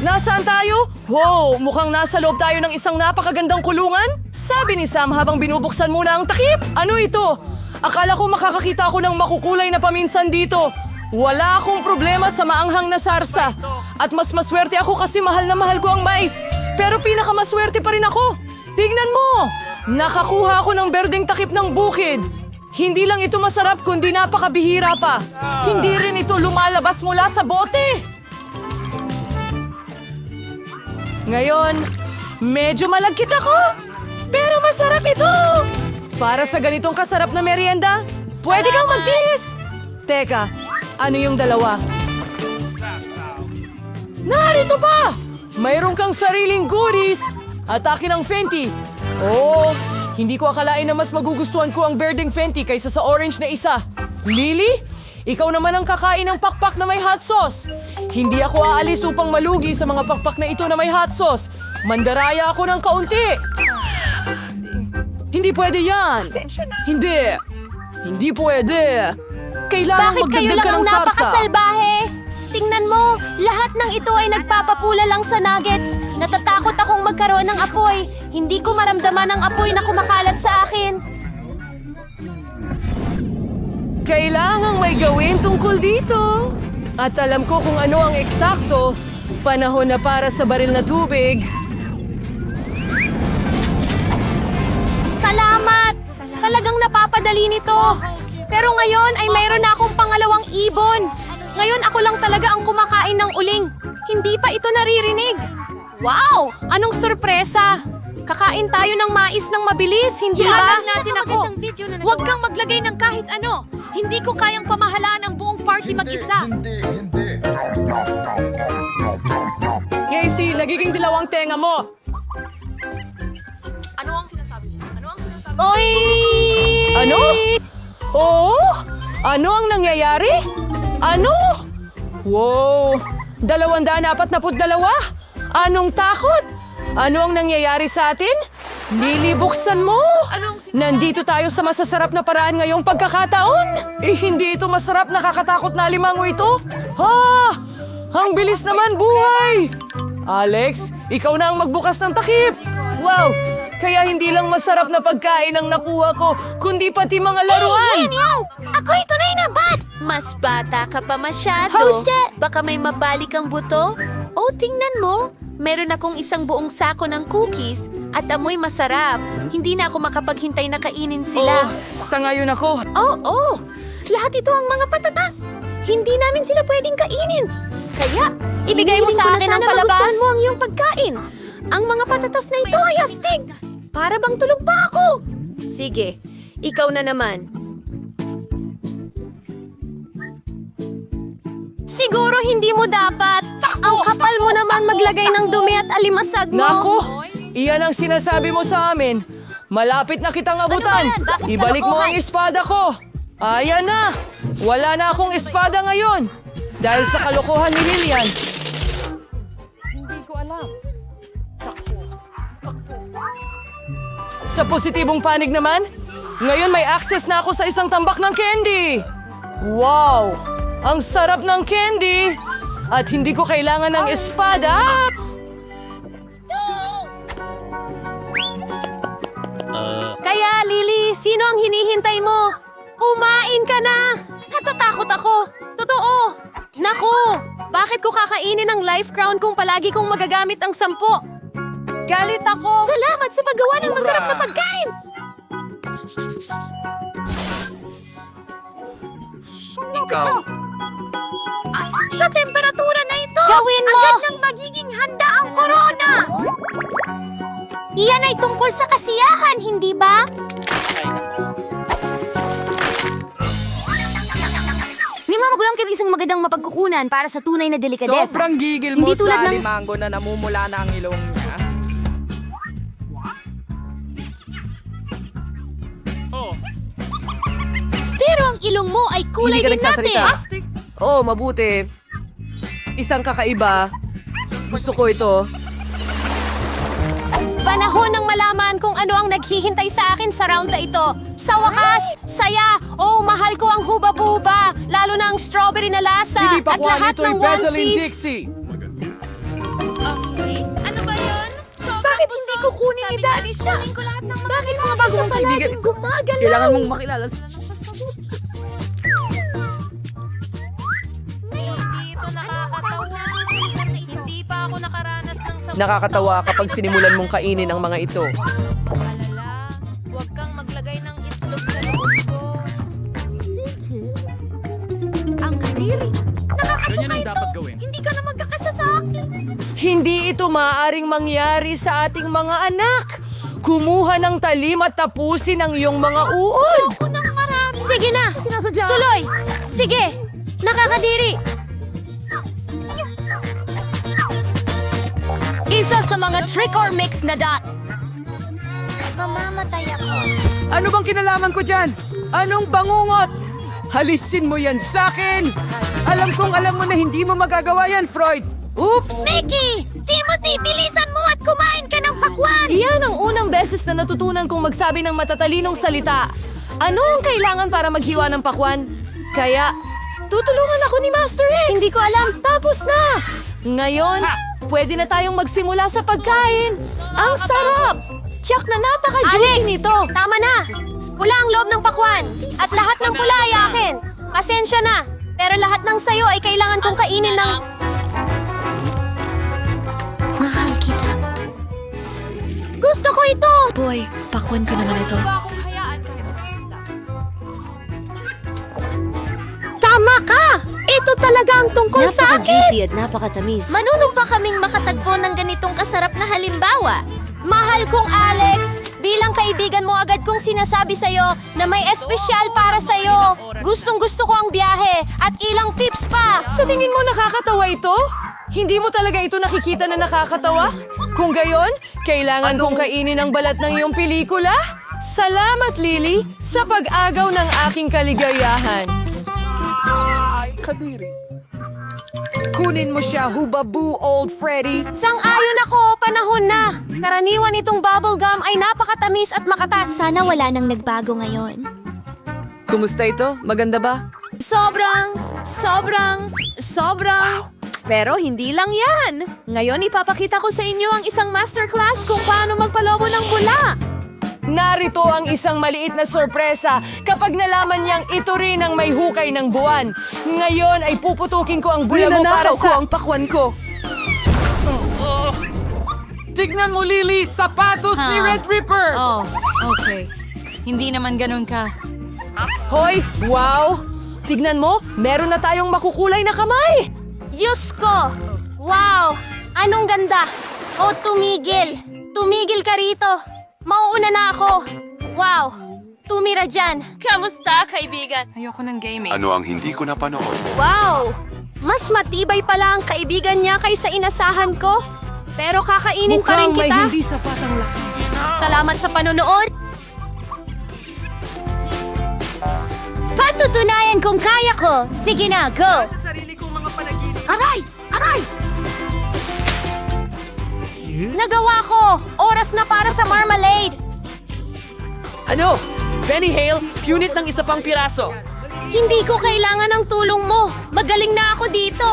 Nasaan tayo? Wow, mukhang nasa loob tayo ng isang napakagandang kulungan. Sabi ni Sam habang binubuksan muna ang takip. Ano ito? Akala ko makakakita ako ng makukulay na paminsan dito. Wala akong problema sa maanghang na sarsa. At mas maswerte ako kasi mahal na mahal ko ang mais. Pero pinakamaswerte pa rin ako. Tignan mo! Nakakuha ako ng berdeng takip ng bukid. Hindi lang ito masarap kundi napakabihira pa. Hindi rin ito lumalabas mula sa bote. Ngayon, medyo malagkit ako. Pero masarap ito! Para sa ganitong kasarap na merienda, pwede kang magtiis. Teka, ano yung dalawa? Narito pa! Mayroon kang sariling goodies! Atake ng Fenty! Oh, hindi ko akalain na mas magugustuhan ko ang berdeng Fenty kaysa sa orange na isa. Lily? Ikaw naman ang kakain ng pakpak na may hot sauce. Hindi ako aalis upang malugi sa mga pakpak na ito na may hot sauce. Mandaraya ako ng kaunti. Hindi pwede yan. Hindi. Hindi pwede. Kailangan Bakit kayo magdagdag lang ka ang ng sarsa. napakasalbahe? Tingnan mo, lahat ng ito ay nagpapapula lang sa nuggets. Natatakot akong magkaroon ng apoy. Hindi ko maramdaman ang apoy na kumakalat sa akin. Kailangang may gawin tungkol dito. At alam ko kung ano ang eksakto. Panahon na para sa baril na tubig. Salamat! Talagang napapadali nito. Pero ngayon ay mayroon na akong pangalawang ibon. Ngayon ako lang talaga ang kumakain ng uling. Hindi pa ito naririnig. Wow! Anong sorpresa! Kakain tayo ng mais ng mabilis, hindi ba? Ihalang natin ako. Huwag kang maglagay ng kahit ano. Hindi ko kayang pamahalaan ang buong party mag-isa. Casey, nagiging dilawang tenga mo. Oy! Ano? Oo? Ano ang nangyayari? Ano? Wow! 242? Anong takot? Ano ang nangyayari sa atin? Nilibuksan mo! Nandito tayo sa masasarap na paraan ngayong pagkakataon. Eh, hindi ito masarap, nakakatakot na alimango ito. Ha! Ang bilis naman buhay! Alex, ikaw na ang magbukas ng takip. Wow! Kaya hindi lang masarap na pagkain ang nakuha ko, kundi pati mga laruan. Ako ito na inabat! Mas bata ka pa masyado. Host it! Baka may mabalik ang buto. O, tingnan mo. Meron akong isang buong sako ng cookies at amoy masarap. Hindi na ako makapaghintay na kainin sila. Oh, sa ngayon ako. Oo! Lahat ito ang mga patatas. Hindi namin sila pwedeng kainin. Kaya, ibigay mo sa akin ang palabas. Mo ang iyong pagkain. Ang mga patatas na ito ay astig. Para bang tulog pa ako. Sige, ikaw na naman. Siguro hindi mo dapat. Ang kapal mo naman maglagay ng dumi at alimasag mo. Naku! Iyan ang sinasabi mo sa amin. Malapit na kitang abutan. Ano ba yan? Bakit Ibalik mo kalokohan? ang espada ko. Ayan na! Wala na akong espada ngayon. Dahil sa kalokohan ni Lilian. Hindi ko alam. Sa positibong panig naman, ngayon may access na ako sa isang tambak ng candy. Wow! Ang sarap ng candy! At hindi ko kailangan ng espada. Kaya, Lily, sino ang hinihintay mo? Kumain ka na! Natatakot ako! Totoo! Naku! Bakit ko kakainin ang life crown kung palagi kong magagamit ang 10? Galit ako! Salamat sa paggawa ng masarap na pagkain! Ikaw. Sa temperatura na ito! Gawin mo! Agad nang magiging handa ang corona! Iyan ay tungkol sa kasiyahan, hindi ba? May mga magulang kayo isang magandang mapagkukunan para sa tunay na delikadesa. Sobrang gigil mo Hindi tulad sa ng- alimango na namumula na ang ilong niya. Pero ang ilong mo ay kulay Hindi ka din nagsasalita. natin. Oh, mabuti. Isang kakaiba. Gusto ko ito. Panahon ng malaman kung ano ang naghihintay sa akin sa round na ito. Sa wakas, saya, oh, mahal ko ang huba-buba, lalo na ang strawberry na lasa Hindi pa at kuha lahat nito ng yung Vaseline onesies. Dixie. kukunin ni Daddy siya. Bakit mga bago mong kaibigan? Gumagalaw. Kailangan mong makilala sa... Hindi pa ako nakaranas ng Nakakatawa kapag sinimulan mong kainin ang mga ito. alala. Huwag kang maglagay ng itlog sa loob ko. Ang kadiri. Nakakasuka ito. Hindi ka na magkakasya sa akin. Hindi ito maaaring mangyari sa ating mga anak. Kumuha ng talim at tapusin ang iyong mga uod. Unang marami. Sige na! Tuloy! Sige! Nakakadiri! Isa sa mga trick or mix na Mamamatay ako. Ano bang kinalaman ko dyan? Anong bangungot? Halisin mo yan sa akin! Alam kong alam mo na hindi mo magagawa yan, Freud! Oops! Mickey! Timothy, bilisan mo at kumain ka ng pakwan! Iyan ang unang beses na natutunan kong magsabi ng matatalinong salita. Ano ang kailangan para maghiwa ng pakwan? Kaya, tutulungan ako ni Master X! Hindi ko alam. Tapos na! Ngayon, pwede na tayong magsimula sa pagkain. Ang sarap! Tiyak na napaka-juicy nito! Tama na! Pula ang loob ng pakwan. At lahat ng pula ay akin. Pasensya na. Pero lahat ng sayo ay kailangan kong kainin ng... Mahal kita. Gusto ko ito! Boy, pakwan ko naman ito. Tama ka! Ito talaga ang tungkol sa akin! Napaka-juicy at napakatamis. Manunumpa kaming makatagpo ng ganitong kasarap na halimbawa. Mahal kong Alex, bilang kaibigan mo agad kong sinasabi sa'yo na may espesyal para sa'yo. Gustong-gusto ko ang biyahe at ilang pips pa. Sa tingin mo nakakatawa ito? Hindi mo talaga ito nakikita na nakakatawa? Kung gayon, kailangan kong kainin ang balat ng iyong pelikula? Salamat, Lily, sa pag-agaw ng aking kaligayahan. Kadiri. Kunin mo siya, hubabu, old Freddy. Sang-ayon ako, panahon na. Karaniwan itong bubblegum ay napakatamis at makatas. Sana wala nang nagbago ngayon. Kumusta ito? Maganda ba? Sobrang. Pero hindi lang yan. Ngayon ipapakita ko sa inyo ang isang masterclass kung paano magpalobo ng bula. Narito ang isang maliit na sorpresa kapag nalaman niyang ito rin ang may hukay ng buwan. Ngayon ay puputukin ko ang bula mo para sa... ang pakwan ko. Tignan mo, Lily! Sapatos ni Red Ripper! Oh, okay. Hindi naman ganun ka. Hoy! Wow! Tignan mo, meron na tayong makukulay na kamay! Diyos ko! Wow! Anong ganda! O tumigil! Tumigil ka rito! Mauuna na ako! Wow! Tumira dyan! Kamusta, kaibigan? Ano ang hindi ko napanood? Wow! Mas matibay pala ang kaibigan niya kaysa inasahan ko. Pero kakainin pa rin kita. sapatang lakas. Salamat sa panonood! Patutunayan kong kaya ko! Sige na, go! Aray! Aray! Nagawa ko! Oras na para sa marmalade! Ano? Benny Hale, punit ng isa pang piraso. Hindi ko kailangan ng tulong mo. Magaling na ako dito.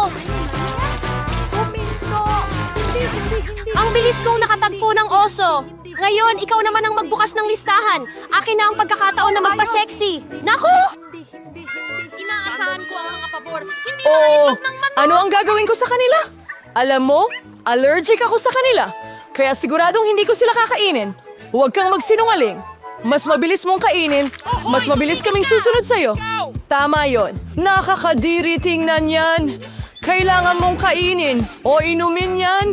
Ang bilis kong nakatagpo ng oso. Ngayon, ikaw naman ang magbukas ng listahan. Akin na ang pagkakataon na magpa-sexy. Naku! Inaasahan ko ang mga pabor. Hindi Oh, ano ang gagawin ko sa kanila? Alam mo, allergic ako sa kanila. Kaya siguradong hindi ko sila kakainin. Huwag kang magsinungaling. Mas mabilis mong kainin, mas mabilis kaming susunod sa'yo. Tama yon. Nakakadiri tingnan yan. Kailangan mong kainin o inumin yan.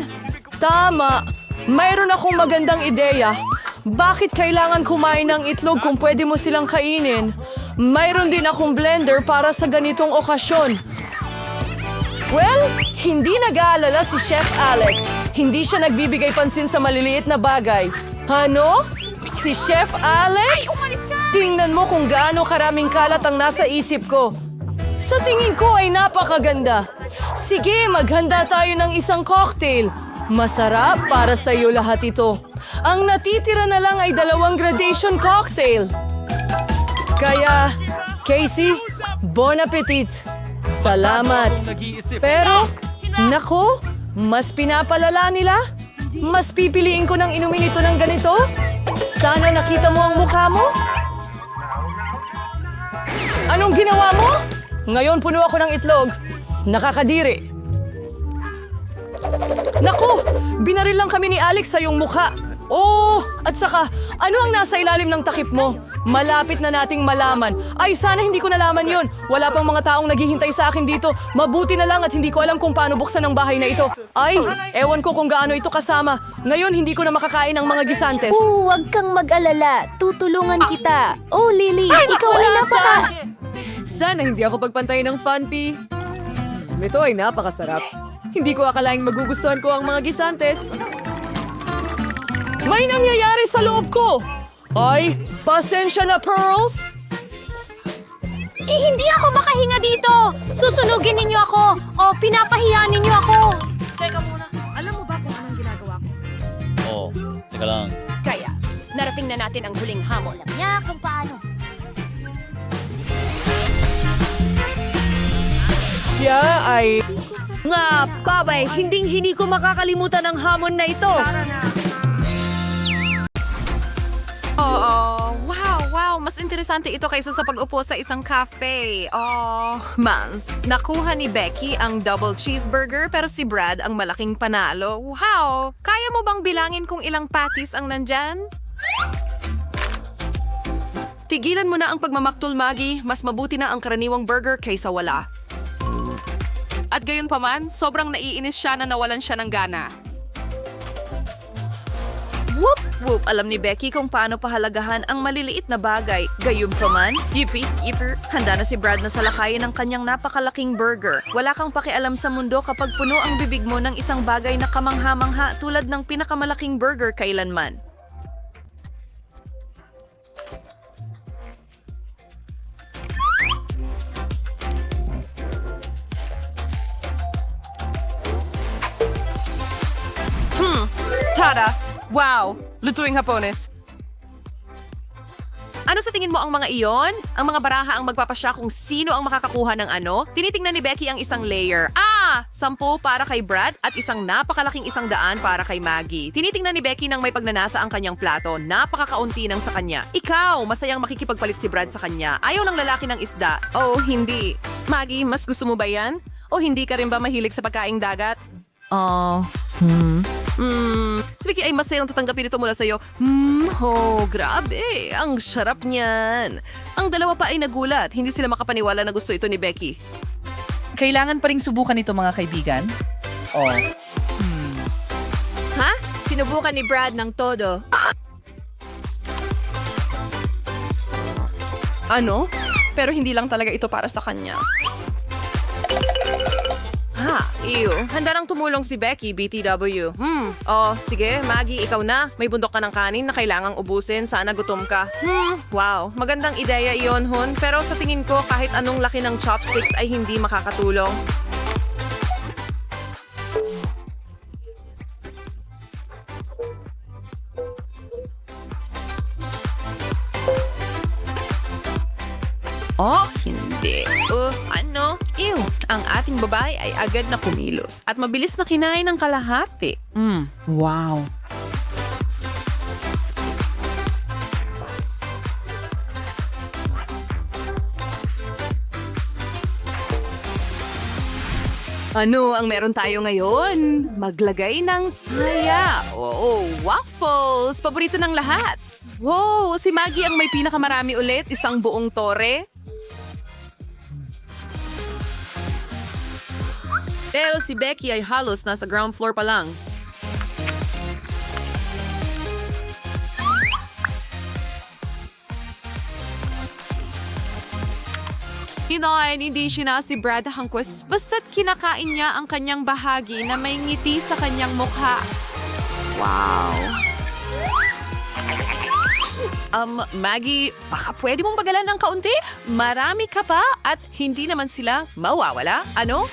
Tama. Mayroon akong magandang ideya. Bakit kailangan kumain ng itlog kung pwede mo silang kainin? Mayroon din akong blender para sa ganitong okasyon. Well, hindi nag-aalala si Chef Alex. Hindi siya nagbibigay pansin sa maliliit na bagay. Ano? Si Chef Alex? Tingnan mo kung gaano karaming kalat ang nasa isip ko. Sa tingin ko ay napakaganda. Sige, maghanda tayo ng isang cocktail. Masarap para sa iyo lahat ito. Ang natitira na lang ay 2 gradation cocktail. Kaya, Casey, bon appetit. Salamat. Pero, nako, mas pinapalala nila. Mas pipiliin ko ng inumin ito ng ganito? Sana nakita mo ang mukha mo? Anong ginawa mo? Ngayon puno ako ng itlog. Nakakadiri. Naku! Binaril lang kami ni Alex sa iyong mukha. Oh! At saka, ano ang nasa ilalim ng takip mo? Malapit na nating malaman. Ay, sana hindi ko nalaman yon. Wala pang mga taong naghihintay sa akin dito. Mabuti na lang at hindi ko alam kung paano buksan ang bahay na ito. Ay, ewan ko kung gaano ito kasama. Ngayon, hindi ko na makakain ang mga gisantes. Huwag kang mag-alala. Tutulungan kita. Oh, Lily, ikaw ay napaka... Sana hindi ako pagpantay ng Funpy. Ito ay napakasarap. Hindi ko akalaing magugustuhan ko ang mga gisantes. May nangyayari sa loob ko! Ay, pasensya na, Pearls! Hindi ako makahinga dito! Susunugin ninyo ako! O pinapahiya ninyo ako! Teka muna, alam mo ba kung anong ginagawa ko? Oo, teka lang. Kaya, narating na natin ang huling hamon. Niya kung paano. Siya ay... Nga, babay, hindi ko makakalimutan ang hamon na ito. Wow! Mas interesante ito kaysa sa pag-upo sa isang cafe. Mas, nakuha ni Becky ang double cheeseburger pero si Brad ang malaking panalo. Wow! Kaya mo bang bilangin kung ilang patties ang nandyan? Tigilan mo na ang pagmamaktul, Maggie. Mas mabuti na ang karaniwang burger kaysa wala. At gayon pa man, sobrang naiinis siya na nawalan siya ng gana. Whoop! Whoop! Alam ni Becky kung paano pahalagahan ang maliliit na bagay. Gayon pa man, yipper, handa na si Brad na salakayin ang kanyang napakalaking burger. Wala kang pakialam sa mundo kapag puno ang bibig mo ng isang bagay na kamangha-mangha tulad ng pinakamalaking burger kailanman. Tada! Wow! Lutuing Hapones. Ano sa tingin mo ang mga iyon? Ang mga baraha ang magpapasya kung sino ang makakakuha ng ano? Tinitingnan ni Becky ang isang layer. 10 para kay Brad at isang napakalaking 100 para kay Maggie. Tinitingnan ni Becky nang may pagnanasa ang kanyang plato. Napakakaunti ng sa kanya. Ikaw, masayang makikipagpalit si Brad sa kanya. Ayaw ng lalaki ng isda. Oh, hindi. Maggie, mas gusto mo ba yan? O hindi ka rin ba mahilig sa pagkaing dagat? Si Becky ay masayang tatanggapin ito mula sa'yo. Grabe. Ang sarap niyan. Ang dalawa pa ay nagulat. Hindi sila makapaniwala na gusto ito ni Becky. Kailangan pa ring subukan ito mga kaibigan? Ha? Sinubukan ni Brad ng todo. Ano? Pero hindi lang talaga ito para sa kanya. Iyo. Handa nang tumulong si Becky, BTW. Sige, Maggie, ikaw na. May bundok ka ng kanin na kailangang ubusin. Sana gutom ka. Wow, magandang ideya iyon, Hun. Pero sa tingin ko, kahit anong laki ng chopsticks ay hindi makakatulong. Hindi. Ano? Ew. Ang ating babae ay agad na kumilos at mabilis na kinain ng kalahati. Wow. Ano ang meron tayo ngayon? Maglagay ng taya. Waffles! Paborito ng lahat. Wow, si Maggie ang may pinakamarami ulit. Isang buong tore. Pero si Becky ay halos nasa ground floor pa lang. Hindi siya si Brad Hangquist basta't kinakain niya ang kanyang bahagi na may ngiti sa kanyang mukha. Wow. Maggie, baka pwede mong bagalan ng kaunti? Marami ka pa at hindi naman sila mawawala. Ano?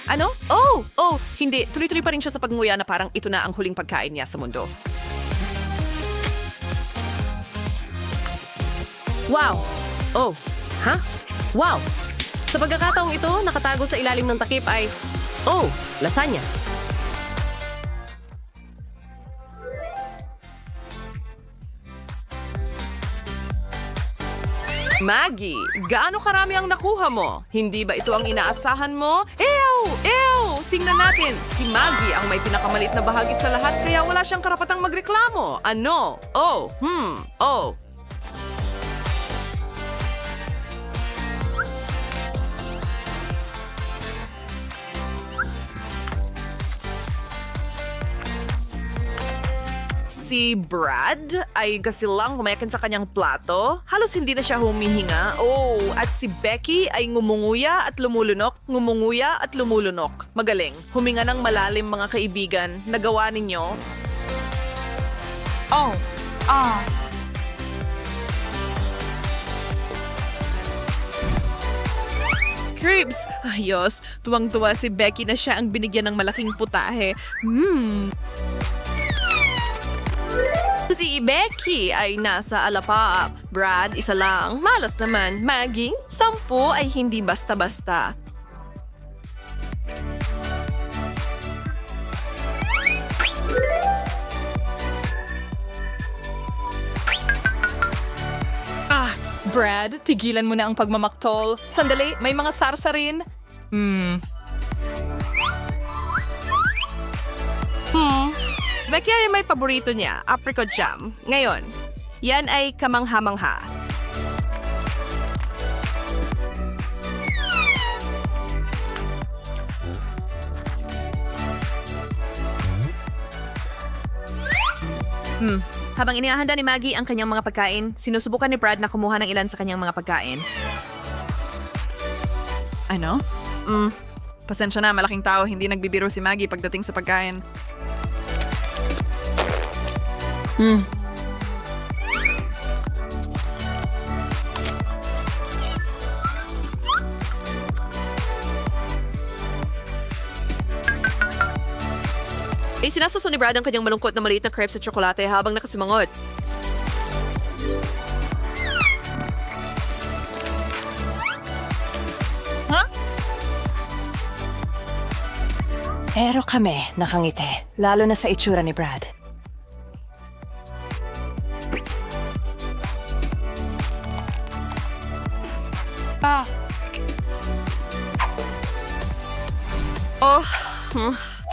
Hindi. Tuloy-tuloy pa rin siya sa pagnguya na parang ito na ang huling pagkain niya sa mundo. Wow! Wow! Sa pagkakataong ito, nakatago sa ilalim ng takip ay, lasagna. Maggie, gaano karami ang nakuha mo? Hindi ba ito ang inaasahan mo? Ew! Ew! Tingnan natin, si Maggie ang may pinakamalit na bahagi sa lahat kaya wala siyang karapatang magreklamo. Ano? Oh, oh. Si Brad ay kasilang kumayakin sa kanyang plato. Halos hindi na siya humihinga. Oh, at si Becky ay ngumunguya at lumulunok, ngumunguya at lumulunok. Magaling. Huminga ng malalim mga kaibigan. Nagawa ninyo. Cribs! Ayos, tuwang-tuwa si Becky na siya ang binigyan ng malaking putahe. Si Becky ay nasa alapaap. Brad, isa lang. Malas naman. Maggie, 10 ay hindi basta-basta. Brad, tigilan mo na ang pagmamaktol. Sandali, may mga sarsa rin. Si Becky ay may paborito niya, apricot jam. Ngayon, yan ay kamangha-mangha. Habang inihahanda ni Maggie ang kanyang mga pagkain, sinusubukan ni Brad na kumuha ng ilan sa kanyang mga pagkain. Ano? Pasensya na, malaking tao, hindi nagbibiro si Maggie pagdating sa pagkain. Sinasuso ni Brad ang kanyang malungkot na maliit na crepes at tsokolate habang nakasimangot. Pero kami, nakangiti. Lalo na sa itsura ni Brad.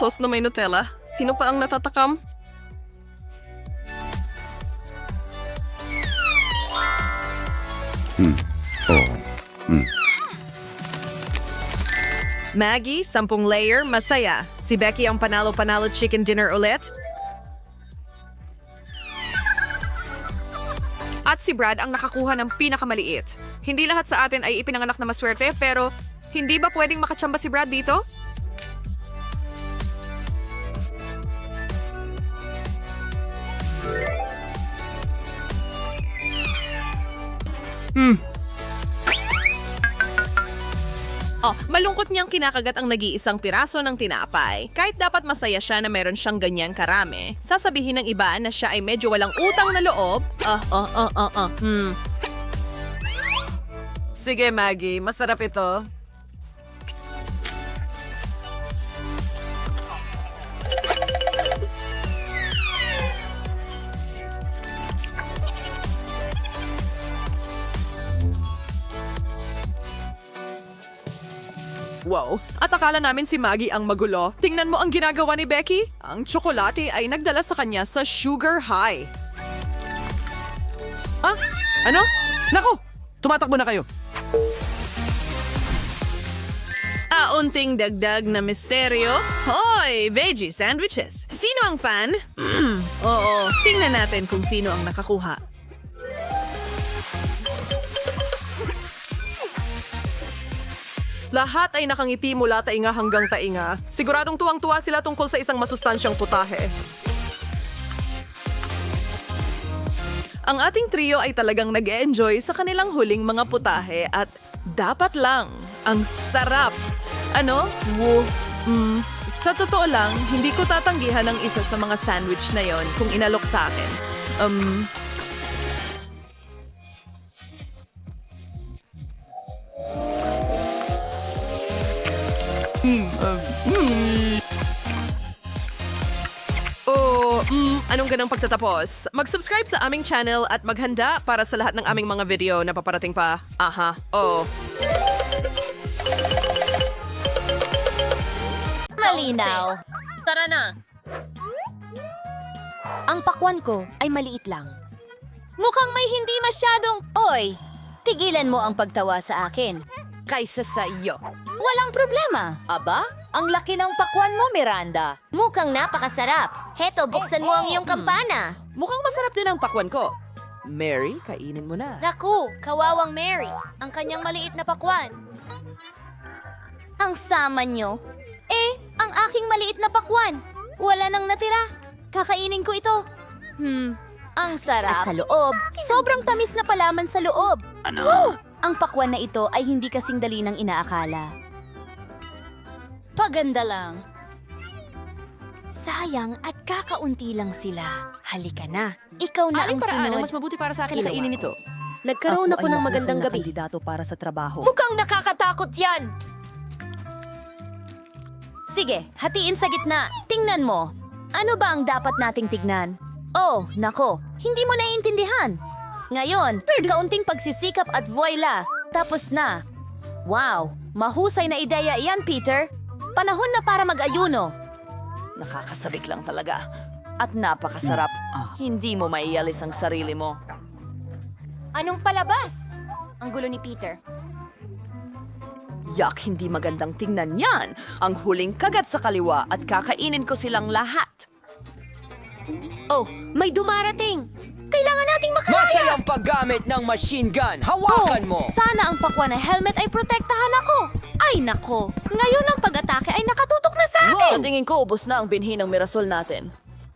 Toast na may Nutella. Sino pa ang natatakam? Maggie, 10 layer, masaya. Si Becky ang panalo-panalo chicken dinner ulit. At si Brad ang nakakuha ng pinakamaliit. Hindi lahat sa atin ay ipinanganak na maswerte, pero hindi ba pwedeng makatsamba si Brad dito? Malungkot niyang kinakagat ang nag-iisang piraso ng tinapay. Kahit dapat masaya siya na meron siyang ganyang karami, sasabihin ng iba na siya ay medyo walang utang na loob. Sige, Maggie, masarap ito. Wow, at akala namin si Maggie ang magulo. Tingnan mo ang ginagawa ni Becky. Ang tsokolate ay nagdala sa kanya sa sugar high. Ano? Nako! Tumatakbo na kayo. Unting dagdag na misteryo. Hoy, veggie sandwiches. Sino ang fan? Oo, tingnan natin kung sino ang nakakuha. Lahat ay nakangiti mula tainga hanggang tainga. Siguradong tuwang-tuwa sila tungkol sa isang masustansyang putahe. Ang ating trio ay talagang nag-e-enjoy sa kanilang huling mga putahe at dapat lang, ang sarap. Ano? Sa totoo lang, hindi ko tatanggihan ang isa sa mga sandwich na yon kung inalok sa akin. Anong ganang pagtatapos? Mag-subscribe sa aming channel at maghanda para sa lahat ng aming mga video na paparating pa. Aha, oo. Malinaw. Tara na. Ang pakwan ko ay maliit lang. Mukhang may hindi masyadong... Oy, tigilan mo ang pagtawa sa akin. Kaysa sa iyo. Walang problema. Aba, ang laki ng pakwan mo, Miranda. Mukhang napakasarap. Heto, buksan mo ang iyong kampana. Mukhang masarap din ang pakwan ko. Mary, kainin mo na. Naku, kawawang Mary. Ang kanyang maliit na pakwan. Ang sama nyo. Ang aking maliit na pakwan. Wala nang natira. Kakainin ko ito. Ang sarap. At sa loob, sobrang tamis na palaman sa loob. Wow! Ang pakwan na ito ay hindi kasing dali ng inaakala. Paganda lang. Sayang at kakaunti lang sila. Halika na. Ikaw na ang sunod. mabuti para sa akin na kainin ito. Nagkaroon ako ng magandang gabi. kandidato para sa trabaho. Mukhang nakakatakot yan! Sige, hatiin sa gitna. Tingnan mo. Ano ba ang dapat nating tignan? Oh, nako. Hindi mo naiintindihan. Ngayon, kaunting pagsisikap at voila. Tapos na. Wow, mahusay na ideya iyan, Peter. Panahon na para mag-ayuno. Nakakasabik lang talaga. At napakasarap. Hindi mo maialis ang sarili mo. Anong palabas? Ang gulo ni Peter. Yak, hindi magandang tingnan yan. Ang huling kagat sa kaliwa at kakainin ko silang lahat. Oh, may dumarating. Kailangan nating makalaya. Masayang paggamit ng machine gun. Hawakan mo! Sana ang pakwan na helmet ay protektahan ako. Ay nako, ngayon ang pag-atake ay nakatutok na sa akin. Sa tingin ko, ubos na ang binhi ng Mirasol natin.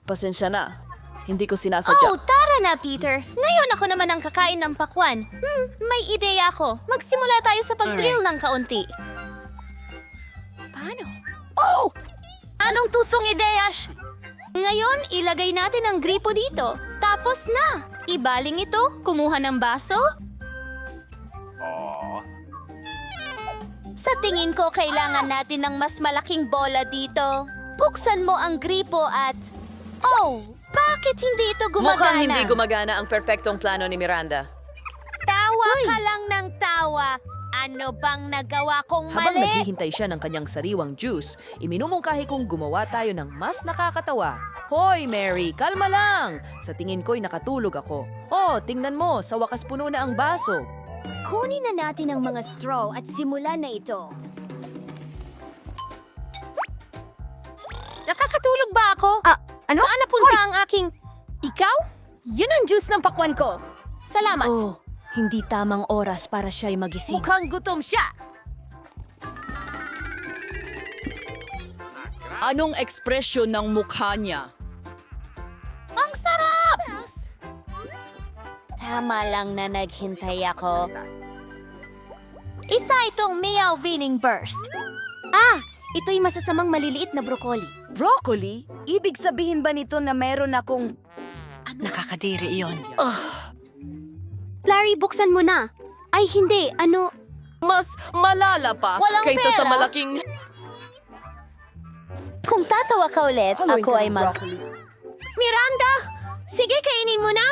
Pasensya na. Hindi ko sinasadya. Oh, tara na, Peter. Ngayon ako naman ang kakain ng pakwan. May ideya ako. Magsimula tayo sa pag-drill ng kaunti. Paano? Oh! Anong tusong ideya? Ngayon, ilagay natin ang gripo dito. Tapos na. Ibaling ito, kumuha ng baso. Sa tingin ko, kailangan natin ng mas malaking bola dito. Buksan mo ang gripo at... Oh! Bakit hindi ito gumagana? Mukhang hindi gumagana ang perpektong plano ni Miranda. Tawa ka lang ng tawa. Ano bang nagawa kong Habang mali? naghihintay siya ng kanyang sariwang juice, iminumungkahi kong gumawa tayo ng mas nakakatawa. Hoy, Mary, kalma lang! Sa tingin ko'y nakatulog ako. Oh, tingnan mo, sa wakas puno na ang baso. Kunin na natin ang mga straw at simulan na ito. Nakakatulog ba ako? Ano? Saan napunta ang aking... Ikaw? Yun ang juice ng pakwan ko. Salamat. Oh, hindi tamang oras para siya'y magising. Mukhang gutom siya. Anong ekspresyon ng mukha niya? Ang sarap! Tama lang na naghintay ako. Isa itong meow winning burst. Ito'y masasamang maliliit na broccoli. Broccoli? Ibig sabihin ba nito na meron akong... Nakakadiri iyon. Larry, buksan mo na. Ay, hindi. Ano? Mas malala pa Walang kaysa sa pera. malaking... Kung tatawa ka ulit, ako ay mag... Miranda! Sige, kainin mo na.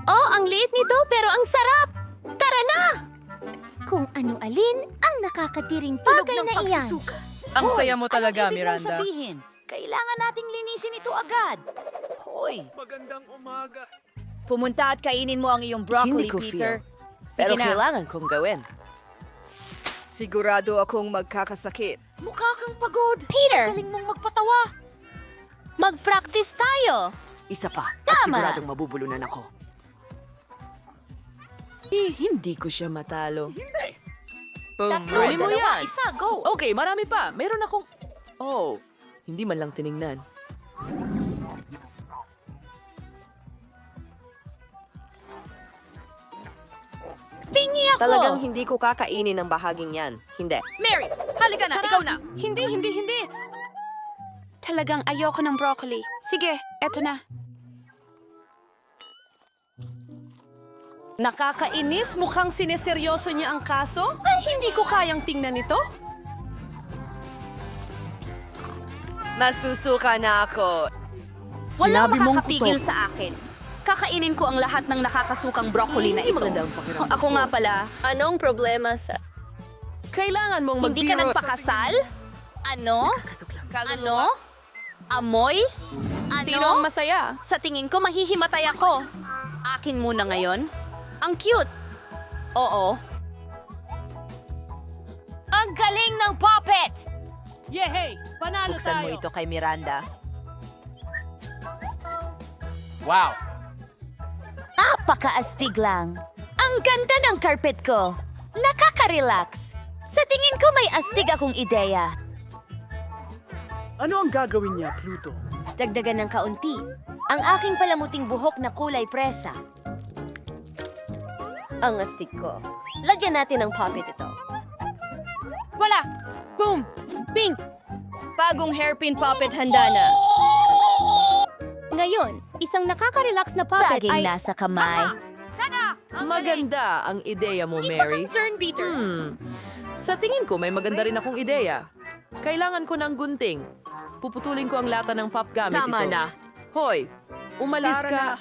Oh, ang liit nito pero ang sarap. Tara na! Kung ano-alin ang nakakatiring tulog ng pagsusuka. Ang saya mo talaga, Miranda. sabihin? Kailangan nating linisin ito agad. Hoy, pumunta at kainin mo ang iyong broccoli, Hindi ko Peter. Pero Sige na. kailangan kong gawin. Sigurado akong magkakasakit. Mukha kang pagod. Peter! Galing mong magpatawa. Mag-practice tayo. Isa pa, at Tama. siguradong mabubulunan ako. Hindi ko siya matalo. Huli mo dalawa, yan. isa, go. Okay, marami pa. Meron akong... Oh, hindi man lang tiningnan. Pingi ako. Talagang hindi ko kakainin ang bahaging yan. Hindi. Mary, halika na. Ikaw na. Hindi. Talagang ayoko ng broccoli. Sige, eto na. Nakakainis, mukhang sineseryoso niya ang kaso. Ay, hindi ko kayang tingnan ito. Masusuka na ako. Walang Sinabi mong makakapigil sa akin. Kakainin ko ang lahat ng nakakasukang broccoli na ito. Ako nga pala. Anong problema sa... Kailangan mong Hindi ka nagpakasal? Ano? Ano? Amoy? Ano? Sino ang masaya? Sa tingin ko, mahihimatay ako. Akin muna ngayon. Ang cute. Oo. Ang galing ng puppet! Buksan mo ito kay Miranda. Napakaastig lang. Ang ganda ng carpet ko. Nakaka-relax. Sa tingin ko may astig akong ideya. Ano ang gagawin niya, Pluto? Dagdagan ng kaunti. Ang aking palamuting buhok na kulay presa. Ang astig ko. Lagyan natin ng puppet ito. Wala! Boom! Pink! Bagong hairpin puppet handa na. Ngayon, isang nakaka-relax na puppet Laging ay... nasa kamay. Maganda ang ideya mo, Mary. Turn, Peter. Sa tingin ko, may maganda rin akong ideya. Kailangan ko ng gunting. Puputulin ko ang lata ng pop gamit ito. Tama na. Hoy, umalis Tara ka. na.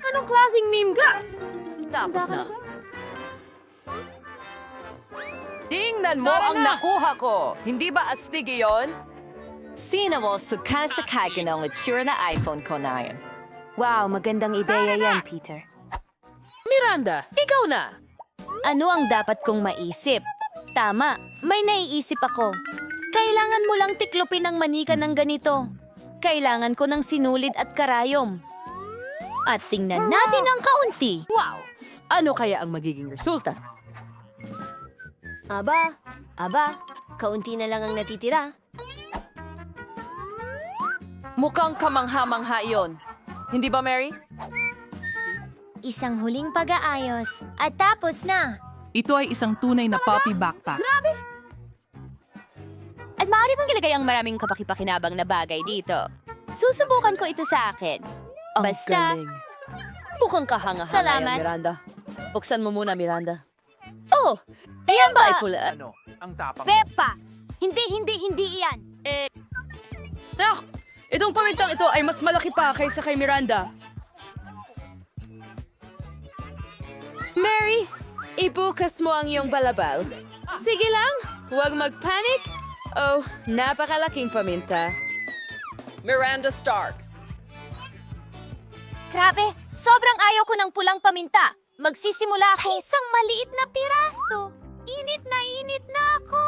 Anong klaseng meme ka? Tapos na. Tingnan mo ang nakuha ko. Hindi ba astig iyon? Sino mo sukas na kagan ang itsura na iPhone ko na yun? Wow, magandang ideya yan, Peter. Miranda, ikaw na. Ano ang dapat kong maisip? Tama, may naiisip ako. Kailangan mo lang tiklopin ang manika ng ganito. Kailangan ko ng sinulid at karayom. At tingnan natin ang kaunti. Wow! Ano kaya ang magiging resulta? Aba, kaunti na lang ang natitira. Mukhang kamangha-mangha iyon. Hindi ba, Mary? Isang huling pag-aayos at tapos na. Ito ay isang tunay na puppy backpack. At maaari mong ilagay ang maraming kapakipakinabang na bagay dito. Susubukan ko ito sa akin. Basta, Mukhang kahanga-hanga Salamat. yan, Miranda. Buksan mo muna, Miranda. oh, Ayan ba ay pula? Ano? Ang tapang Peppa! Hindi iyan. Nak! Itong pamintang ito ay mas malaki pa kaysa kay Miranda. Mary, ibukas mo ang iyong balabal. Sige lang, huwag mag-panic. Oh, napakalaking paminta. Miranda Stark. Grabe, sobrang ayaw ko ng pulang paminta. Magsisimula ako. Sa isang maliit na piraso. Init na ako.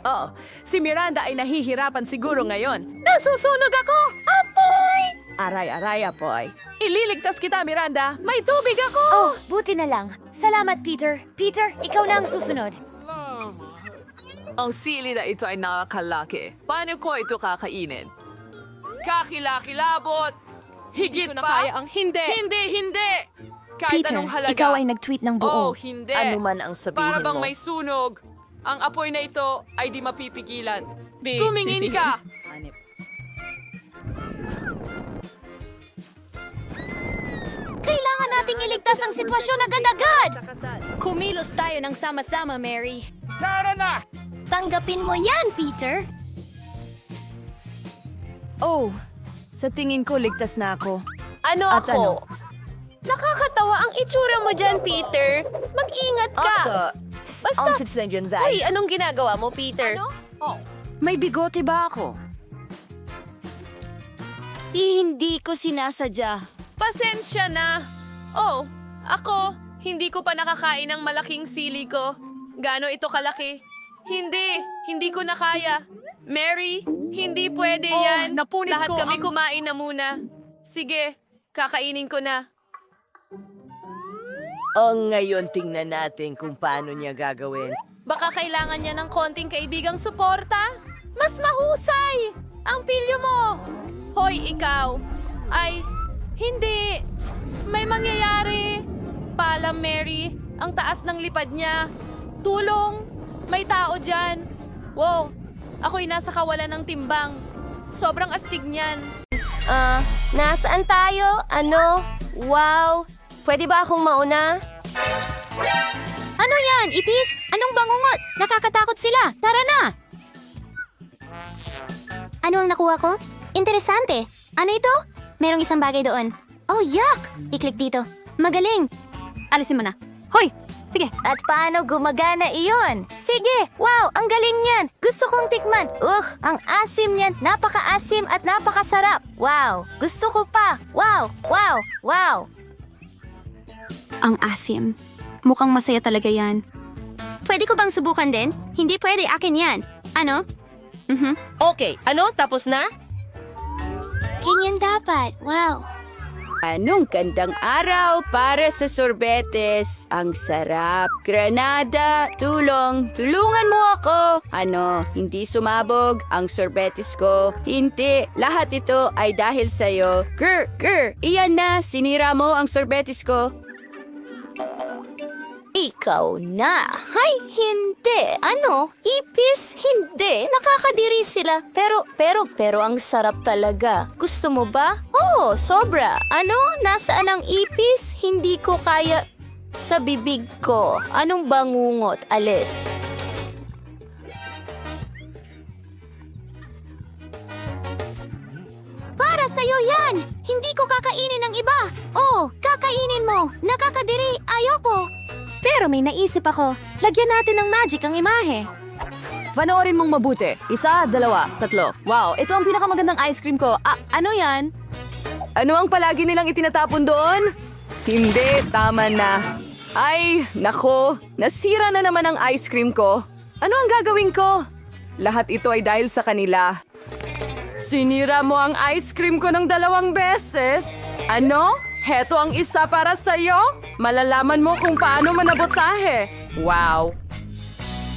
Oh, si Miranda ay nahihirapan siguro ngayon. Nasusunog ako! Apoy! Aray, apoy. Ililigtas kita, Miranda. May tubig ako! Oh, buti na lang. Salamat, Peter. Peter, ikaw na ang susunod. Ang sili na ito ay nakakalaki. Paano ko ito kakainin? Kakilakilabot! Higit Hindi ko na pa? kaya ang hindi. Hindi! Kahit Peter, anong halaga. ikaw ay nag-tweet ng buo. Oh, hindi. Ano man ang sabihin Para bang mo. may sunog. Ang apoy na ito ay di mapipigilan. Tumingin ka! Kailangan nating iligtas ang sitwasyon agad-agad. Kumilos tayo ng sama-sama, Mary. Tara na! Tanggapin mo yan, Peter. Oh, sa tingin ko ligtas na ako. Ano At ako? Nakakatawa ang itsura mo dyan, Peter. Mag-ingat ka. Ang lang dyan, Zay. Uy, anong ginagawa mo, Peter? May bigote ba ako? Hindi ko sinasadya. Pasensya na. Oh, ako, hindi ko pa nakakain ng malaking sili ko. Gaano ito kalaki? Hindi ko na kaya. Mary, hindi pwede yan. napunit Lahat ko kami ang- kumain na muna. Sige, kakainin ko na. O ngayon tingnan natin kung paano niya gagawin. Baka kailangan niya ng konting kaibigang suporta? Mas mahusay! Ang pilyo mo! Hoy, ikaw! Ay, hindi! May mangyayari! Paalam, Mary. Ang taas ng lipad niya. Tulong! May tao dyan. Wow! Ako'y nasa kawalan ng timbang. Sobrang astig niyan. Nasaan tayo? Ano? Wow! Pwede ba akong mauna? Ano yan, Ipis? Anong bangungot? Nakakatakot sila. Tara na! Ano ang nakuha ko? Interesante. Ano ito? Merong isang bagay doon. Oh, yuck! I-click dito. Magaling! Alisin mo na. Hoy! Sige. At paano gumagana iyon? Sige! Wow! Ang galing niyan! Gusto kong tikman! Ang asim niyan! Napaka-asim at napakasarap! Wow! Gusto ko pa! Wow! Wow! Wow! Ang asim. Mukhang masaya talaga yan. Pwede ko bang subukan din? Hindi pwede, akin yan. Ano? Okay, ano? Tapos na? Ganyan dapat. Wow! Anong gandang araw para sa sorbetes. Ang sarap. Granada, tulong. Tulungan mo ako. Ano, hindi sumabog ang sorbetes ko? Hindi. Lahat ito ay dahil sa'yo. Grr. Iyan na, sinira mo ang sorbetes ko. Ikaw na. Hay, hindi. Ano? Ipis? Hindi. Nakakadiri sila. Pero ang sarap talaga. Gusto mo ba? Oo, sobra. Ano? Nasaan ang ipis? Hindi ko kaya sa bibig ko. Anong bangungot? Alis. Para sa'yo yan! Hindi ko kakainin ng iba! Oh, kakainin mo! Nakakadiri! Ayoko! Pero may naisip ako. Lagyan natin ng magic ang imahe. Panoorin mong mabuti. 1, 2, 3. Wow, ito ang pinakamagandang ice cream ko. Ano yan? Ano ang palagi nilang itinatapon doon? Hindi, tama na. Ay, nako, nasira na naman ang ice cream ko. Ano ang gagawin ko? Lahat ito ay dahil sa kanila. Sinira mo ang ice cream ko ng 2 beses? Ano? Heto ang isa para sa'yo? Malalaman mo kung paano manabotahe. Wow!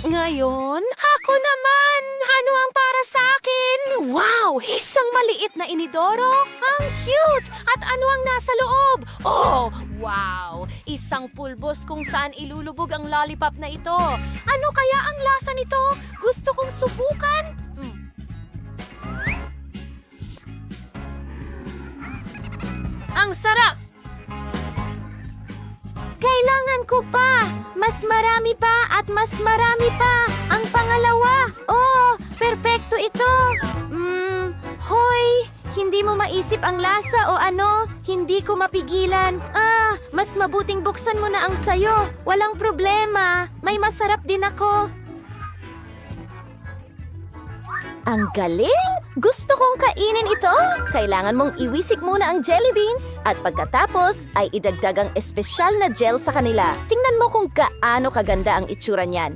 Ngayon, ako naman! Ano ang para sa akin? Wow! Isang maliit na inidoro? Ang cute! At ano ang nasa loob? Oh! Wow! Isang pulbos kung saan ilulubog ang lollipop na ito. Ano kaya ang lasa nito? Gusto kong subukan? Ang sarap! Kailangan ko pa! Mas marami pa at mas marami pa! Ang pangalawa! Oh, perpekto ito! Hoy! Hindi mo maisip ang lasa o ano? Hindi ko mapigilan. Mas mabuting buksan mo na ang sayo. Walang problema. May masarap din ako. Ang galing! Gusto kong kainin ito! Kailangan mong iwisik muna ang jelly beans at pagkatapos ay idagdag ang espesyal na gel sa kanila. Tingnan mo kung gaano kaganda ang itsura niyan.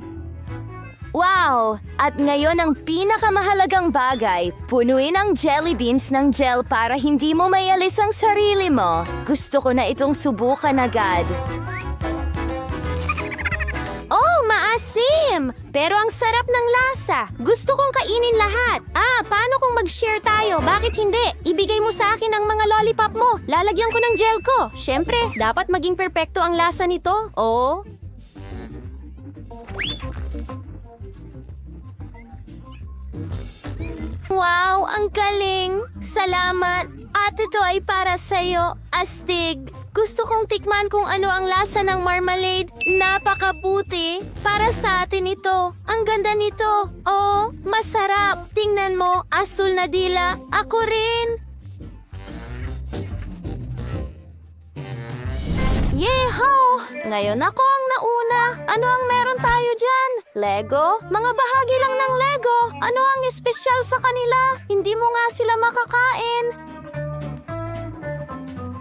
Wow! At ngayon ang pinakamahalagang bagay, punuin ang jelly beans ng gel para hindi mo mayalis ang sarili mo. Gusto ko na itong subukan agad. Oh, maasim! Pero ang sarap ng lasa. Gusto kong kainin lahat. Paano kung mag-share tayo? Bakit hindi? Ibigay mo sa akin ang mga lollipop mo. Lalagyan ko ng gel ko. Siyempre, dapat maging perpekto ang lasa nito. Oh. Wow, ang galing! Salamat! At ito ay para sa'yo, astig. Gusto kong tikman kung ano ang lasa ng marmalade. Napakabuti. Para sa atin ito. Ang ganda nito. Oh, masarap. Tingnan mo, asul na dila. Ako rin. Yeho! Ngayon ako ang nauna. Ano ang meron tayo dyan? Lego? Mga bahagi lang ng Lego. Ano ang espesyal sa kanila? Hindi mo nga sila makakain.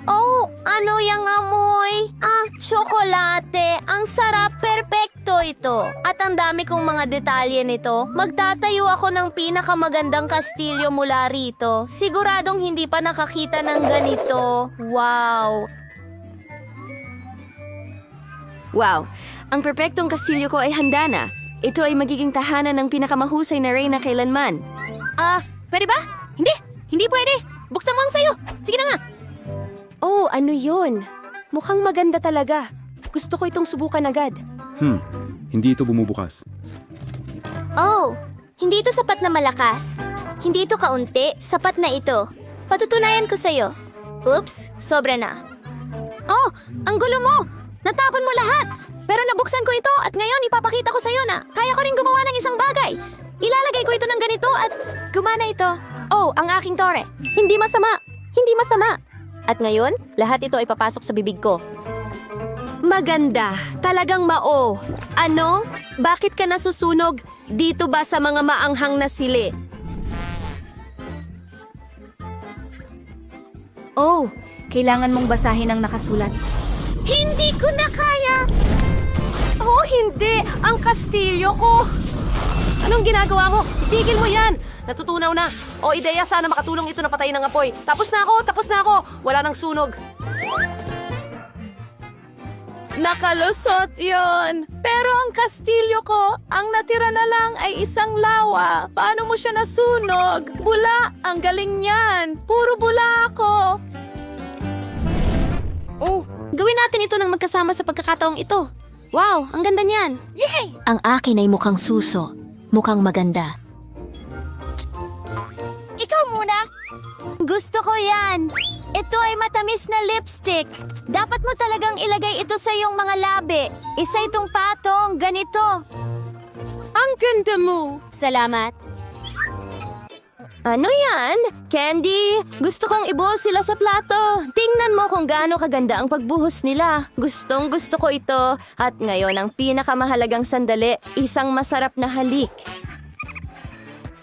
Oh, ano yung amoy? Tsokolate. Ang sarap, perpekto ito. At ang dami kong mga detalye nito. Magtatayo ako ng pinakamagandang kastilyo mula rito. Siguradong hindi pa nakakita ng ganito. Wow! Wow! Ang perpektong kastilyo ko ay handa na. Ito ay magiging tahanan ng pinakamahusay na reyna kailanman. Pwede ba? Hindi! Hindi pwede! Buksan mo ang sayo! Sige na nga! Oh, ano yun? Mukhang maganda talaga. Gusto ko itong subukan agad. Hindi ito bumubukas. Oh, hindi ito sapat na malakas. Hindi ito kaunti, sapat na ito. Patutunayan ko sa'yo. Oops, sobra na. Oh, ang gulo mo! Natapon mo lahat! Pero nabuksan ko ito at ngayon ipapakita ko sa'yo na kaya ko rin gumawa ng isang bagay. Ilalagay ko ito ng ganito at gumana ito. Oh, ang aking tore. Hindi masama. Hindi masama. At ngayon, lahat ito ay papasok sa bibig ko. Maganda. Talagang mao. Ano? Bakit ka nasusunog? Dito ba sa mga maanghang na sili? Oh, kailangan mong basahin ang nakasulat. Hindi ko na kaya! Oh, hindi! Ang kastilyo ko! Anong ginagawa mo? Tigil mo yan! Natutunaw na. O, ideya, sana makatulong ito na patayin ng apoy. Tapos na ako! Tapos na ako! Wala nang sunog. Nakalusot yon. Pero ang kastilyo ko, ang natira na lang ay isang lawa. Paano mo siya nasunog? Bula! Ang galing niyan! Puro bula ako! Oh, Gawin natin ito ng magkasama sa pagkakataong ito. Wow, ang ganda niyan. Yay! Ang akin ay mukhang suso. Mukhang maganda. Ikaw muna. Gusto ko yan. Ito ay matamis na lipstick. Dapat mo talagang ilagay ito sa iyong mga labi. Isa itong patong, ganito. Ang ganda mo! Salamat. Ano yan? Candy, gusto kong ibuhos sila sa plato. Tingnan mo kung gaano kaganda ang pagbuhos nila. Gustong gusto ko ito. At ngayon ang pinakamahalagang sandali, isang masarap na halik.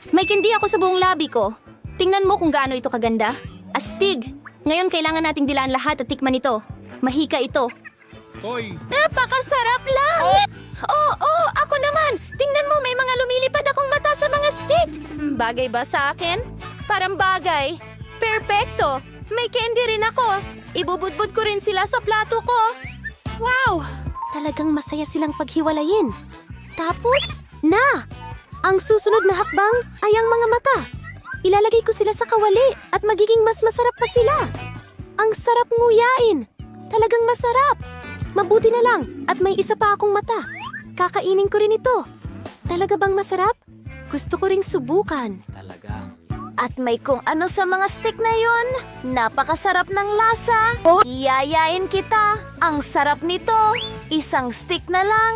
May candy ako sa buong labi ko. Tingnan mo kung gaano ito kaganda. Astig! Ngayon kailangan nating dilaan lahat at tikman ito. Mahika ito. Hoy! Napakasarap lang! Oo, ako naman! Tingnan mo, may mga lumilipad akong mata sa mga stick! Bagay ba sa akin? Parang bagay. Perpekto! May candy rin ako. Ibubudbud ko rin sila sa plato ko. Wow! Talagang masaya silang paghiwalayin. Tapos, na! Ang susunod na hakbang ay ang mga mata. Ilalagay ko sila sa kawali at magiging mas masarap pa sila. Ang sarap nguyain. Talagang masarap. Mabuti na lang at may isa pa akong mata. Kakainin ko rin ito. Talaga bang masarap? Gusto ko ring subukan. Talaga. At may kung ano sa mga stick na yon. Napakasarap ng lasa. Iyayain kita. Ang sarap nito. Isang stick na lang.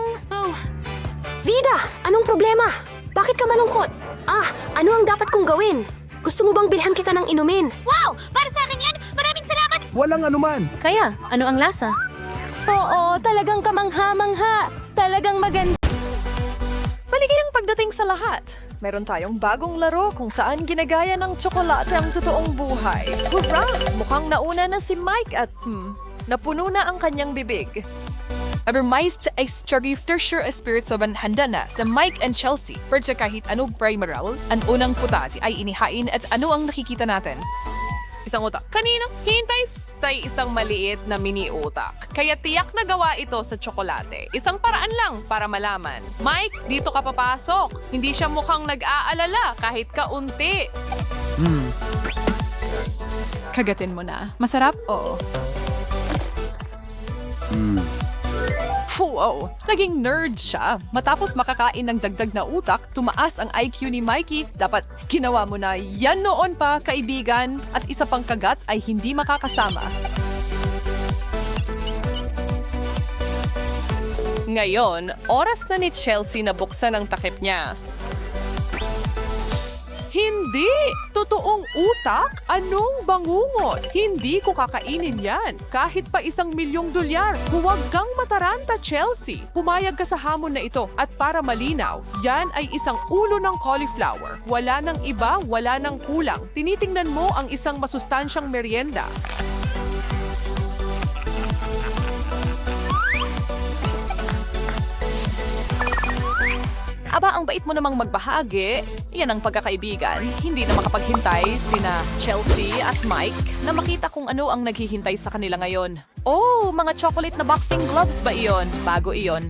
Vida, anong problema? Bakit ka malungkot? Ano ang dapat kong gawin? Gusto mo bang bilhan kita ng inumin? Wow! Para sa akin yan! Maraming salamat! Walang anuman. Kaya, ano ang lasa? Oo, talagang kamangha-mangha. Talagang maganda. Maligayang pagdating sa lahat. Meron tayong bagong laro kung saan ginagaya ng tsokolate ang totoong buhay. Hurra! Mukhang nauna na si Mike at napuno na ang kanyang bibig. Aber meist is Charifter sure spirits of an handa na sa Mike and Chelsea. Pero kahit anong primaral, ang unang putasi ay inihain at ano ang nakikita natin? Isang utak. Kanina, hintay tay isang maliit na mini utak. Kaya tiyak na gawa ito sa tsokolate. Isang paraan lang para malaman. Mike, dito ka papasok. Hindi siya mukhang nag-aalala kahit kaunti. Kagatin mo na. Masarap? Oo. Wow! Naging nerd siya. Matapos makakain ng dagdag na utak, tumaas ang IQ ni Mikey. Dapat ginawa mo na yan noon pa, kaibigan. At isa pang kagat ay hindi makakasama. Ngayon, oras na ni Chelsea na buksan ang takip niya. Hindi! Totoong utak? Anong bangungot? Hindi ko kakainin yan. Kahit pa $1,000,000. Huwag kang mataranta, Chelsea. Pumayag ka sa hamon na ito. At para malinaw, yan ay isang ulo ng cauliflower. Wala nang iba, wala nang kulang. Tinitingnan mo ang isang masustansyang merienda. Aba, ang bait mo namang magbahagi. Yan ang pagkakaibigan. Hindi na makapaghintay sina Chelsea at Mike na makita kung ano ang naghihintay sa kanila ngayon. Oh, mga chocolate na boxing gloves ba iyon? Bago iyon.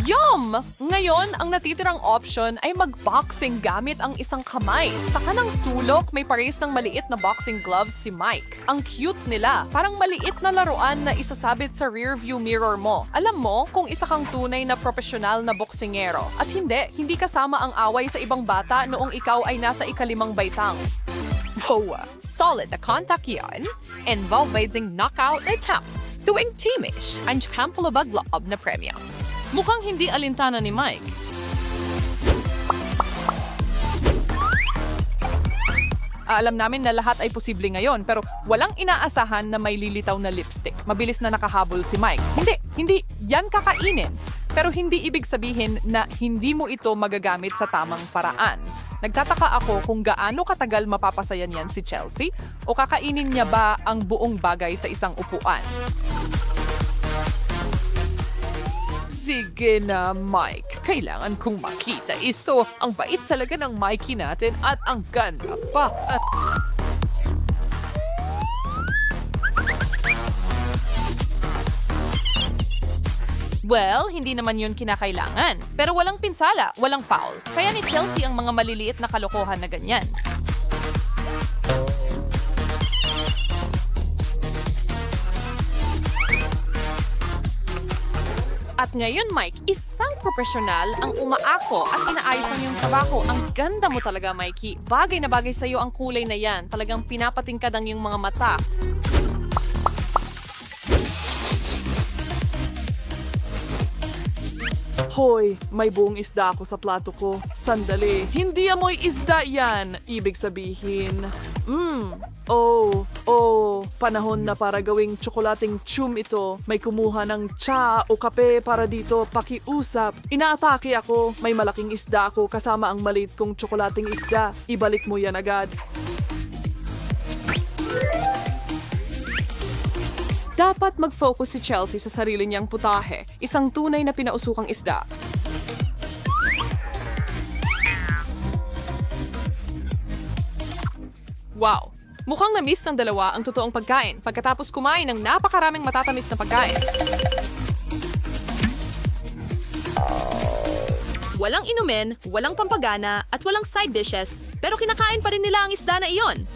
Yum! Ngayon, ang natitirang option ay mag-boxing gamit ang isang kamay. Sa kanang sulok, may pares ng maliit na boxing gloves si Mike. Ang cute nila. Parang maliit na laruan na isasabit sa rearview mirror mo. Alam mo kung isa kang tunay na profesional na boksingero. At hindi kasama ang away sa ibang bata noong ikaw ay nasa ika-5 baitang. Wow! Solid na contact yan. Involving knockout attempt. Tuwing teamish ang pampalabag loob na premyo. Mukhang hindi alintana ni Mike. Alam namin na lahat ay posible ngayon, pero walang inaasahan na may lilitaw na lipstick. Mabilis na nakahabol si Mike. Hindi, yan kakainin. Pero hindi ibig sabihin na hindi mo ito magagamit sa tamang paraan. Nagtataka ako kung gaano katagal mapapasayan yan si Chelsea o kakainin niya ba ang buong bagay sa isang upuan. Sige na, Mike. Kailangan kong makita iso. Ang bait talaga ng Mikey natin at ang ganda pa. Well, hindi naman yun kinakailangan. Pero walang pinsala, walang foul. Kaya ni Chelsea ang mga maliliit na kalokohan na ganyan. At ngayon, Mike, isang profesional ang umaako at inaayos ang iyong trabaho. Ang ganda mo talaga, Mikey. Bagay na bagay sa iyo ang kulay na yan. Talagang pinapatingkad ang iyong mga mata. Hoy, may buong isda ako sa plato ko. Sandali, hindi amoy isda yan. Ibig sabihin, panahon na para gawing tsokolating chum ito. May kumuha ng tsa o kape para dito pakiusap. Inaatake ako. May malaking isda ako kasama ang maliit kong tsokolating isda. Ibalik mo yan agad. Dapat mag-focus si Chelsea sa sarili niyang putahe. Isang tunay na pinausukang isda. Wow! Mukhang na-miss ng dalawa ang totoong pagkain pagkatapos kumain ng napakaraming matatamis na pagkain. Walang inumin, walang pampagana, at walang side dishes, pero kinakain pa rin nila ang isda na iyon.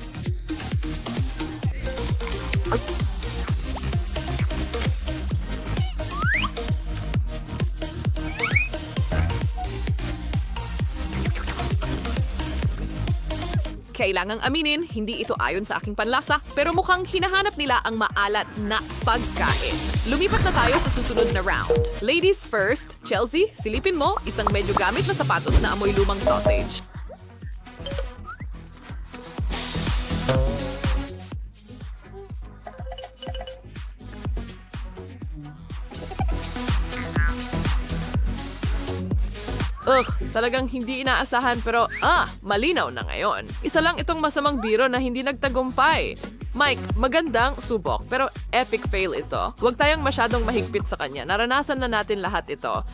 Kailangang aminin, hindi ito ayon sa aking panlasa, pero mukhang hinahanap nila ang maalat na pagkain. Lumipat na tayo sa susunod na round. Ladies first, Chelsea, silipin mo isang medyo gamit na sapatos na amoy lumang sausage. Talagang hindi inaasahan pero malinaw na ngayon. Isa lang itong masamang biro na hindi nagtagumpay. Mike, magandang subok pero epic fail ito. Huwag tayong masyadong mahigpit sa kanya. Naranasan na natin lahat ito.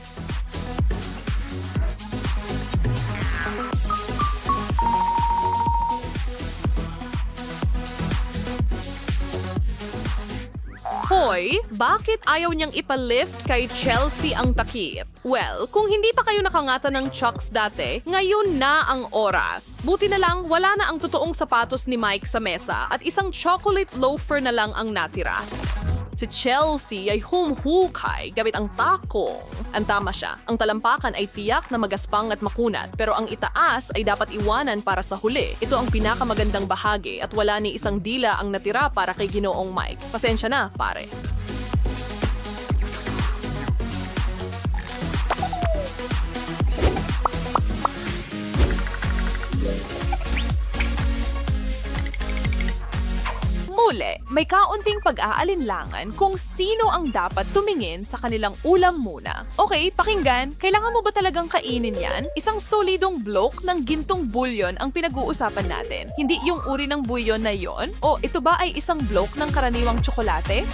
Hoy, bakit ayaw niyang ipalift kay Chelsea ang takip? Well, kung hindi pa kayo nakangata ng Chucks dati, ngayon na ang oras. Buti na lang, wala na ang totoong sapatos ni Mike sa mesa at isang chocolate loafer na lang ang natira. Si Chelsea ay humhukay gamit ang takong. Ang tama siya, ang talampakan ay tiyak na magaspang at makunat pero ang itaas ay dapat iwanan para sa huli. Ito ang pinakamagandang bahagi at wala ni isang dila ang natira para kay Ginoong Mike. Pasensya na, pare. Muli, may kaunting pag-aalinlangan kung sino ang dapat tumingin sa kanilang ulam muna. Okay, pakinggan, kailangan mo ba talagang kainin yan? Isang solidong bloke ng gintong bulyon ang pinag-uusapan natin. Hindi yung uri ng bulyon na yon? O ito ba ay isang bloke ng karaniwang tsokolate?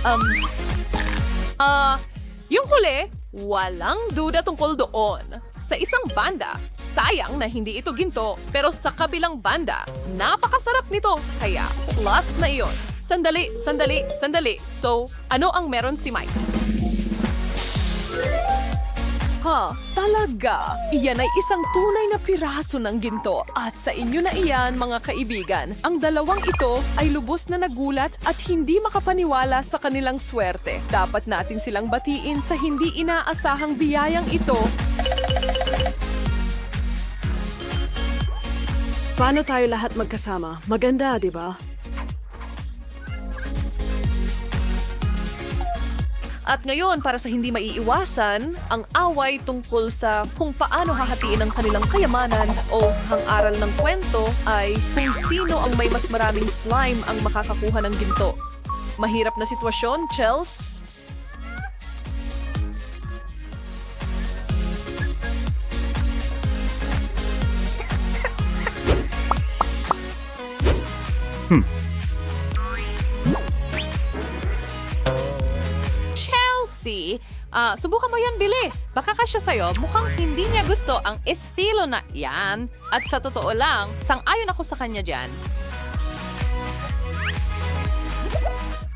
Yung huli, walang duda tungkol doon. Sa isang banda, sayang na hindi ito ginto, pero sa kabilang banda, napakasarap nito. Kaya, plus na iyon. Sandali. So, ano ang meron si Mike? Talaga. Iyan ay isang tunay na piraso ng ginto. At sa inyo na iyan, mga kaibigan, ang dalawang ito ay lubos na nagulat at hindi makapaniwala sa kanilang swerte. Dapat natin silang batiin sa hindi inaasahang biyayang ito. Paano tayo lahat magkasama? Maganda, di ba? At ngayon, para sa hindi maiiwasan, ang away tungkol sa kung paano hahatiin ang kanilang kayamanan o ang aral ng kwento ay kung sino ang may mas maraming slime ang makakakuha ng ginto. Mahirap na sitwasyon, Chels. Chelsea, subukan mo yan, bilis. Baka kasya sa'yo, mukhang hindi niya gusto ang estilo na yan. At sa totoo lang, sang-ayon ako sa kanya dyan.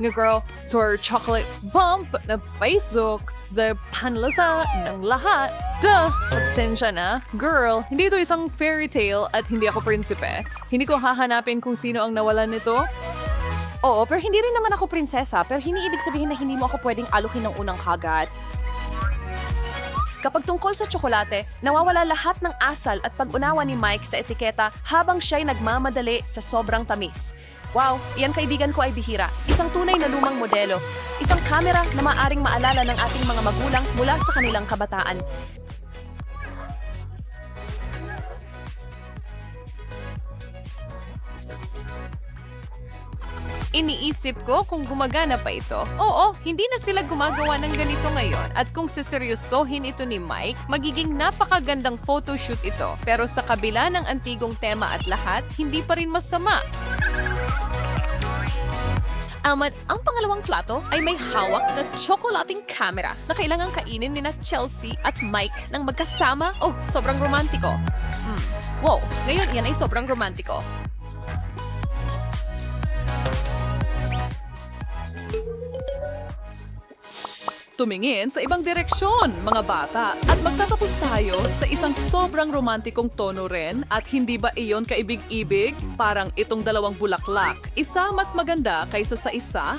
Nga girl, sour chocolate bump na paisok the panlasa ng lahat. Duh! Pasensya na. Girl, hindi ito isang fairy tale at hindi ako prinsipe. Hindi ko hahanapin kung sino ang nawalan nito. Oo, pero hindi rin naman ako prinsesa, pero hindi ibig sabihin na hindi mo ako pwedeng alukin ng unang kagat. Kapag tungkol sa tsokolate, nawawala lahat ng asal at pag-unawa ni Mike sa etiketa habang siya'y nagmamadali sa sobrang tamis. Wow, iyan kaibigan ko ay bihira. Isang tunay na lumang modelo. Isang kamera na maaring maalala ng ating mga magulang mula sa kanilang kabataan. Iniisip ko kung gumagana pa ito. Oo, hindi na sila gumagawa ng ganito ngayon. At kung seseryosohin ito ni Mike, magiging napakagandang photoshoot ito. Pero sa kabila ng antigong tema at lahat, hindi pa rin masama. Ang pangalawang plato ay may hawak na tsokolating camera na kailangang kainin ni na Chelsea at Mike nang magkasama. Oh, sobrang romantiko. Wow, ngayon yan ay sobrang romantiko. Tumingin sa ibang direksyon, mga bata. At magtatapos tayo sa isang sobrang romantikong tono rin. At hindi ba iyon kaibig-ibig? Parang itong dalawang bulaklak. Isa mas maganda kaysa sa isa.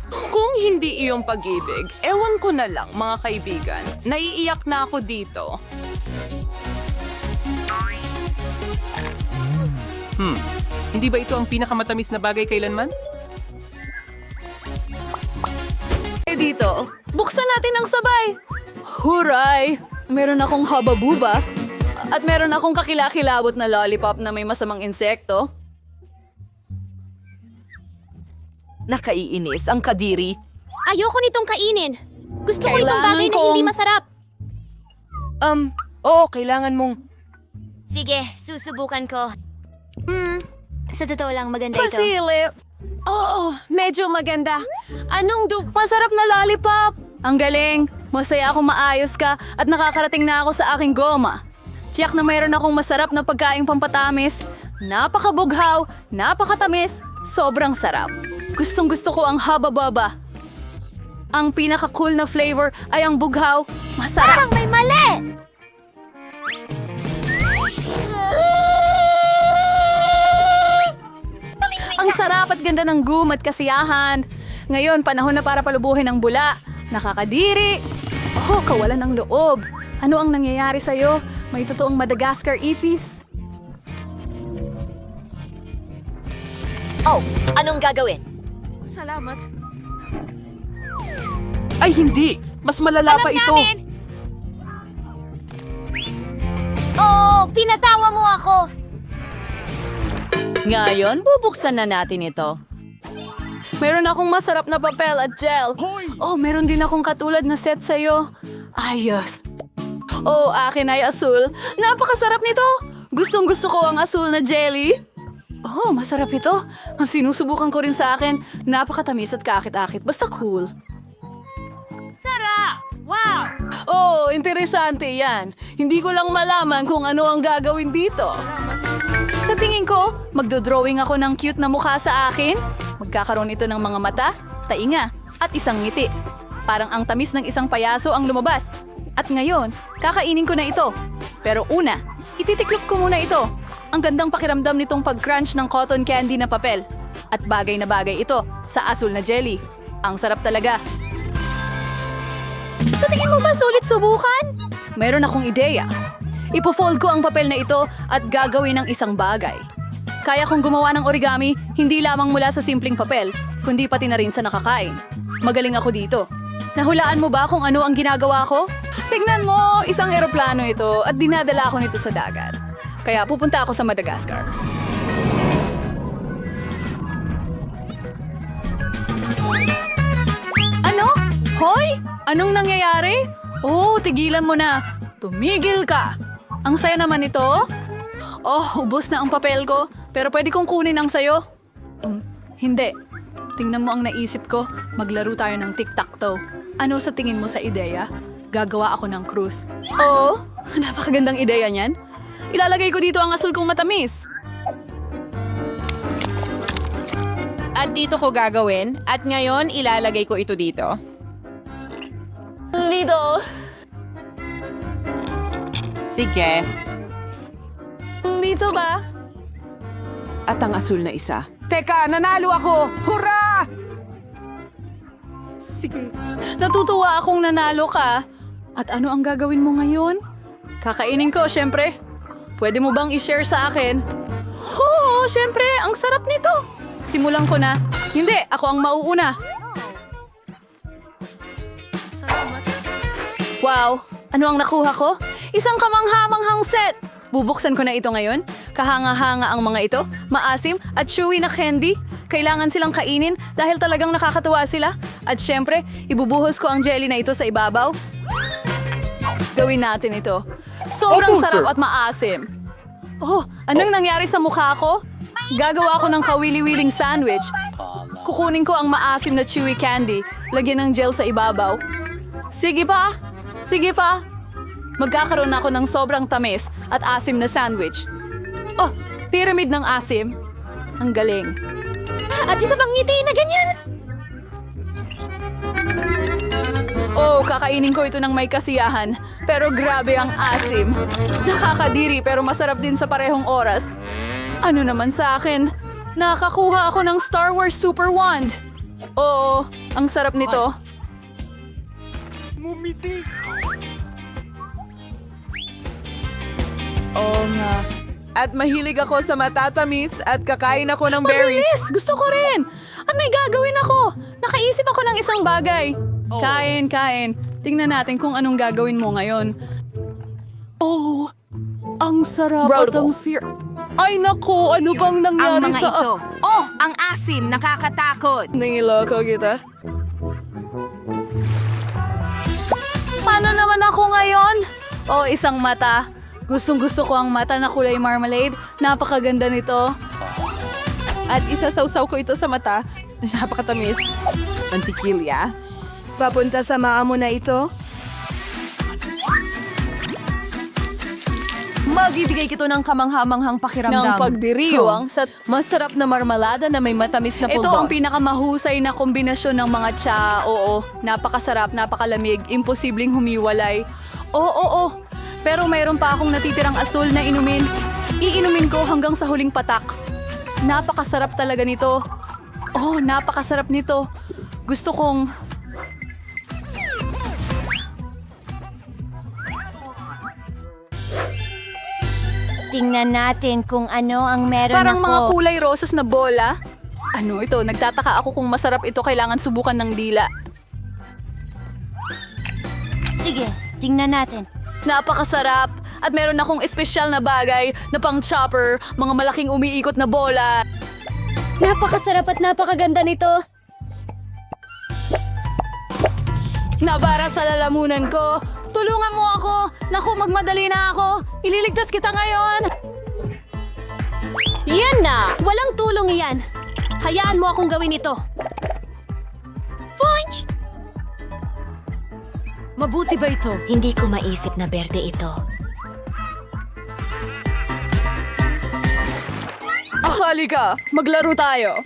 Kung hindi iyong pag-ibig, ewan ko na lang, mga kaibigan. Naiiyak na ako dito. Hindi ba ito ang pinakamatamis na bagay kailanman? Dito, buksan natin ang sabay. Huray! Meron akong haba-buba at meron akong kakilakilabot na lollipop na may masamang insekto. Nakaiinis ang kadiri. Ayoko nitong kainin. Gusto ko itong Kailangan bagay na kong- hindi masarap. Oo, kailangan mong... Sige, susubukan ko. Sa totoo lang maganda ito. Pasilip! Oo, medyo maganda. Masarap na lollipop! Ang galing! Masaya akong maayos ka at nakakarating na ako sa aking goma. Tiyak na mayroon akong masarap na pagkaing pampatamis. Napakabughaw, napakatamis, sobrang sarap. Gustong gusto ko ang haba-baba. Ang pinaka-cool na flavor ay ang bughaw. Masarap! Parang may mali! Ang sarap at ganda ng gum at kasiyahan. Ngayon, panahon na para palubuhin ang bula. Nakakadiri. Oh, kawalan ng loob. Ano ang nangyayari sa'yo? May totoong Madagascar ipis. Oh, anong gagawin? Salamat. Ay hindi! Mas malala pa ito! Oh, pinatawa mo ako! Ngayon, bubuksan na natin ito. Meron akong masarap na papel at gel. Oh, meron din akong katulad na set sa'yo. Ayos. Oh, akin ay asul. Napakasarap nito. Gustong gusto ko ang asul na jelly. Oh, masarap ito. Ang sinusubukan ko rin sa akin. Napakatamis at kakit-akit. Basta cool. Oh, interesante yan. Hindi ko lang malaman kung ano ang gagawin dito. Sa tingin ko, magdodrawing ako ng cute na mukha sa akin. Magkakaroon ito ng mga mata, tainga, at isang ngiti. Parang ang tamis ng isang payaso ang lumabas. At ngayon, kakainin ko na ito. Pero una, ititiklop ko muna ito. Ang gandang pakiramdam nitong pag-crunch ng cotton candy na papel. At bagay na bagay ito sa asul na jelly. Ang sarap talaga. Sa tingin mo ba sulit subukan? Mayroon akong ideya. Ipo-fold ko ang papel na ito at gagawin ng isang bagay. Kaya kong gumawa ng origami, hindi lamang mula sa simpleng papel, kundi pati na rin sa nakakain. Magaling ako dito. Nahulaan mo ba kung ano ang ginagawa ko? Tingnan mo, isang eroplano ito at dinadala ako nito sa dagat. Kaya pupunta ako sa Madagascar. Ano? Hoy! Anong nangyayari? Oh, tigilan mo na. Tumigil ka. Ang saya naman ito. Oh, ubos na ang papel ko. Pero pwede kong kunin ang sayo. Hindi. Tingnan mo ang naisip ko. Maglaro tayo ng tic-tac-toe. Ano sa tingin mo sa ideya? Gagawa ako ng cruise. Oo, napakagandang ideya niyan. Ilalagay ko dito ang asul kong matamis. At dito ko gagawin. At ngayon, ilalagay ko ito dito. Dito. Sige. Dito ba? At ang asul na isa. Teka, nanalo ako! Hurra! Sige. Natutuwa akong nanalo ka. At ano ang gagawin mo ngayon? Kakainin ko, syempre. Pwede mo bang i-share sa akin? Oo, syempre. Ang sarap nito. Simulan ko na. Hindi, ako ang mauuna. Wow, ano ang nakuha ko? Isang kamangha-manghang set. Bubuksan ko na ito ngayon. Kahanga-hanga ang mga ito, maasim at chewy na candy. Kailangan silang kainin dahil talagang nakakatuwa sila. At syempre, ibubuhos ko ang jelly na ito sa ibabaw. Gawin natin ito. Sobrang sarap at maasim. Oh, anong nangyari sa mukha ko? Gagawa ko ng kawili-wiling sandwich. Kukunin ko ang maasim na chewy candy. Lagyan ng gel sa ibabaw. Sige pa! Sige pa! Magkakaroon ako ng sobrang tamis at asim na sandwich. Oh, pyramid ng asim. Ang galing. At isa pang ngiti na ganyan. Oh, kakainin ko ito ng may kasiyahan. Pero grabe ang asim. Nakakadiri pero masarap din sa parehong oras. Ano naman sa akin? Nakakuha ako ng Star Wars Super Wand. Oo, ang sarap nito. Ngumiti. Oo nga. At mahilig ako sa matatamis at kakain ako ng berry. Mabilis! Gusto ko rin! At may gagawin ako! Nakaisip ako ng isang bagay. Kain, kain. Tingnan natin kung anong gagawin mo ngayon. Oh, ang sarap at ang Ay nako, ano bang nangyari sa... Oh, ang asim, nakakatakot. Nangiloko kita. Paano naman ako ngayon? Oh, isang mata. Gustong-gusto ko ang mata na kulay marmalade. Napakaganda nito. At isasawsaw ko ito sa mata. Napakatamis. Mantikilya. Papunta sa maa mo na ito. Magbibigay kito ng kamanghamanghang pakiramdam. Ng pagdiriwang sa Masarap na marmalada na may matamis na pulbos. ito ang pinakamahusay na kombinasyon ng mga tsa. Oo, napakasarap, napakalamig, imposibleng humiwalay. Oo. Pero mayroon pa akong natitirang asul na inumin. Iinumin ko hanggang sa huling patak. Napakasarap talaga nito. Oh, napakasarap nito. Gusto kong... Tingnan natin kung ano ang meron Parang ako. mga kulay rosas na bola. Ano ito? Nagtataka ako kung masarap ito. Kailangan subukan ng dila. Sige, tingnan natin. Napakasarap. At meron akong espesyal na bagay na pang chopper, mga malaking umiikot na bola. Napakasarap at napakaganda nito. Nabara sa lalamunan ko. Tulungan mo ako. Naku, magmadali na ako. Ililigtas kita ngayon. Yan na! Walang tulong iyan. Hayaan mo akong gawin ito. Punch! Mabuti ba ito? Hindi ko maisip na berde ito. Halika, maglaro tayo.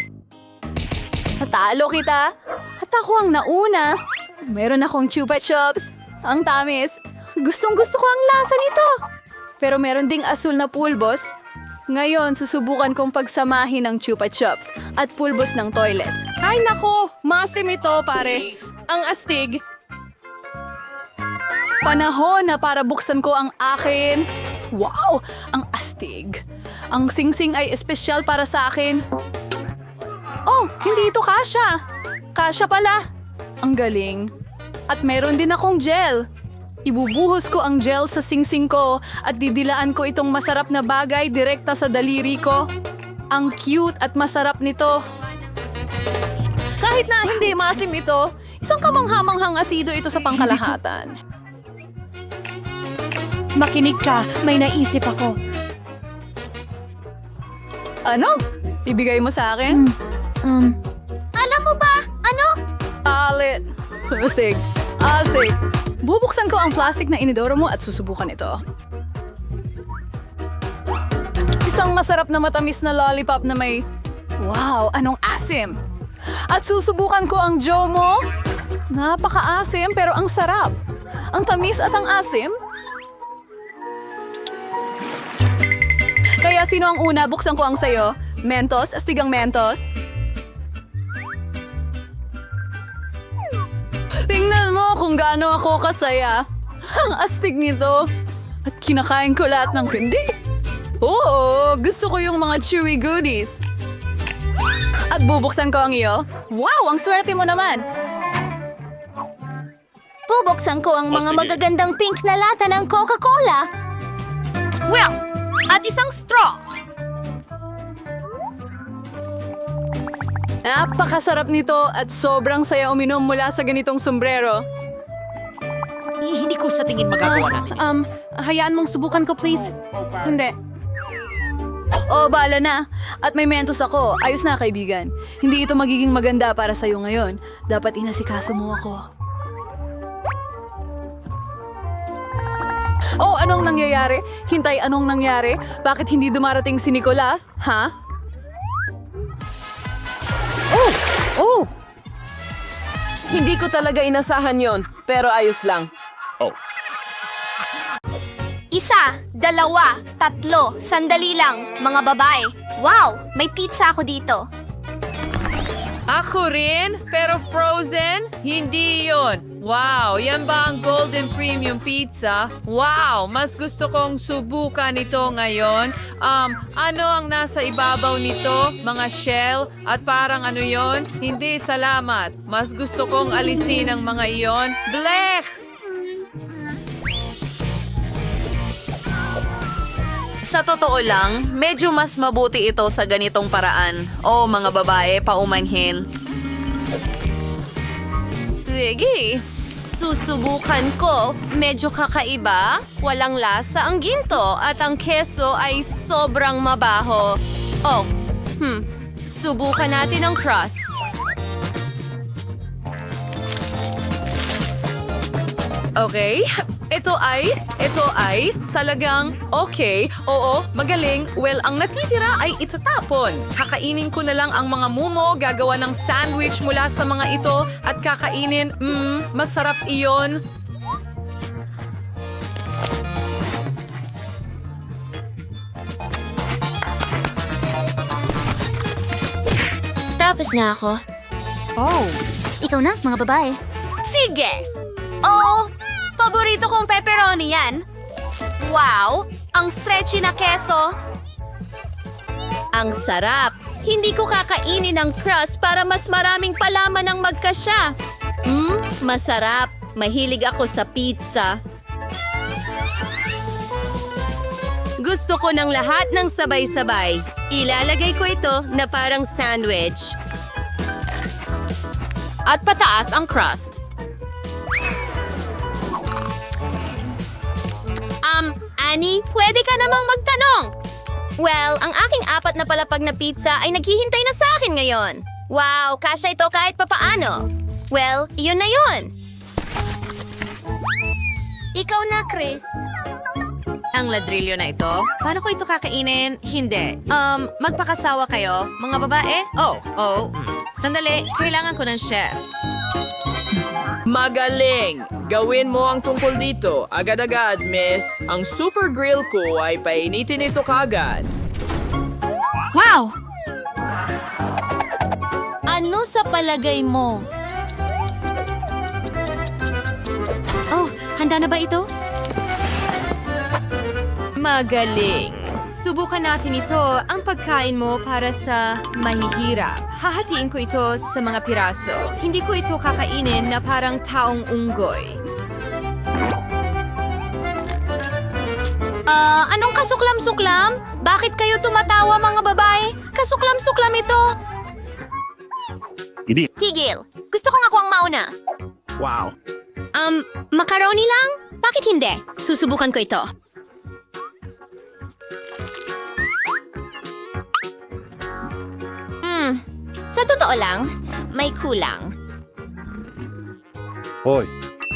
Natalo kita. At ako ang nauna. Meron akong chupa chups. Ang tamis. Gustong-gusto ko ang lasa nito. Pero meron ding asul na pulbos. Ngayon, susubukan kong pagsamahin ng chupa chups at pulbos ng toilet. Ay nako, masim ito pare. Ang astig. Panahon na para buksan ko ang akin. Wow! Ang astig. Ang singsing ay espesyal para sa akin. Oh, hindi ito kasya. Kasya pala. Ang galing. At meron din akong gel. Ibubuhos ko ang gel sa singsing ko at didilaan ko itong masarap na bagay direkta sa daliri ko. Ang cute at masarap nito. Kahit na hindi maasim ito, isang kamanghamanghang asido ito sa pangkalahatan. Makinig ka, may naisip ako. Ano? Ibigay mo sa akin? Alam mo ba? Ano? Alit. Astig. Astig. Bubuksan ko ang plastic na inidoro mo at susubukan ito. Isang masarap na matamis na lollipop na may... Wow, anong asim! At susubukan ko ang Joe mo. Napaka-asim pero ang sarap. Ang tamis at ang asim. Kaya sino ang una? Buksan ko ang sayo. Mentos? Astigang Mentos? Tingnan mo kung gaano ako kasaya. Ang astig nito. At kinakain ko lahat ng hindi. Oo, gusto ko yung mga chewy goodies. At bubuksan ko ang iyo. Wow, ang swerte mo naman. Bubuksan ko ang mga magagandang pink na lata ng Coca-Cola. Well, at isang straw. Napakasarap nito at sobrang saya uminom mula sa ganitong sombrero. Hindi ko sa tingin magagawa natin. Hayaan mong subukan ko, please. Hindi. Oh, bahala na. At may mentos ako. Ayos na, kaibigan. Hindi ito magiging maganda para sa'yo ngayon. Dapat inasikaso mo ako. Oh, anong nangyayari? Hintay, anong nangyari? Bakit hindi dumarating si Nicola? Ha? Oh! Hindi ko talaga inasahan yon, pero ayos lang. Isa, dalawa, tatlo, sandali lang, mga babae. Wow, may pizza ako dito. Ako rin, pero frozen? Hindi yon. Wow, yan ba ang Golden Premium Pizza? Wow, mas gusto kong subukan ito ngayon. Ano ang nasa ibabaw nito? Mga shell? At parang ano yon? Hindi, salamat. Mas gusto kong alisin ang mga iyon. Blech! Sa totoo lang, medyo mas mabuti ito sa ganitong paraan. O mga babae, paumanhin. Sige, susubukan ko. Medyo kakaiba, walang lasa ang ginto at ang keso ay sobrang mabaho. Oh, subukan natin ang crust. Okay, ito ay talagang okay. Oo, magaling. Well, ang natitira ay itatapon. Kakainin ko na lang ang mga mumo, gagawa ng sandwich mula sa mga ito at kakainin. Masarap iyon. Tapos na ako. Oh. Ikaw na, mga babae. Sige! Oh, paborito kong pepperoni yan. Wow, ang stretchy na keso. Ang sarap. Hindi ko kakainin ang crust para mas maraming palaman ang magkasya. Masarap. Mahilig ako sa pizza. Gusto ko ng lahat ng sabay-sabay. Ilalagay ko ito na parang sandwich. At pataas ang crust. Annie, pwede ka namang magtanong. Well, ang aking 4 na palapag na pizza ay naghihintay na sa akin ngayon. Wow, kasya ito kahit papaano. Well, iyon na yun. Ikaw na, Chris. Ang ladrillo na ito? Paano ko ito kakainin? Hindi. Magpakasawa kayo, mga babae? Sandali, kailangan ko ng chef. Magaling! Gawin mo ang tungkol dito. Agad-agad, miss. Ang super grill ko ay painitin ito kagad. Wow! Ano sa palagay mo? Oh, handa na ba ito? Magaling. Subukan natin ito, ang pagkain mo para sa mahihirap. Hahatiin ko ito sa mga piraso. Hindi ko ito kakainin na parang taong unggoy. Anong kasuklam-suklam? Bakit kayo tumatawa mga babae? Kasuklam-suklam ito. Hindi. Tigil. Gusto kong ako ang mauna. Wow. Macaroni lang? Bakit hindi? Susubukan ko ito. Sa totoo lang, may kulang. Hoy,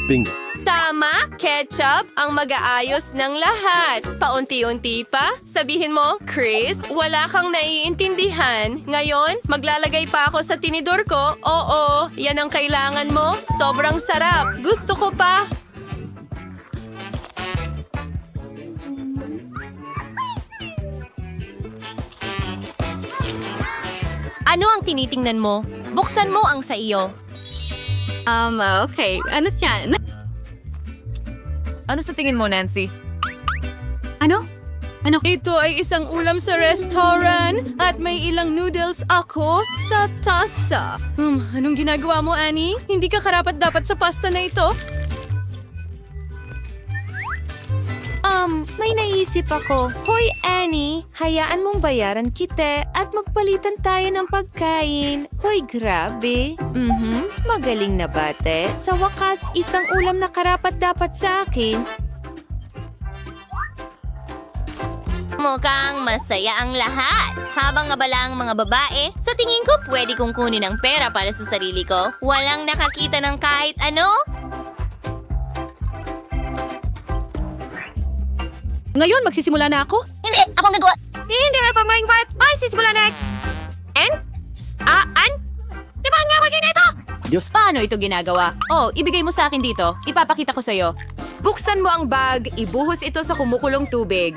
bingo. Tama, ketchup ang mag-aayos ng lahat. Paunti-unti pa, sabihin mo, Chris, wala kang naiintindihan. Ngayon, maglalagay pa ako sa tinidor ko. Oo, yan ang kailangan mo. Sobrang sarap. Gusto ko pa. Ano ang tinitingnan mo? Buksan mo ang sa iyo. Okay. Ano siya? Ano sa tingin mo, Nancy? Ano? Ito ay isang ulam sa restaurant at may ilang noodles ako sa tasa. Anong ginagawa mo, Annie? Hindi ka karapat-dapat sa pasta na ito? May naisip ako. Hoy, Annie, hayaan mong bayaran kita at magpalitan tayo ng pagkain. Hoy, grabe. Magaling na bate. Sa wakas, isang ulam na karapat-dapat sa akin. Mukhang masaya ang lahat. Habang abala ang mga babae, sa tingin ko pwede kong kunin ang pera para sa sarili ko. Walang nakakita ng kahit ano. Ngayon, magsisimula na ako? Hindi, akong nagawa. Hindi nga pa maing part. Ay, sisimula na. Di ba nga maging ito? Paano ito ginagawa? Oh, ibigay mo sa akin dito. Ipapakita ko sa'yo. Buksan mo ang bag, ibuhos ito sa kumukulong tubig.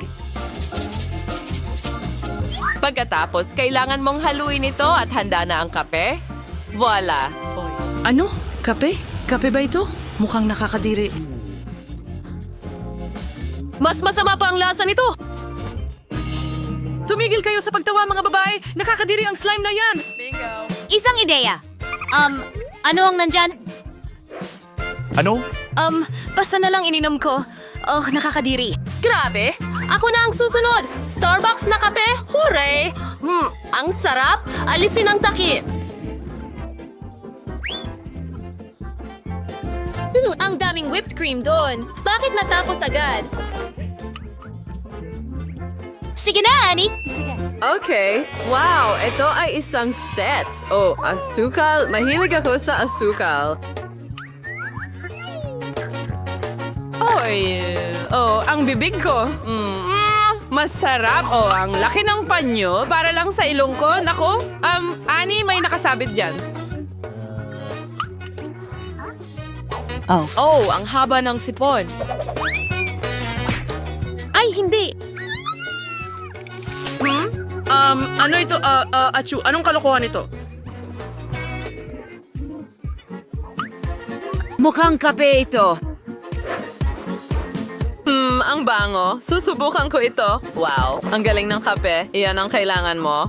Pagkatapos, kailangan mong haluin ito at handa na ang kape. Voila! Ano? Kape? Kape ba ito? Mukhang nakakadiri. Mas masama pa ang lasa nito! Tumigil kayo sa pagtawa, mga babae! Nakakadiri ang slime na yan! Isang ideya. Ano ang nandyan? Ano? Basta na lang ininom ko. Oh, nakakadiri. Grabe! Ako na ang susunod! Starbucks na kape! Hooray! Ang sarap! Alisin ang takip! Ang daming whipped cream doon! Bakit natapos agad? Sige na, Annie. Okay. Wow, ito ay isang set. Oh, asukal. Mahilig ako sa asukal. Oy, ang bibig ko. Masarap. Oh, ang laki ng panyo. Para lang sa ilong ko. Nako, Annie, may nakasabit dyan. Oh, ang haba ng sipon. Ay, hindi. Ano ito? Achu, anong kalokohan ito? Mukhang kape ito. Ang bango. Susubukan ko ito. Wow, ang galing ng kape. Iyan ang kailangan mo.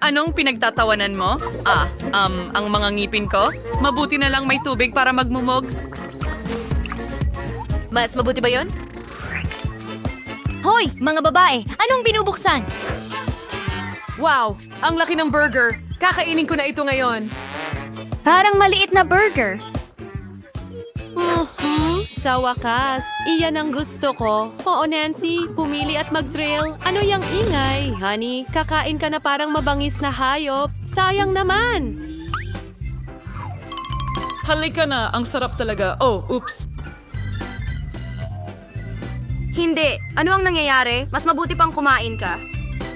Anong pinagtatawanan mo? Ang mga ngipin ko? Mabuti na lang may tubig para magmumog. Mas mabuti ba yon? Hoy, mga babae, anong binubuksan? Wow, ang laki ng burger. Kakainin ko na ito ngayon. Parang maliit na burger. Sa wakas, iyan ang gusto ko. Oo, Nancy, pumili at mag-drill. Ano yang ingay? Honey, kakain ka na parang mabangis na hayop. Sayang naman. Halika na, ang sarap talaga. Oh, oops. Hindi. Ano ang nangyayari? Mas mabuti pang kumain ka.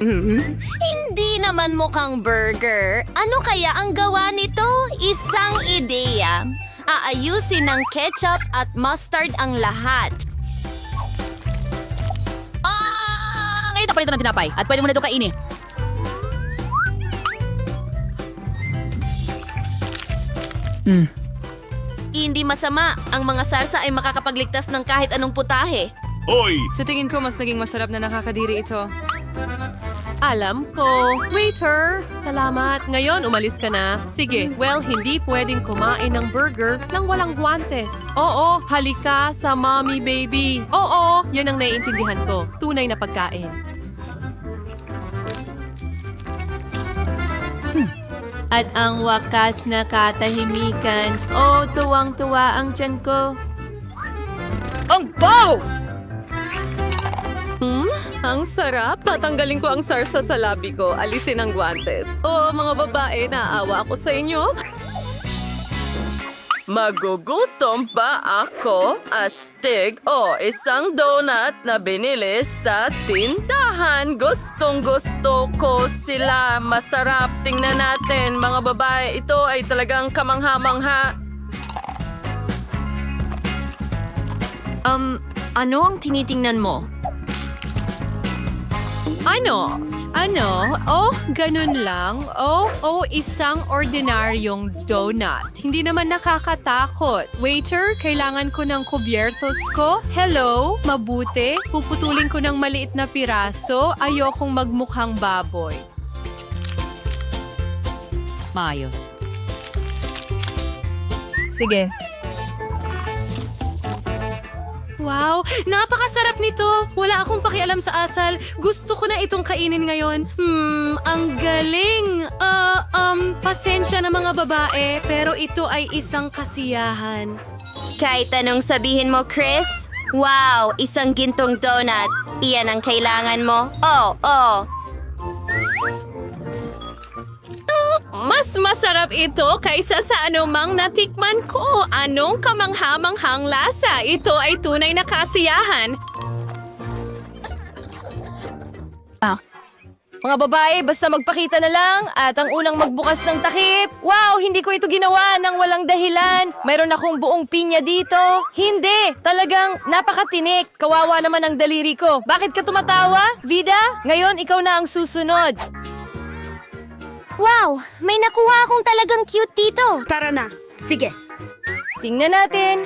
Hindi naman mukhang burger. Ano kaya ang gawa nito? Isang ideya. Aayusin ng ketchup at mustard ang lahat. Ngayon ito ng tinapay at pwede mo na ito kainin. Hindi masama. Ang mga sarsa ay makakapagligtas ng kahit anong putahe. Hoy! Sa tingin ko, mas naging masarap na nakakadiri ito. Alam ko. Waiter, salamat. Ngayon, umalis ka na. Sige, well, hindi pwedeng kumain ng burger nang walang guwantes. Oo, halika sa mommy baby. Oo, yan ang naiintindihan ko. Tunay na pagkain. At ang wakas na katahimikan. Oh, tuwang-tuwa ang tiyan ko. Ang baw! Ang sarap. Tatanggalin ko ang sarsa sa labi ko. Alisin ang guwantes. Oh, mga babae, naawa ako sa inyo. Magugutom ba ako? Astig o isang donut na binili sa tindahan. Gustong gusto ko sila. Masarap. Tingnan natin mga babae. Ito ay talagang kamangha-mangha. Ano ang tinitingnan mo? Ano? Oh, ganun lang. Oh, isang ordinaryong donut. Hindi naman nakakatakot. Waiter, kailangan ko ng kubyertos ko. Hello? Mabuti? Puputulin ko ng maliit na piraso. Ayokong magmukhang baboy. Maayos. Sige. Wow, napakasarap nito. Wala akong pakialam sa asal. Gusto ko na itong kainin ngayon. Ang galing. Pasensya na mga babae, pero ito ay isang kasiyahan. Kahit anong sabihin mo, Chris? Wow, isang gintong donut. Iyan ang kailangan mo? Oh. Mas masarap ito kaysa sa anumang natikman ko. Anong kamangha-manghang lasa? Ito ay tunay na kasiyahan. Mga babae, basta magpakita na lang at ang unang magbukas ng takip. Wow, hindi ko ito ginawa ng walang dahilan. Mayroon akong buong pinya dito. Hindi, talagang napakatinik. Kawawa naman ang daliri ko. Bakit ka tumatawa, Vida? Ngayon, ikaw na ang susunod. Wow, may nakuha akong talagang cute dito. Tara na. Sige. Tingnan natin.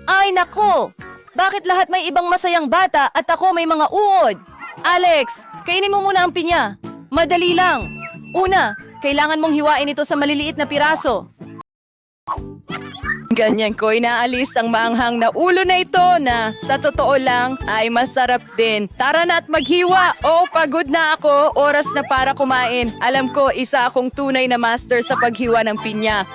Ay, nako! Bakit lahat may ibang masayang bata at ako may mga uod? Alex, kainin mo muna ang pinya. Madali lang. Una, kailangan mong hiwain ito sa maliliit na piraso. Ganyan ko inaalis ang maanghang na ulo na ito na sa totoo lang ay masarap din. Tara na at maghiwa. Oh, pagod na ako. Oras na para kumain. Alam ko, isa akong tunay na master sa paghiwa ng pinya.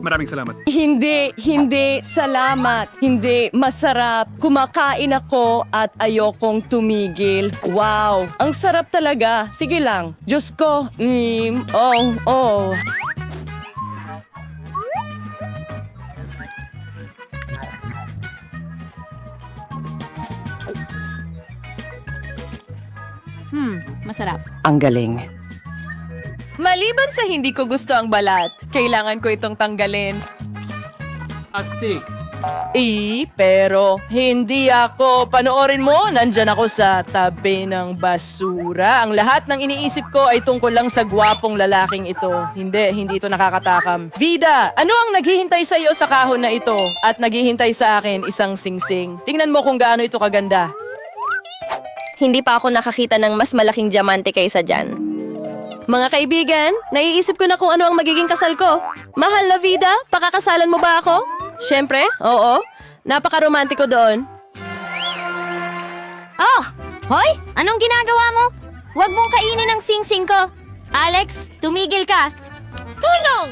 Maraming salamat. Hindi, salamat. Hindi, masarap. Kumakain ako at ayokong tumigil. Wow, ang sarap talaga. Sige lang. Diyos ko. Oh. Masarap. Ang galing. Maliban sa hindi ko gusto ang balat, kailangan ko itong tanggalin. Astig. Pero hindi ako. Panoorin mo, nandyan ako sa tabi ng basura. Ang lahat ng iniisip ko ay tungkol lang sa gwapong lalaking ito. Hindi ito nakakatakam. Vida, ano ang naghihintay sa iyo sa kahon na ito? At naghihintay sa akin isang singsing. Tingnan mo kung gaano ito kaganda. Hindi pa ako nakakita ng mas malaking diamante kaysa dyan. Mga kaibigan, naiisip ko na kung ano ang magiging kasal ko. Mahal na Vida, pakakasalan mo ba ako? Siyempre, oo. Napaka-romantiko doon. Oh, hoy! Anong ginagawa mo? Huwag mong kainin ang sing-sing ko. Alex, tumigil ka. Tulong!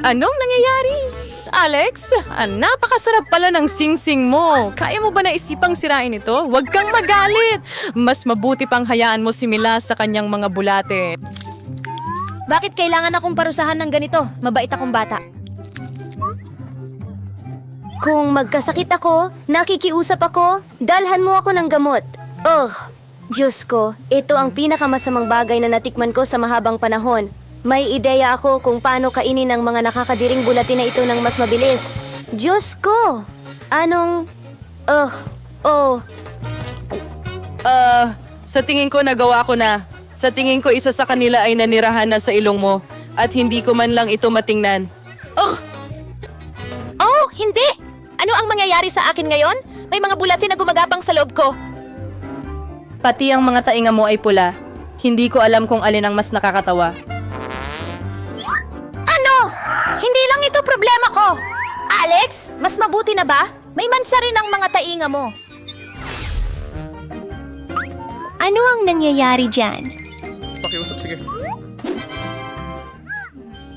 Anong nangyayari? Alex, napakasarap pala ng singsing mo. Kaya mo ba naisipang sirain ito? Huwag kang magalit. Mas mabuti pang hayaan mo si Mila sa kanyang mga bulate. Bakit kailangan akong parusahan ng ganito? Mabait akong bata. Kung magkasakit ako, nakikiusap ako, dalhan mo ako ng gamot. Diyos ko, ito ang pinakamasamang bagay na natikman ko sa mahabang panahon. May ideya ako kung paano kainin ang mga nakakadiring bulatin na ito ng mas mabilis. Diyos ko! Sa tingin ko nagawa ko na. Sa tingin ko isa sa kanila ay nanirahan na sa ilong mo at hindi ko man lang ito matingnan. Ano ang mangyayari sa akin ngayon? May mga bulatin na gumagapang sa loob ko. Pati ang mga tainga mo ay pula. Hindi ko alam kung alin ang mas nakakatawa. Ano? Hindi lang ito problema ko. Alex, mas mabuti na ba? May mansa rin ang mga tainga mo. Ano ang nangyayari dyan? Pakiusap, sige.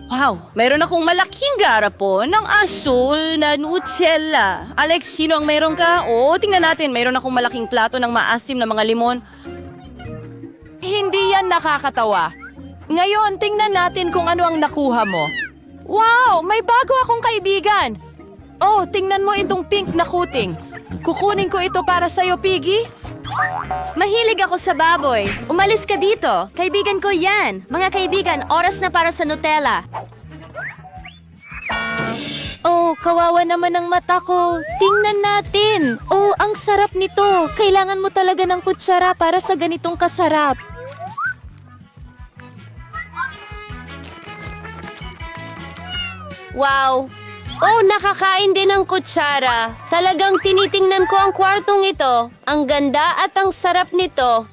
Wow, mayroon akong malaking garapo ng asul na Nutella. Alex, sino ang mayroon ka? Oo, tingnan natin. Mayroon akong malaking plato ng maasim na mga limon. Hindi yan nakakatawa. Ngayon, tingnan natin kung ano ang nakuha mo. Wow, may bago akong kaibigan. Oh, tingnan mo itong pink na kuting. Kukunin ko ito para sa'yo, Piggy. Mahilig ako sa baboy. Umalis ka dito. Kaibigan ko yan. Mga kaibigan, oras na para sa Nutella. Oh, kawawa naman ang mata ko. Tingnan natin. Oh, ang sarap nito. Kailangan mo talaga ng kutsara para sa ganitong kasarap. Wow! Oh, nakakain din ng kutsara. Talagang tinitingnan ko ang kwartong ito. Ang ganda at ang sarap nito.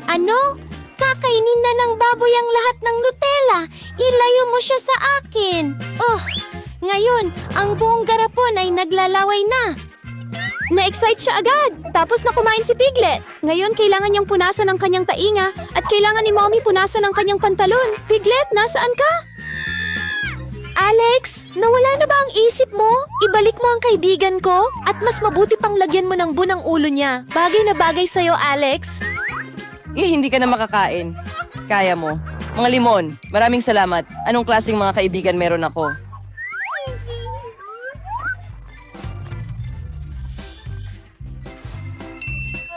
Ano? Kakainin na ng baboy ang lahat ng Nutella. Ilayo mo siya sa akin. Oh, ngayon, ang buong garapon ay naglalaway na. Na-excite siya agad. Tapos na kumain si Piglet. Ngayon, kailangan niyang punasan ang kanyang tainga at kailangan ni Mommy punasan ang kanyang pantalon. Piglet, nasaan ka? Alex, nawala na ba ang isip mo? Ibalik mo ang kaibigan ko at mas mabuti pang lagyan mo ng bunang ulo niya. Bagay na bagay sa'yo, Alex. Hindi ka na makakain. Kaya mo. Mga limon, maraming salamat. Anong klaseng mga kaibigan meron ako?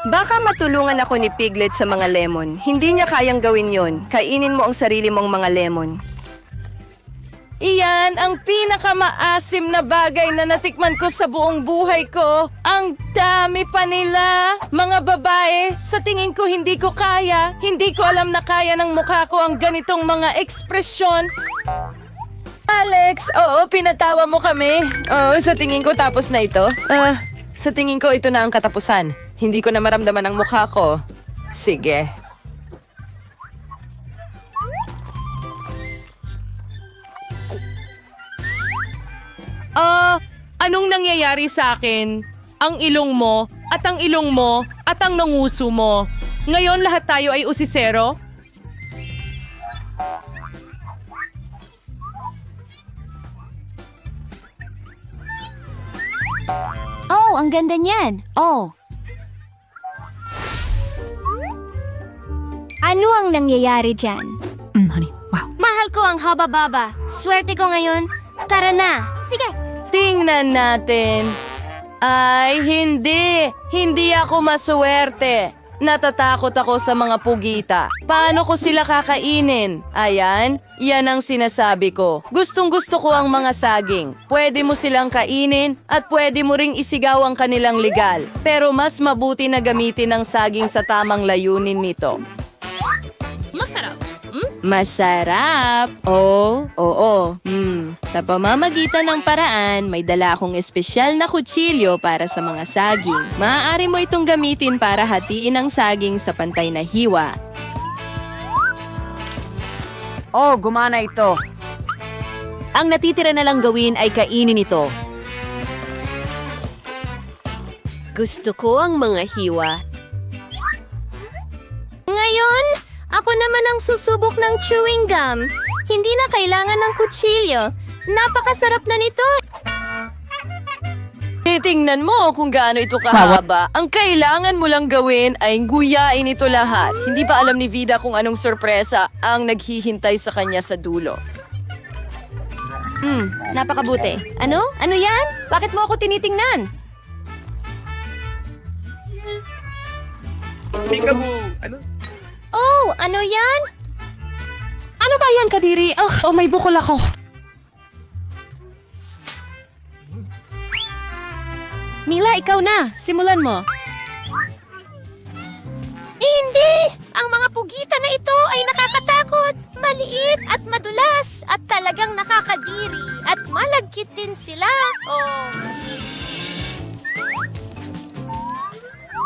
Baka matulungan ako ni Piglet sa mga lemon. Hindi niya kayang gawin yon. Kainin mo ang sarili mong mga lemon. Iyan ang pinakamaasim na bagay na natikman ko sa buong buhay ko. Ang dami pa nila. Mga babae, sa tingin ko hindi ko kaya. Hindi ko alam na kaya ng mukha ko ang ganitong mga ekspresyon. Alex, oo, pinatawa mo kami. Oo, sa tingin ko tapos na ito. Sa tingin ko ito na ang katapusan. Hindi ko na maramdaman ang mukha ko. Sige. Anong nangyayari sa akin? Ang ilong mo, at ang ilong mo, at ang nanguso mo. Ngayon lahat tayo ay usisero? Oh, ang ganda niyan. Oh. Ano ang nangyayari dyan? Honey, wow. Mahal ko ang haba-baba. Swerte ko ngayon. Tara na. Sige. Tingnan natin. Ay, hindi. Hindi ako masuwerte. Natatakot ako sa mga pugita. Paano ko sila kakainin? Ayan, yan ang sinasabi ko. Gustong-gusto ko ang mga saging. Pwede mo silang kainin at pwede mo ring isigaw ang kanilang legal. Pero mas mabuti na gamitin ang saging sa tamang layunin nito. Masarap. Masarap! Oo. Sa pamamagitan ng paraan, may dala akong espesyal na kutsilyo para sa mga saging. Maaari mo itong gamitin para hatiin ang saging sa pantay na hiwa. Oh, gumana ito. Ang natitira na lang gawin ay kainin ito. Gusto ko ang mga hiwa. Ngayon, ako naman ang susubok ng chewing gum. Hindi na kailangan ng kutsilyo. Napakasarap na nito. Titingnan mo kung gaano ito kahaba. Ang kailangan mo lang gawin ay guyain ito lahat. Hindi pa alam ni Vida kung anong sorpresa ang naghihintay sa kanya sa dulo. Napakabuti. Ano? Ano yan? Bakit mo ako tinitingnan? Peekaboo! Ano? Oh, ano yan? Ano ba yan, Kadiri? Oh, may bukol ako. Mila, ikaw na. Simulan mo. Hindi! Ang mga pugita na ito ay nakakatakot. Mali maliit at madulas at talagang nakakadiri at malagkit din sila. Oh.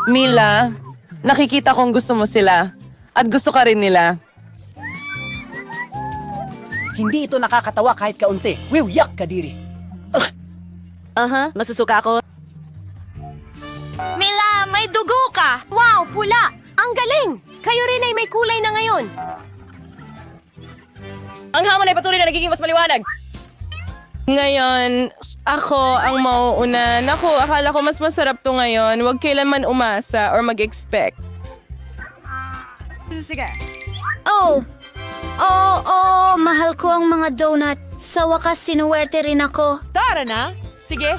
Mila, nakikita kong gusto mo sila. At gusto ka rin nila. Hindi ito nakakatawa kahit kaunti. Wiw, yak, Kadiri. Masusuka ako. Mila, may dugo ka! Wow, pula! Ang galing! Kayo rin ay may kulay na ngayon. Ang hamon ay patuloy na nagiging mas maliwanag. Ngayon, ako ang mauuna. Naku, akala ko mas masarap to ngayon. Huwag kailanman umasa or mag-expect. Oh, mahal ko ang mga donut. Sa wakas, sinuwerte rin ako. Tara na! Sige!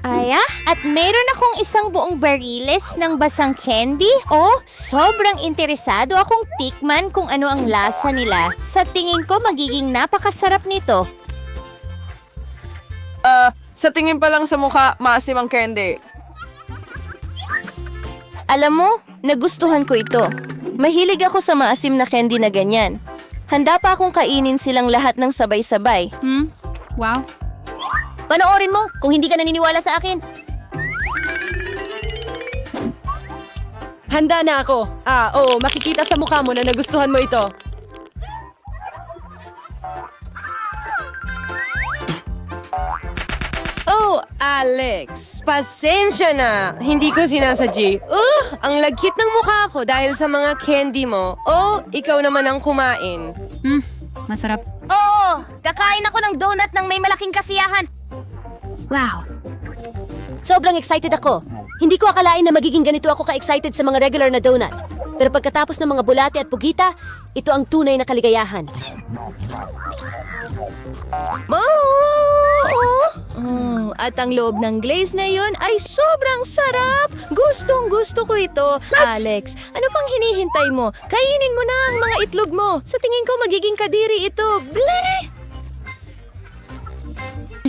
Aya, at mayroon akong isang buong bariles ng basang candy. Oh, sobrang interesado akong tikman kung ano ang lasa nila. Sa tingin ko, magiging napakasarap nito. Sa tingin pa lang sa mukha, maasim ang candy. Alam mo, nagustuhan ko ito. Mahilig ako sa maasim na candy na ganyan. Handa pa akong kainin silang lahat ng sabay-sabay. Wow. Panoorin mo kung hindi ka naniniwala sa akin. Handa na ako. Oo, makikita sa mukha mo na nagustuhan mo ito. Oh, Alex, pasensya na. Hindi ko sinasadya. Ang lagkit ng mukha ko dahil sa mga candy mo. Oh, ikaw naman ang kumain. Masarap. Oo, kakain ako ng donut ng may malaking kasiyahan. Wow. Sobrang excited ako. Hindi ko akalain na magiging ganito ako ka-excited sa mga regular na donut. Pero pagkatapos ng mga bulate at pugita, ito ang tunay na kaligayahan. At ang loob ng glaze na yun ay sobrang sarap. Gustong-gusto ko ito. Alex, ano pang hinihintay mo? Kainin mo na ang mga itlog mo. Sa tingin ko magiging kadiri ito. Bleh!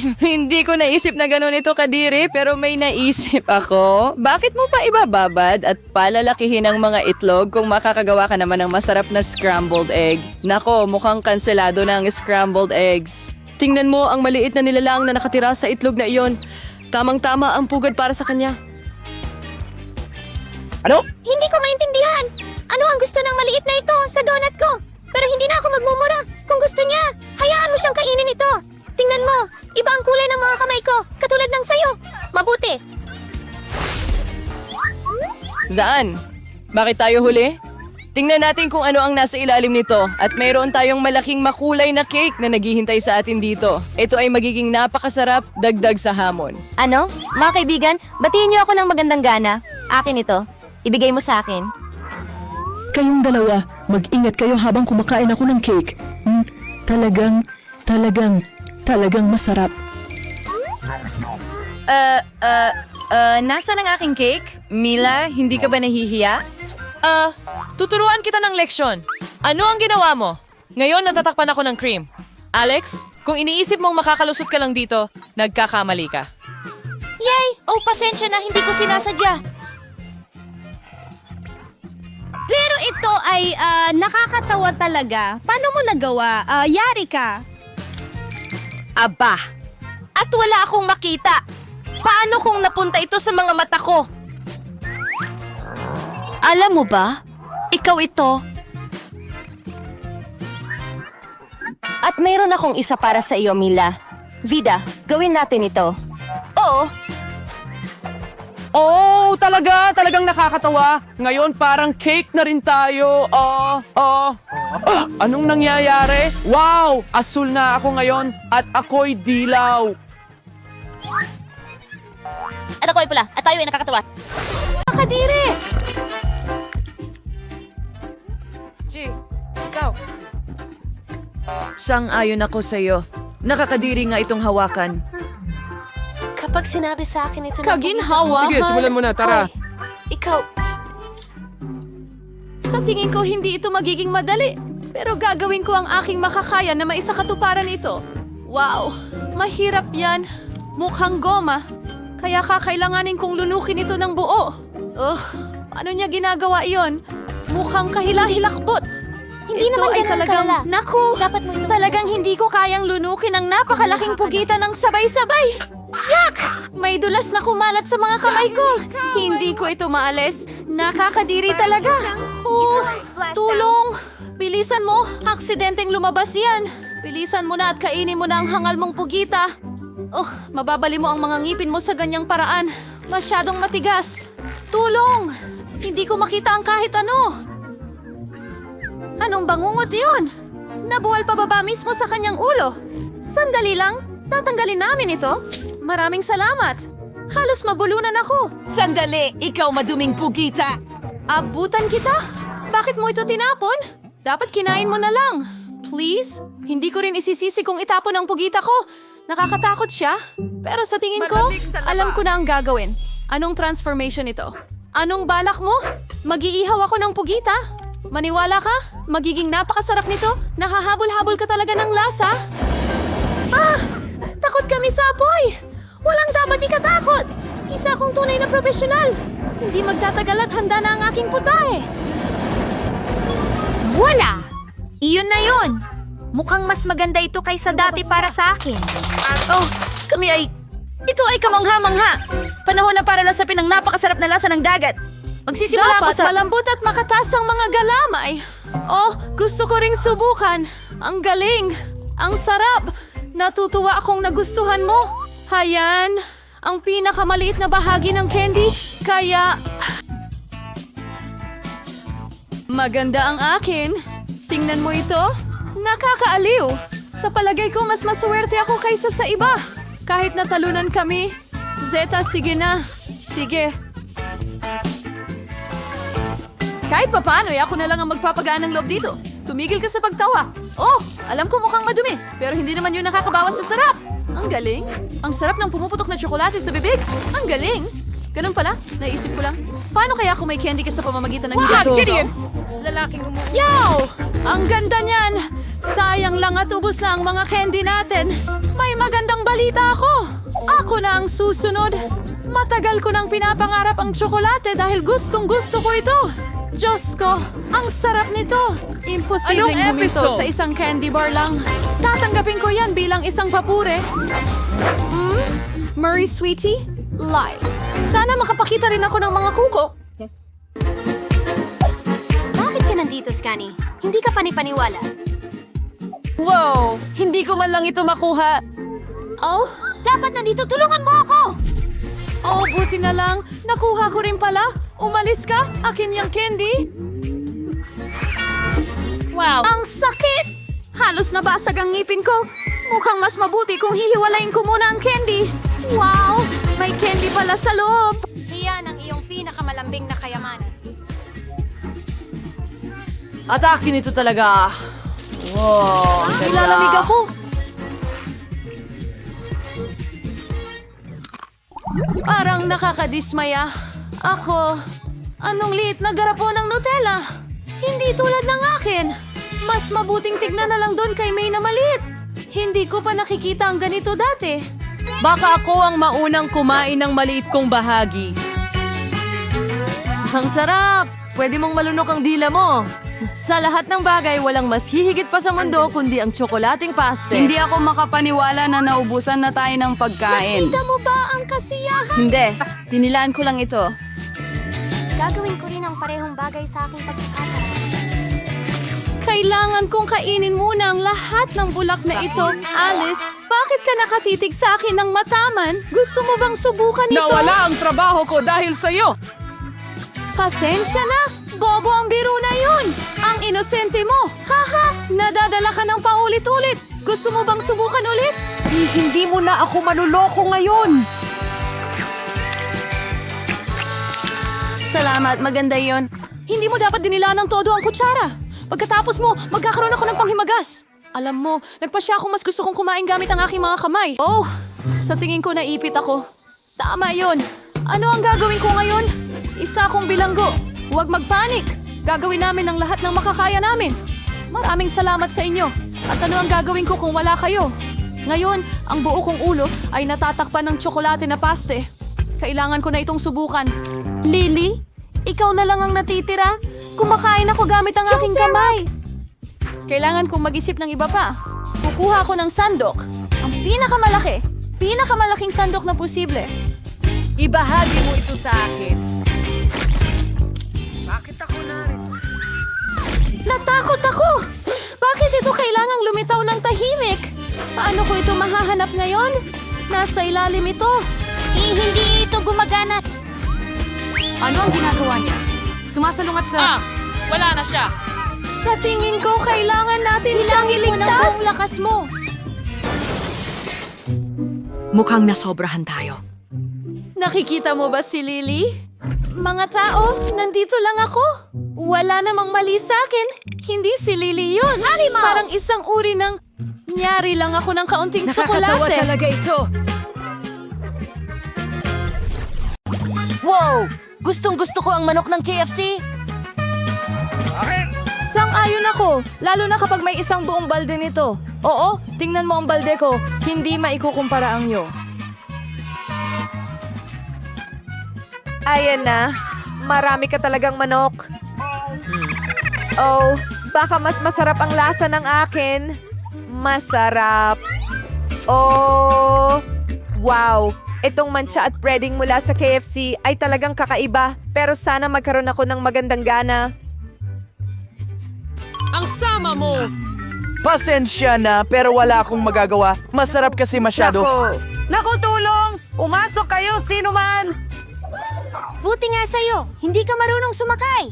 Hindi ko naisip na gano'n ito kadiri, pero may naisip ako. Bakit mo pa ibababad at palalakihin ang mga itlog kung makakagawa ka naman ng masarap na scrambled egg? Nako, mukhang kanselado na ang scrambled eggs. Tingnan mo ang maliit na nilalang na nakatira sa itlog na iyon. Tamang-tama ang pugad para sa kanya. Hindi ko maintindihan. Ano ang gusto ng maliit na ito sa donut ko? Pero hindi na ako magmumura. Kung gusto niya, hayaan mo siyang kainin ito. Tingnan mo, iba ang kulay ng mga kamay ko, katulad ng sayo. Mabuti. Zaan? Bakit tayo huli? Tingnan natin kung ano ang nasa ilalim nito at mayroon tayong malaking makulay na cake na naghihintay sa atin dito. Ito ay magiging napakasarap, dagdag sa hamon. Ano? Mga kaibigan, batiin niyo ako ng magandang gana. Akin ito. Ibigay mo sa akin. Kayong dalawa, mag-ingat kayo habang kumakain ako ng cake. Talagang masarap. Nasaan ang aking cake? Mila, hindi ka ba nahihiya? Tuturuan kita ng leksyon. Ano ang ginawa mo? Ngayon natatakpan ako ng cream. Alex, kung iniisip mong makakalusot ka lang dito, nagkakamali ka. Yay! Oh, pasensya na, hindi ko sinasadya. Pero ito ay nakakatawa talaga. Paano mo nagawa? Yari ka. Aba, at wala akong makita. Paano kung napunta ito sa mga mata ko? Alam mo ba? Ikaw ito. At mayroon akong isa para sa iyo, Mila. Vida, gawin natin ito. Oo. Oh, talagang nakakatawa. Ngayon parang cake na rin tayo. Anong nangyayari? Wow, asul na ako ngayon at ako'y dilaw. At ako ay pula. At tayo ay nakakatawa. Nakadiri! Ikaw. Sang-ayon ako sa'yo. Nakakadiri nga itong hawakan. Kapag sinabi sa akin ito Kaginhawa. Sige, simulan mo na, tara. Ikaw. Sa tingin ko, hindi ito magiging madali. Pero gagawin ko ang aking makakaya na maisakatuparan ito. Wow, mahirap yan. Mukhang goma. Kaya kakailanganin kong lunukin ito ng buo. Paano niya ginagawa iyon? Mukhang kahila-hilakbot. Hindi ito naman ay ganun talagang... kalala. Naku! Dapat mo itong Talagang hindi ko kayang lunukin ang napakalaking pugitan ng sabay-sabay! Yak! May dulas na kumalat sa mga kamay ko! Hindi ko ito maalis. Nakakadiri talaga! Tulong! Bilisan mo! Aksidenteng lumabas yan! Bilisan mo na at kainin mo na ang hangal mong pugita! Mababali mo ang mga ngipin mo sa ganyang paraan. Masyadong matigas. Tulong! Hindi ko makita ang kahit ano. Anong bangungot yun? Nabuwal pa ba mismo sa kanyang ulo? Sandali lang, tatanggalin namin ito. Maraming salamat. Halos mabulunan ako. Sandali! Ikaw maduming pugita! Abutan kita? Bakit mo ito tinapon? Dapat kinain mo na lang. Please? Hindi ko rin isisisi kung itapon ang pugita ko. Nakakatakot siya. Pero sa tingin ko, alam ko na ang gagawin. Anong transformation ito? Anong balak mo? Mag-iihaw ako ng pugita? Maniwala ka? Magiging napakasarap nito? Nahahabol-habol ka talaga ng lasa? Takot kami sa apoy! Walang dapat ikatakot! Isa akong tunay na profesional! Hindi magtatagal at handa na ang aking putahe! Voila! Iyon na yun! Mukhang mas maganda ito kaysa dati para sa akin. Ito ay kamangha-mangha. Panahon na para lasapin ang napakasarap na lasa ng dagat. Magsisimula ako Dapat sa... malambot at makatas ang mga galamay. Gusto ko ring subukan. Ang galing. Ang sarap. Natutuwa akong nagustuhan mo. Hayan, ang pinakamaliit na bahagi ng candy. Kaya... Maganda ang akin. Tingnan mo ito. Nakakaaliw. Sa palagay ko, mas maswerte ako kaysa sa iba. Kahit natalunan kami. Zeta, sige na. Sige. Kahit papaano, ako na lang ang magpapagaan ng loob dito. Tumigil ka sa pagtawa. Alam ko mukhang madumi, pero hindi naman yun nakakabawas sa sarap. Ang galing. Ang sarap ng pumuputok na tsokolate sa bibig. Ang galing. Ganun pala, naisip ko lang. Paano kaya kung may candy ka sa pamamagitan ng Gideon! Lalaking Yaw! Ang ganda niyan! Sayang lang at ubos na ang mga candy natin. May magandang balita ako. Ako na ang susunod. Matagal ko nang pinapangarap ang tsokolate dahil gustong-gusto ko ito. Diyos ko, ang sarap nito. Imposibleng Anong huminto episode? sa isang candy bar lang. Tatanggapin ko yan bilang isang papure. Murray Sweetie, lie. Sana makapakita rin ako ng mga kuko. Bakit ka nandito, Scani? Hindi ka panipaniwala. Wow! Hindi ko man lang ito makuha. Dapat nandito, tulungan mo ako! Buti na lang. Nakuha ko rin pala. Umalis ka? Akin yung candy. Wow! Ang sakit! Halos nabasag ang ngipin ko. Mukhang mas mabuti kung hihiwalayin ko muna ang candy. Wow! May candy pala sa loob. Iyan ang iyong pinakamalambing na kayamanan. At akin ito talaga. Wow! ang ganda. Nilalamig ako. Parang nakakadismaya. Anong liit na garapon ng Nutella? Hindi tulad ng akin. Mas mabuting tignan na lang doon kay May na maliit. Hindi ko pa nakikita ang ganito dati. Baka ako ang maunang kumain ng maliit kong bahagi. Ang sarap! Pwede mong malunok ang dila mo. Sa lahat ng bagay, walang mas hihigit pa sa mundo kundi ang tsokolating paste. Hindi ako makapaniwala na naubusan na tayo ng pagkain. Nakita mo ba ang kasiyahan? Hindi. Tinilaan ko lang ito. Gagawin ko rin ang parehong bagay sa aking pagkakataon. Kailangan kong kainin muna ang lahat ng bulak na ito. Alice, bakit ka nakatitig sa akin ng mataman? Gusto mo bang subukan ito? Nawala ang trabaho ko dahil sa'yo. Pasensya na! Bobo ang biro na yun! Ang inosente mo! Haha! Nadadala ka ng paulit-ulit! Gusto mo bang subukan ulit? Hindi mo na ako manuloko ngayon. Salamat, maganda yon. Hindi mo dapat dinilaan ng todo ang kutsara. Pagkatapos mo, magkakaroon ako ng panghimagas. Alam mo, nagpasya akong mas gusto kong kumain gamit ang aking mga kamay. Sa tingin ko naipit ako. Tama yon. Ano ang gagawin ko ngayon? Isa akong bilanggo. Huwag magpanik. Gagawin namin ang lahat ng makakaya namin. Maraming salamat sa inyo. At ano ang gagawin ko kung wala kayo? Ngayon, ang buo kong ulo ay natatakpan ng tsokolate na paste. Kailangan ko na itong subukan. Lily, ikaw na lang ang natitira. Kumakain ako gamit ang aking kamay. Kailangan kong mag-isip ng iba pa. Kukuha ako ng sandok. Ang pinakamalaking sandok na posible. Ibahagi mo ito sa akin. Natakot ako! Bakit ito kailangang lumitaw ng tahimik? Paano ko ito mahahanap ngayon? Nasa ilalim ito. Hindi ito gumagana. Ano ang ginagawa niya? Sumasalungat sa... Wala na siya. Sa tingin ko, kailangan natin siyang iligtas. Ang lakas mo. Mukhang nasobrahan tayo. Nakikita mo ba si Lily? Mga tao, nandito lang ako. Wala namang mali sa akin. Hindi si Lily yun. Parang isang uri ng... Nyari lang ako ng kaunting Nakakatawa tsokolate. talaga ito. Wow! Gustong-gusto ko ang manok ng KFC. Sang-ayon ako, lalo na kapag may isang buong balde nito. Oo, tingnan mo ang balde ko. Hindi maikukumpara ang iyo. Ayan na. Marami ka talagang manok. Oh, baka mas masarap ang lasa ng akin. Masarap. Oh, wow. Itong mancha at breading mula sa KFC ay talagang kakaiba. Pero sana magkaroon ako ng magandang gana. Ang sama mo! Pasensya na, pero wala akong magagawa. Masarap kasi masyado. Naku, tulong! Pumasok kayo, sino man! Buti nga sa'yo, hindi ka marunong sumakay.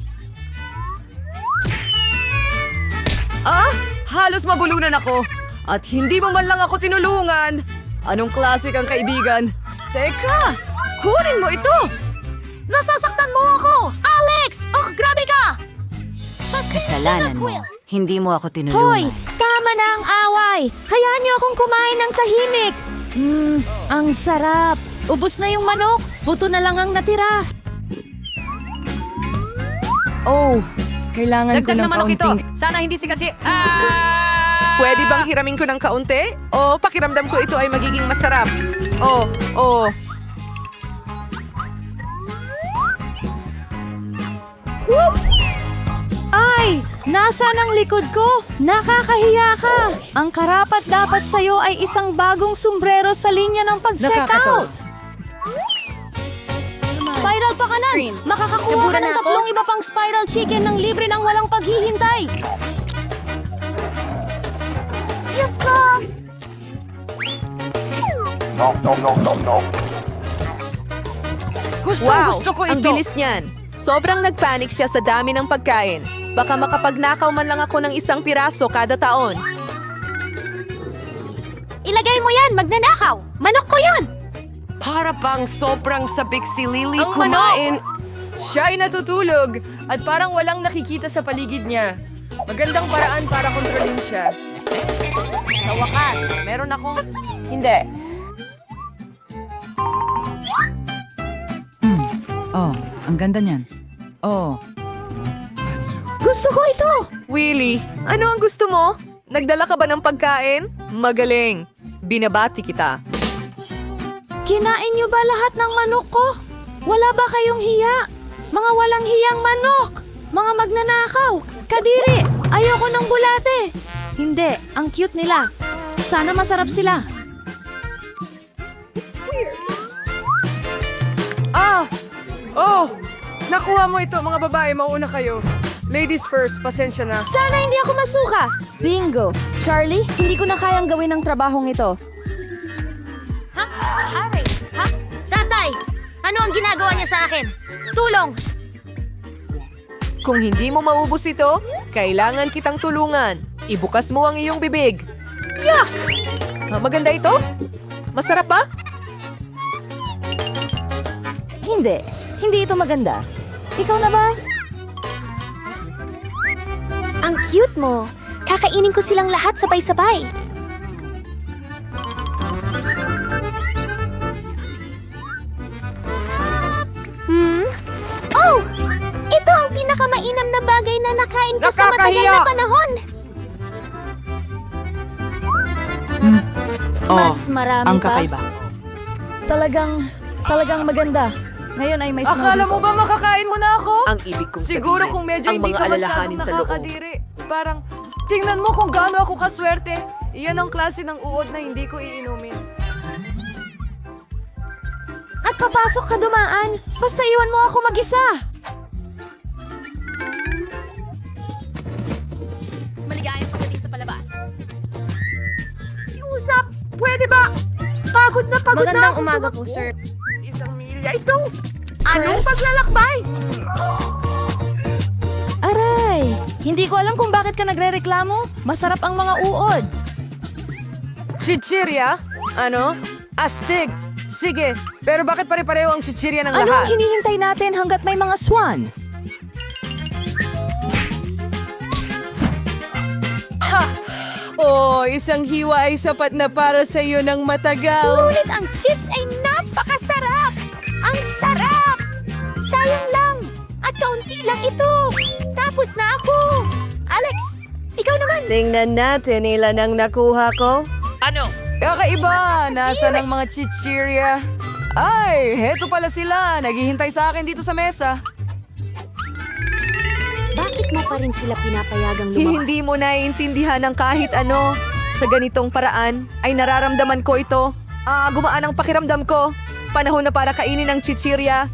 Halos mabulunan ako. At hindi mo man lang ako tinulungan. Anong klase kang kaibigan? Teka! Kunin mo ito! Nasasaktan mo ako! Alex! Oh, grabe ka! Kasalanan mo. Hindi mo ako tinulungan. Hoy! Tama na ang away! Hayaan niyo akong kumain ng tahimik! Ang sarap! Ubus na yung manok! Buto na lang ang natira! Oh, kailangan ko Dagdag ng na manok ito. kaunting... Sana hindi si kasi... Pwede bang hiramin ko ng kaunti? O pakiramdam ko ito ay magiging masarap? Oh. Ay! Nasaan ang likod ko? Nakakahiya ka! Ang karapat dapat sa'yo ay isang bagong sombrero sa linya ng pag-checkout! Spiral pa kanan! Makakakuha ka ng tatlong iba pang spiral chicken ng libre ng walang paghihintay! Diyos ko! Gusto ko ito. Ang bilis niyan. Sobrang nagpanik siya sa dami ng pagkain. Baka makapagnakaw man lang ako ng isang piraso kada taon. Ilagay mo yan! Magnanakaw! Manok ko yan! Para bang sobrang sabik si Lily Ang kumain. Siya ay natutulog at parang walang nakikita sa paligid niya. Magandang paraan para kontrolin siya. Sa wakas, meron akong... Hindi. Oh, ang ganda niyan. Oh. Gusto ko ito! Willie, ano ang gusto mo? Nagdala ka ba ng pagkain? Magaling. Binabati kita. Kinain niyo ba lahat ng manok ko? Wala ba kayong hiya? Mga walang hiyang manok! Mga magnanakaw! Kadiri! Ayoko ng bulate! Hindi, ang cute nila. Sana masarap sila. Oh! Nakuha mo ito, mga babae. Mauna kayo. Ladies first, pasensya na. Sana hindi ako masuka! Bingo! Charlie, hindi ko na kayang gawin ang trabahong ito. Tatay! Ano ang ginagawa niya sa akin? Tulong! Kung hindi mo maubos ito, kailangan kitang tulungan. Ibukas mo ang iyong bibig. Yuck! Maganda ito? Masarap ba? Hindi. Hindi ito maganda. Ikaw na ba? Ang cute mo! Kakainin ko silang lahat sabay-sabay. Oh! Ito ang pinakamainam na bagay na nakain ko sa matagal na panahon! Mas marami ang pa. kakaiba. Talagang maganda. Ngayon ay may snow Akala dito. mo ba makakain mo na ako? Ang ibig kong Siguro sabihin, kung medyo ang hindi mga ka alalahanin masyadong sa loob. nakakadiri. Parang Tingnan mo kung gaano ako kaswerte. Iyan ang klase ng uod na hindi ko iinumin. At papasok ka dumaan. Basta iwan mo ako mag-isa. Maligayang pagdating sa palabas. Usap, pwede ba? Pagod na pagod na Magandang ako. umaga po, sir. Isang milya ito. Anong paglalakbay? Aray! Hindi ko alam kung bakit ka nagrereklamo. Masarap ang mga uod. Chichirya? Ano? Astig. Sige, pero bakit pare-pareho ang chichirya ng Ano lahat? ang hinihintay natin hanggat may mga swan? Oh, isang hiwa ay sapat na para sa iyo ng matagal. Ngunit ang chips ay napakasarap! Ang sarap! Sayang lang! At kaunti lang ito! Tapos na ako! Alex, ikaw naman! Tingnan natin ilan ang nakuha ko. Ano? Kakaiba! Nasaan ang mga chichirya? Ay, heto pala sila. Naghihintay sa akin dito sa mesa. Bakit mo pa rin sila pinapayagang lumabas? Hindi mo naiintindihan ng kahit ano. Sa ganitong paraan ay nararamdaman ko ito. Gumaan ang pakiramdam ko. Panahon na para kainin ang chichirya.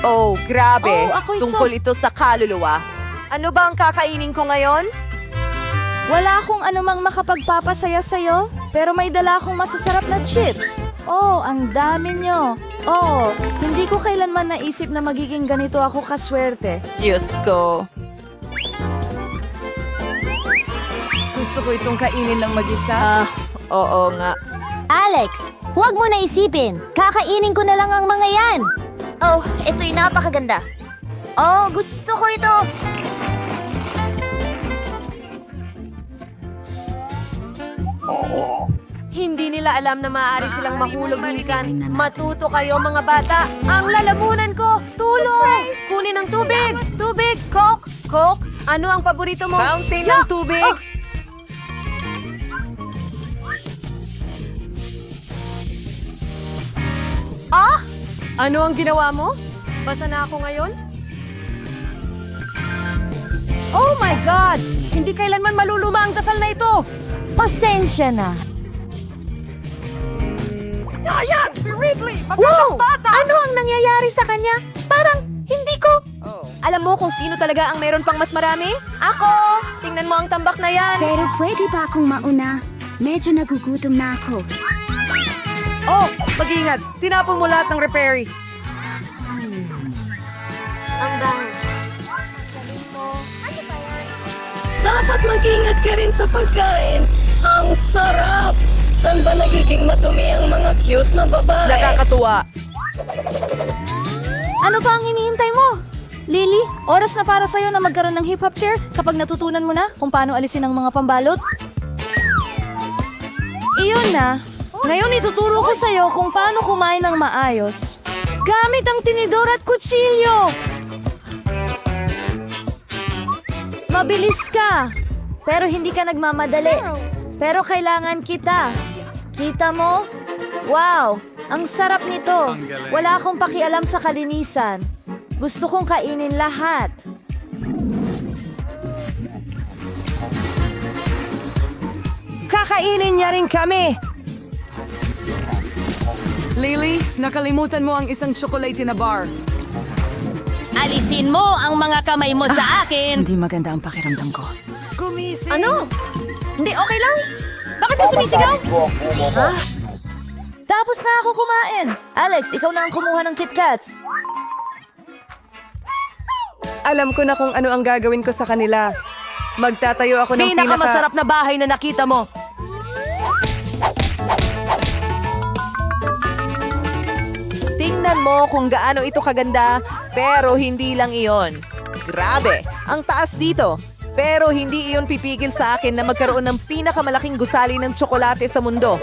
Oh, grabe. Oh, ako'y Tungkol ito sa kaluluwa. Ano ba ang kakainin ko ngayon? Wala akong anumang makapagpapasaya sa'yo, pero may dala akong masasarap na chips. Oh, ang dami nyo. Oh, hindi ko kailanman naisip na magiging ganito ako kaswerte. Diyos ko. Gusto ko itong kainin ng mag-isa. Oo nga. Alex, huwag mo na isipin. Kakainin ko na lang ang mga yan. Oh, ito'y napakaganda. Oh, gusto ko ito. Hindi nila alam na maaari silang mahulog minsan. Matuto kayo mga bata. Ang lalamunan ko! Tulong! Kunin ang tubig! Tubig! Coke! Coke! Ano ang paborito mo? Fountain ng tubig. Ano ang ginawa mo? Basa na ako ngayon? Oh my God! Hindi kailanman maluluma ang dasal na ito! Pasensya na. Ayan! Si Ridley! Wow! Ano ang nangyayari sa kanya? Parang hindi ko... Alam mo kung sino talaga ang meron pang mas marami? Ako! Tingnan mo ang tambak na yan! Pero pwede ba akong mauna? Medyo nagugutom na ako. Oh! Mag-ingat! Tinapon mo lahat ng repairy. Ang bango. Dapat mag-ingat ka rin sa pagkain. Ang sarap! Saan ba nagiging madumi ang mga cute na babae? Nakakatuwa. Ano pa ang hinihintay mo? Lily, oras na para sa'yo na magkaroon ng hip-hop chair kapag natutunan mo na kung paano alisin ang mga pambalot. Iyon na. Ngayon ituturo ko sa'yo kung paano kumain ng maayos. Gamit ang tinidor at kutsilyo. Mabilis ka, pero hindi ka nagmamadali. Pero kailangan kita. Kita mo? Wow, ang sarap nito. Wala akong pakialam sa kalinisan. Gusto kong kainin lahat. Kakainin niya rin kami! Lily, nakalimutan mo ang isang chocolate na bar. Alisin mo ang mga kamay mo sa akin! Hindi maganda ang pakiramdam ko. Gumising! Ano? Hindi okay lang? Bakit ka sumisigaw? Tapos na ako kumain. Alex, ikaw na ang kumuha ng KitKats. Alam ko na kung ano ang gagawin ko sa kanila. Magtatayo ako ng Pinakamasarap na bahay na nakita mo. Tingnan mo kung gaano ito kaganda, pero hindi lang iyon. Grabe, ang taas dito. Pero hindi iyon pipigil sa akin na magkaroon ng pinakamalaking gusali ng tsokolate sa mundo.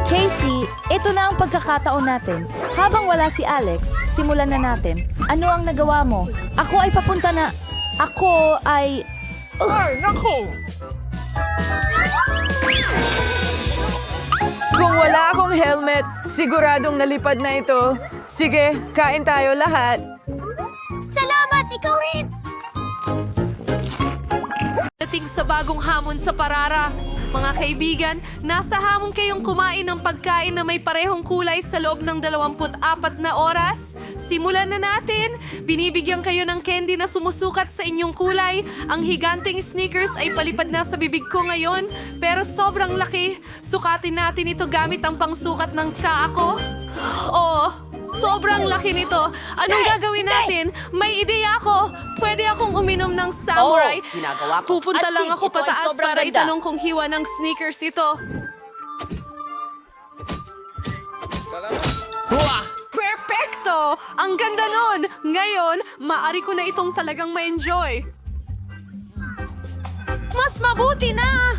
Casey, ito na ang pagkakataon natin. Habang wala si Alex, simulan na natin. Ano ang nagawa mo? Ako ay papunta na... Ako ay... Ay, naku! Kung wala akong akong helmet. Siguradong nalipad na ito. Sige, kain tayo lahat. Salamat, ikaw rin! Dating sa bagong hamon sa parara. Mga kaibigan, nasa hamon kayong kumain ng pagkain na may parehong kulay sa loob ng 24 na oras. Simulan na natin. Binibigyan kayo ng candy na sumusukat sa inyong kulay. Ang higanteng Snickers ay palipad na sa bibig ko ngayon, pero sobrang laki. Sukatin natin ito gamit ang pangsukat ng tsaa ko. Oh, sobrang laki nito. Anong gagawin natin? May ideya ako. Pwede akong uminom ng samurai. Pupunta lang ako pataas para itanong kung hiwa ng Snickers ito. Perfecto! Ang ganda nun! Ngayon, maaari ko na itong talagang ma-enjoy. Mas mabuti na!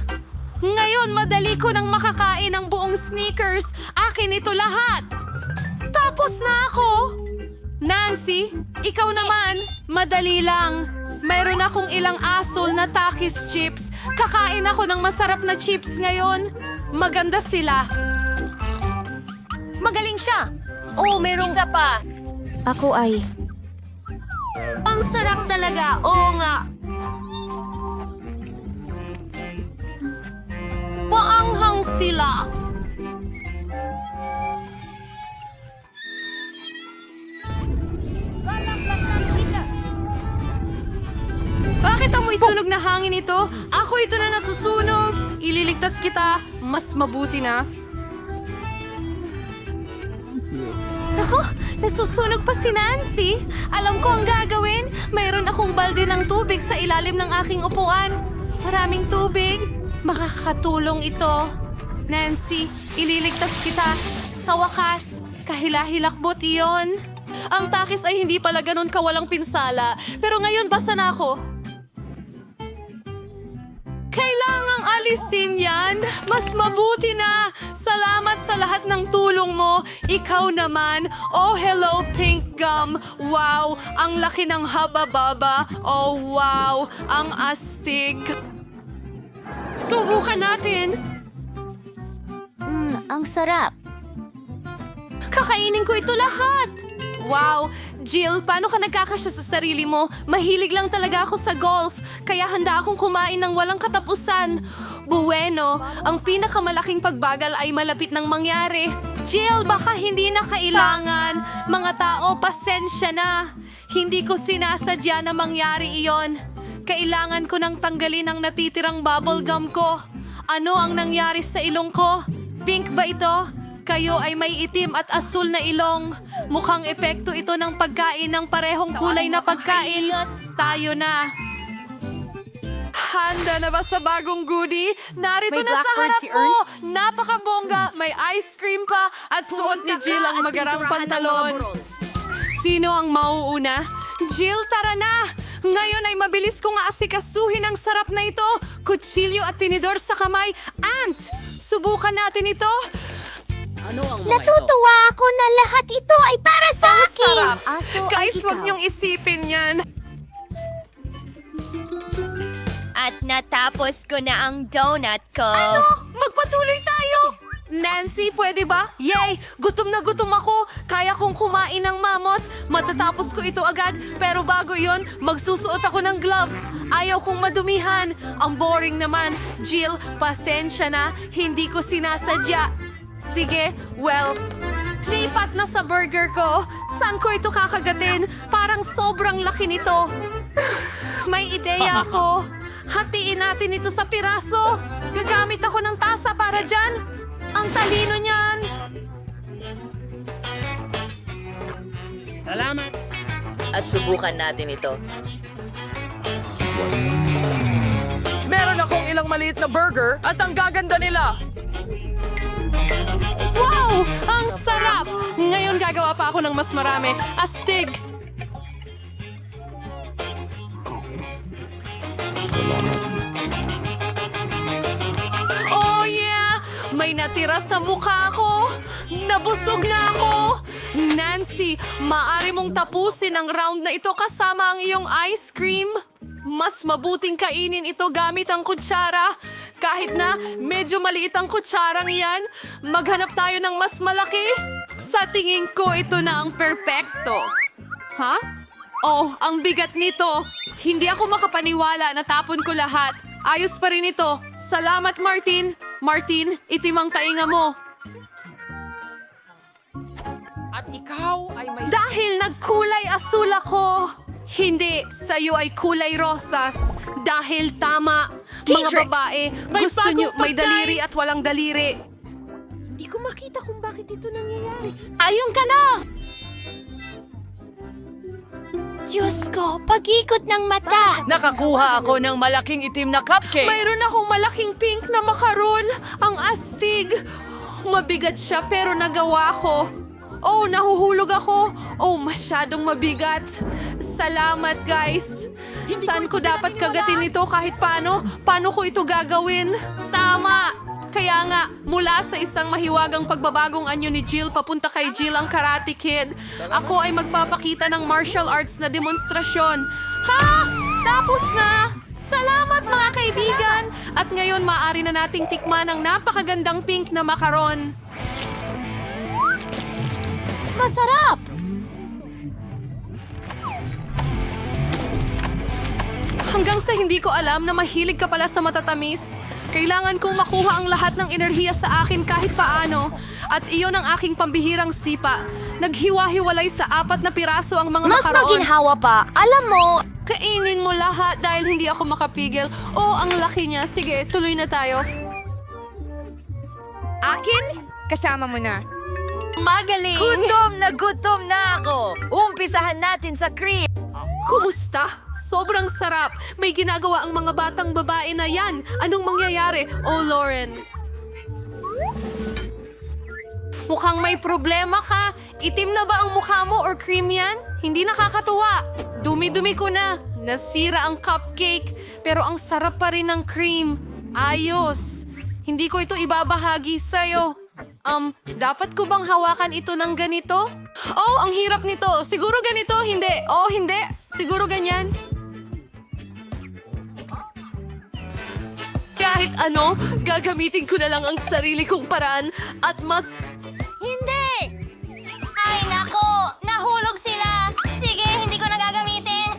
Ngayon, madali ko nang makakain ang buong Snickers. Akin ito lahat. Tapos na ako. Nancy, ikaw naman. Madali lang. Mayroon akong ilang asol na Takis chips. Kakain ako ng masarap na chips ngayon. Maganda sila. Magaling siya. Oh, merong... Isa pa. Ako ay... Ang sarap talaga. Oo nga. Paanghang sila. Bakit amoy sunog na hangin ito? Ako ito na nasusunog. Ililigtas kita. Mas mabuti na. Ako, nasusunog pa si Nancy. Alam ko ang gagawin. Mayroon akong balde ng tubig sa ilalim ng aking upuan. Maraming tubig. Makakatulong ito. Nancy, ililigtas kita. Sa wakas, kahila-hilakbot iyon. Ang Takis ay hindi pala ganun kawalang pinsala. Pero ngayon basta na ako. Kailangang alisin yan. Mas mabuti na. Salamat sa lahat ng tulong mo. Ikaw naman. Oh, hello, Pink Gum. Wow, ang laki ng haba-baba. Oh, wow, ang astig. Subukan natin. Ang sarap. Kakainin ko ito lahat. Wow! Jill, paano ka nagkakasya sa sarili mo? Mahilig lang talaga ako sa golf, kaya handa akong kumain ng walang katapusan. Bueno, ang pinakamalaking pagbagal ay malapit ng mangyari. Jill, baka hindi na kailangan. Mga tao, pasensya na. Hindi ko sinasadya na mangyari iyon. Kailangan ko nang tanggalin ang natitirang bubblegum ko. Ano ang nangyari sa ilong ko? Pink ba ito? Kayo ay may itim at asul na ilong. Mukhang epekto ito ng pagkain ng parehong kulay na pagkain. Tayo na. Handa na ba sa bagong goodie? Narito May na sa blackbird harap si mo. Ernst. Napakabongga. May ice cream pa. At suot ni Jill ang magarang pantalon. Sino ang mauuna? Jill, tara na! Ngayon ay mabilis kong aasikasuhin ang sarap na ito. Kutsilyo at tinidor sa kamay. Ant! Subukan natin ito. Natutuwa ako na lahat ito ay para sa akin. Sarap! Guys, huwag niyong isipin yan. At natapos ko na ang donut ko. Ano? Magpatuloy tayo! Nancy, pwede ba? Yay! Gutom na gutom ako. Kaya kong kumain ng mamot. Matatapos ko ito agad. Pero bago yon, magsusuot ako ng gloves. Ayaw kong madumihan. Ang boring naman. Jill, pasensya na. Hindi ko sinasadya. Sige, well, lipat na sa burger ko. Saan ko ito kakagatin? Parang sobrang laki nito. May ideya ako. Hatiin natin ito sa piraso. Gagamit ako ng tasa para dyan. Ang talino niyan. Salamat! At subukan natin ito. Meron akong ilang maliit na burger at ang gaganda nila. Wow! Ang sarap! Ngayon gagawa pa ako ng mas marami. Astig! Oh yeah! May natira sa mukha ko! Nabusog na ako! Nancy, maaari mong tapusin ang round na ito kasama ang iyong ice cream? Mas mabuting kainin ito gamit ang kutsara. Kahit na medyo maliit ang kutsarang yan, maghanap tayo ng mas malaki. Sa tingin ko, ito na ang perpekto. Ha? Oh, ang bigat nito. Hindi ako makapaniwala na tapon ko lahat. Ayos pa rin ito. Salamat, Martin. Martin, itim ang tainga mo. At ikaw ay may... Dahil nagkulay asul ako. Hindi, sa'yo ay kulay rosas. Dahil tama, mga babae, gusto nyo may daliri at walang daliri. Hindi ko makita kung bakit ito nangyayari. Ayun ka na! Diyos ko, pag-ikot ng mata. Nakakuha ako ng malaking itim na cupcake. Mayroon akong malaking pink na makaron. Ang astig. Mabigat siya pero nagawa ko. Oh, nahuhulog ako. Oh, masyadong mabigat. Salamat, guys. Saan ko dapat kagatin ito kahit paano? Paano ko ito gagawin? Tama! Kaya nga, mula sa isang mahiwagang pagbabagong anyo ni Jill papunta kay Jill ang Karate Kid, ako ay magpapakita ng martial arts na demonstrasyon. Ha? Tapos na! Salamat mga kaibigan! At ngayon maaari na nating tikman ang napakagandang pink na makaron. Masarap! Hanggang sa hindi ko alam na mahilig ka pala sa matatamis. Kailangan kong makuha ang lahat ng enerhiya sa akin kahit paano. At iyon ang aking pambihirang sipa. Naghiwa-hiwalay sa 4 na piraso ang mga Mas makaroon. maginhawa pa. Alam mo, Kainin mo lahat dahil hindi ako makapigil. Oh, ang laki niya. Sige, tuloy na tayo. Akin? Kasama mo na. Magaling! Gutom na ako. Umpisahan natin sa cream. Kumusta? Sobrang sarap. May ginagawa ang mga batang babae na yan. Anong mangyayari? Oh, Lauren. Mukhang may problema ka. Itim na ba ang mukha mo or cream yan? Hindi nakakatuwa. Dumi-dumi ko na. Nasira ang cupcake. Pero ang sarap pa rin ng cream. Ayos. Hindi ko ito ibabahagi sa'yo. Dapat ko bang hawakan ito ng ganito? Oh, ang hirap nito. Siguro ganito, hindi. Oh, hindi. Siguro ganyan. Kahit ano, gagamitin ko na lang ang sarili kong paraan at mas... hindi! Ay, nako! Nahulog sila! Sige, hindi ko na gagamitin!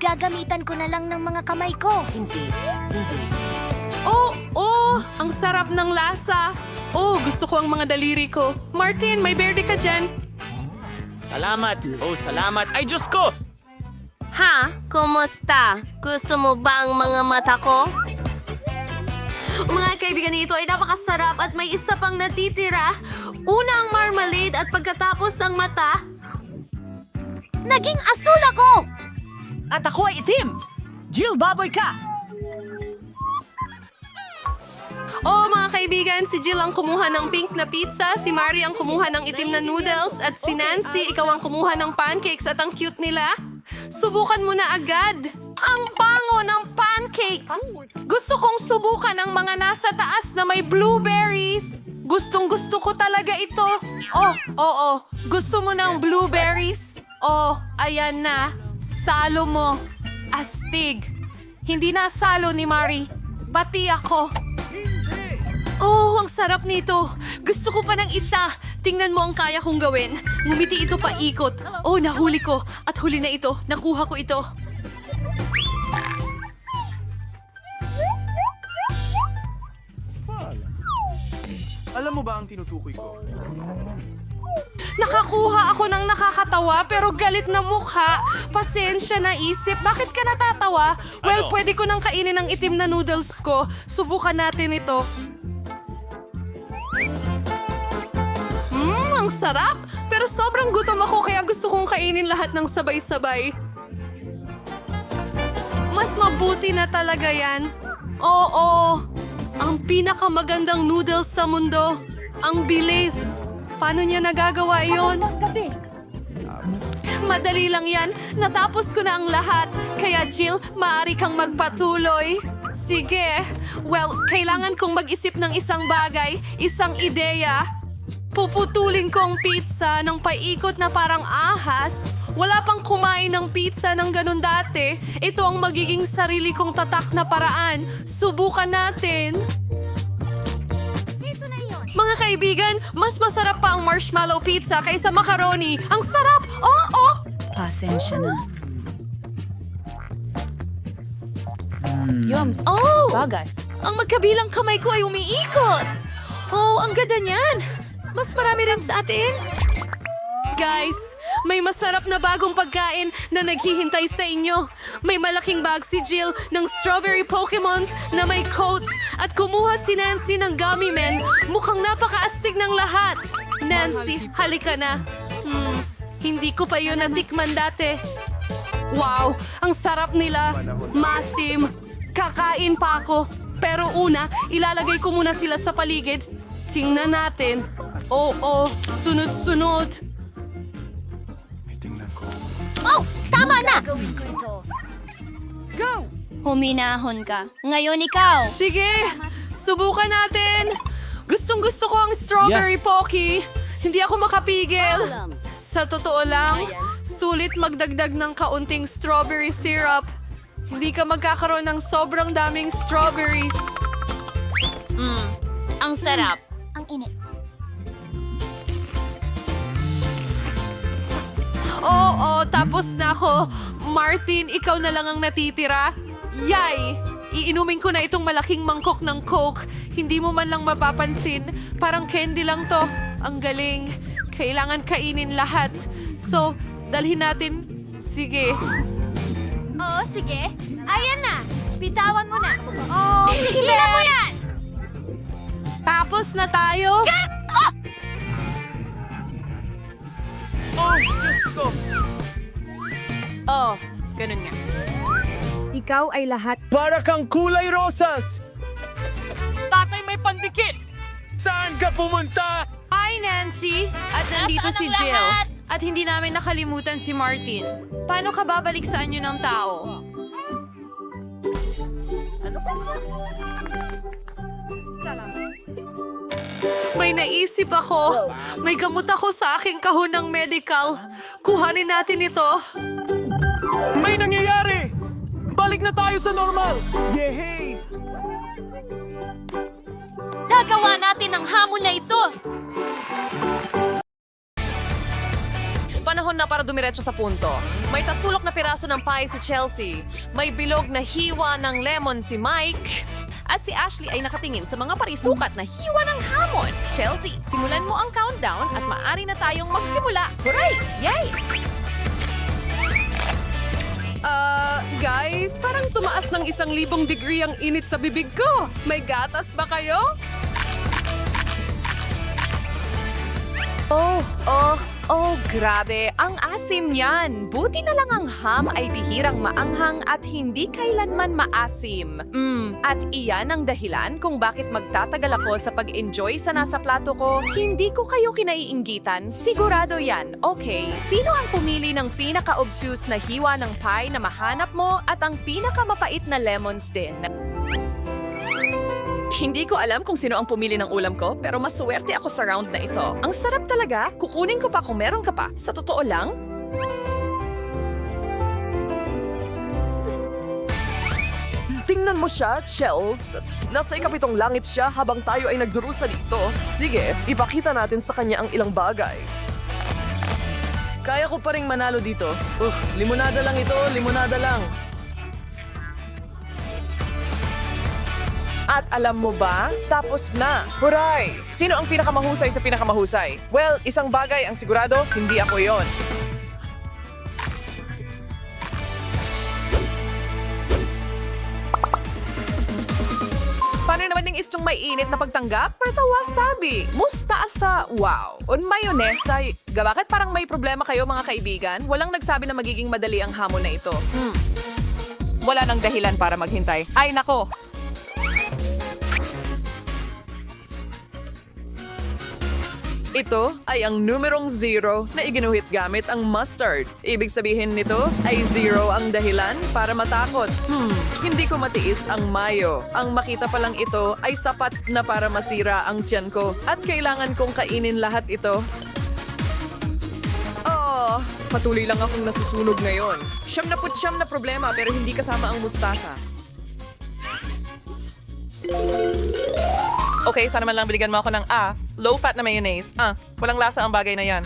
Gagamitan ko na lang ng mga kamay ko. Oh, ang sarap ng lasa. Oh, gusto ko ang mga daliri ko. Martin, may berde ka dyan. Salamat! Oh, salamat! Ay, Diyos ko! Ha? Kumusta? Gusto mo ba ang mga mata ko? Mga kaibigan, ito ay napakasarap at may isa pang natitira. Una ang marmalade at pagkatapos ang mata. Naging asul ako! At ako ay itim. Jill, baboy ka. Oh, mga kaibigan, si Jill ang kumuha ng pink na pizza, si Mari ang kumuha ng itim na noodles, at si Nancy, ikaw ang kumuha ng pancakes at ang cute nila. Subukan mo na agad. Ang bango ng pancakes! Gusto kong subukan ang mga nasa taas na may blueberries. Gustong-gusto ko talaga ito. Oh, oo. Gusto mo ng blueberries? Oh, ayan na. Salo mo. Astig. Hindi na salo ni Mari. Bati ako. Oh, ang sarap nito. Gusto ko pa ng isa. Tingnan mo ang kaya kong gawin. Ngumiti ito pa ikot. Oh, nahuli ko. At huli na ito. Nakuha ko ito. Alam mo ba ang tinutukoy ko? Nakakuha ako ng nakakatawa pero galit na mukha. Pasensya na isip. Bakit ka natatawa? Well, pwede ko nang kainin ang itim na noodles ko. Subukan natin ito. Ang sarap! Pero sobrang gutom ako kaya gusto kong kainin lahat ng sabay-sabay. Mas mabuti na talaga yan. Oo, ang pinakamagandang noodles sa mundo. Ang bilis. Paano niya nagagawa yon? Madali lang yan. Natapos ko na ang lahat. Kaya Jill, maaari kang magpatuloy. Sige. Well, kailangan kong mag-isip ng isang bagay, isang ideya. Puputulin ko ang pizza ng paikot na parang ahas. Wala pang kumain ng pizza ng ganun dati. Ito ang magiging sarili kong tatak na paraan. Subukan natin. Mga kaibigan, mas masarap pa ang marshmallow pizza kaysa macaroni. Ang sarap! Oo! Pasensya na. Oh! Ang magkabilang kamay ko ay umiikot. Oh, ang ganda niyan. Mas marami rin sa atin. Guys, may masarap na bagong pagkain na naghihintay sa inyo. May malaking bag si Jill ng strawberry Pokemons na may coat at kumuha si Nancy ng gummy men. Mukhang napakaastig ng lahat. Nancy, halika na. Hindi ko pa yun natikman dati. Wow, ang sarap nila. Masim. Kakain pa ako. Pero una, ilalagay ko muna sila sa paligid. Tingnan natin. Oo, sunod-sunod. Oh! Tama na! Go! Huminahon ka. Ngayon ikaw. Sige, subukan natin. Gustong-gusto ko ang strawberry Pocky. Hindi ako makapigil. Sa totoo lang, sulit magdagdag ng kaunting strawberry syrup. Hindi ka magkakaroon ng sobrang daming strawberries. Ang sarap. Ang init. Oo, tapos na ako. Martin, ikaw na lang ang natitira. Yay! Iinumin ko na itong malaking mangkok ng Coke. Hindi mo man lang mapapansin. Parang candy lang to. Ang galing. Kailangan kainin lahat. So, dalhin natin. Sige. Oo, sige. Ayan na. Bitawan mo na. Oh, tigilan mo yan! Tapos na tayo. Oh, Diyos ko! Oh, ganun nga. Ikaw ay lahat. Para kang kulay rosas! Tatay, may pandikit! Saan ka pumunta? Hi, Nancy! At nandito si Jill. At hindi namin nakalimutan si Martin. Paano ka babalik sa anyo ng tao? May naisip ako. May gamot ako sa aking kahon ng medical. Kuhanin natin ito. May nangyayari! Balik na tayo sa normal! Yehey! Nagawa natin ang hamon na ito! Panahon na para dumiretso sa punto. May tatsulok na piraso ng pie si Chelsea. May bilog na hiwa ng lemon si Mike. At si Ashley ay nakatingin sa mga parisukat na hiwa ng hamon. Chelsea, simulan mo ang countdown at maaari na tayong magsimula. Hooray! Yay! Guys, parang tumaas ng 1,000 degree ang init sa bibig ko. May gatas ba kayo? Oh, grabe. Ang asim niyan. Buti na lang ang ham ay bihirang maanghang at hindi kailanman maasim. At iyan ang dahilan kung bakit magtatagal ako sa pag-enjoy sa nasa plato ko. Hindi ko kayo kinaiinggitan. Sigurado yan. Okay, sino ang pumili ng pinaka-obtuse na hiwa ng pie na mahanap mo at ang pinaka-mapait na lemons din? Hindi ko alam kung sino ang pumili ng ulam ko, pero mas swerte ako sa round na ito. Ang sarap talaga. Kukunin ko pa kung meron ka pa. Sa totoo lang. Tingnan mo siya, Chels. Nasa ikapitong langit siya habang tayo ay nagdurusa dito. Sige, ipakita natin sa kanya ang ilang bagay. Kaya ko pa ring manalo dito. Limonada lang ito, limonada lang. At alam mo ba? Tapos na! Huray! Sino ang pinakamahusay sa pinakamahusay? Well, isang bagay ang sigurado, hindi ako yon. Paano naman yung istong may init na pagtanggap? Para sa wasabi. Mustasa. Wow. Un mayonesa. Bakit parang may problema kayo mga kaibigan? Walang nagsabi na magiging madali ang hamon na ito. Wala nang dahilan para maghintay. Ay nako! Ito ay ang numerong 0 na iginuhit gamit ang mustard. Ibig sabihin nito ay 0 ang dahilan para matakot. Hindi ko matiis ang mayo. Ang makita pa lang ito ay sapat na para masira ang tiyan ko. At kailangan kong kainin lahat ito. Oh, Patuloy lang akong nasusunog ngayon. 79 na problema pero hindi kasama ang mustasa. Okay, sana man lang biligan mo ako ng low-fat na mayonnaise. Walang lasa ang bagay na yan.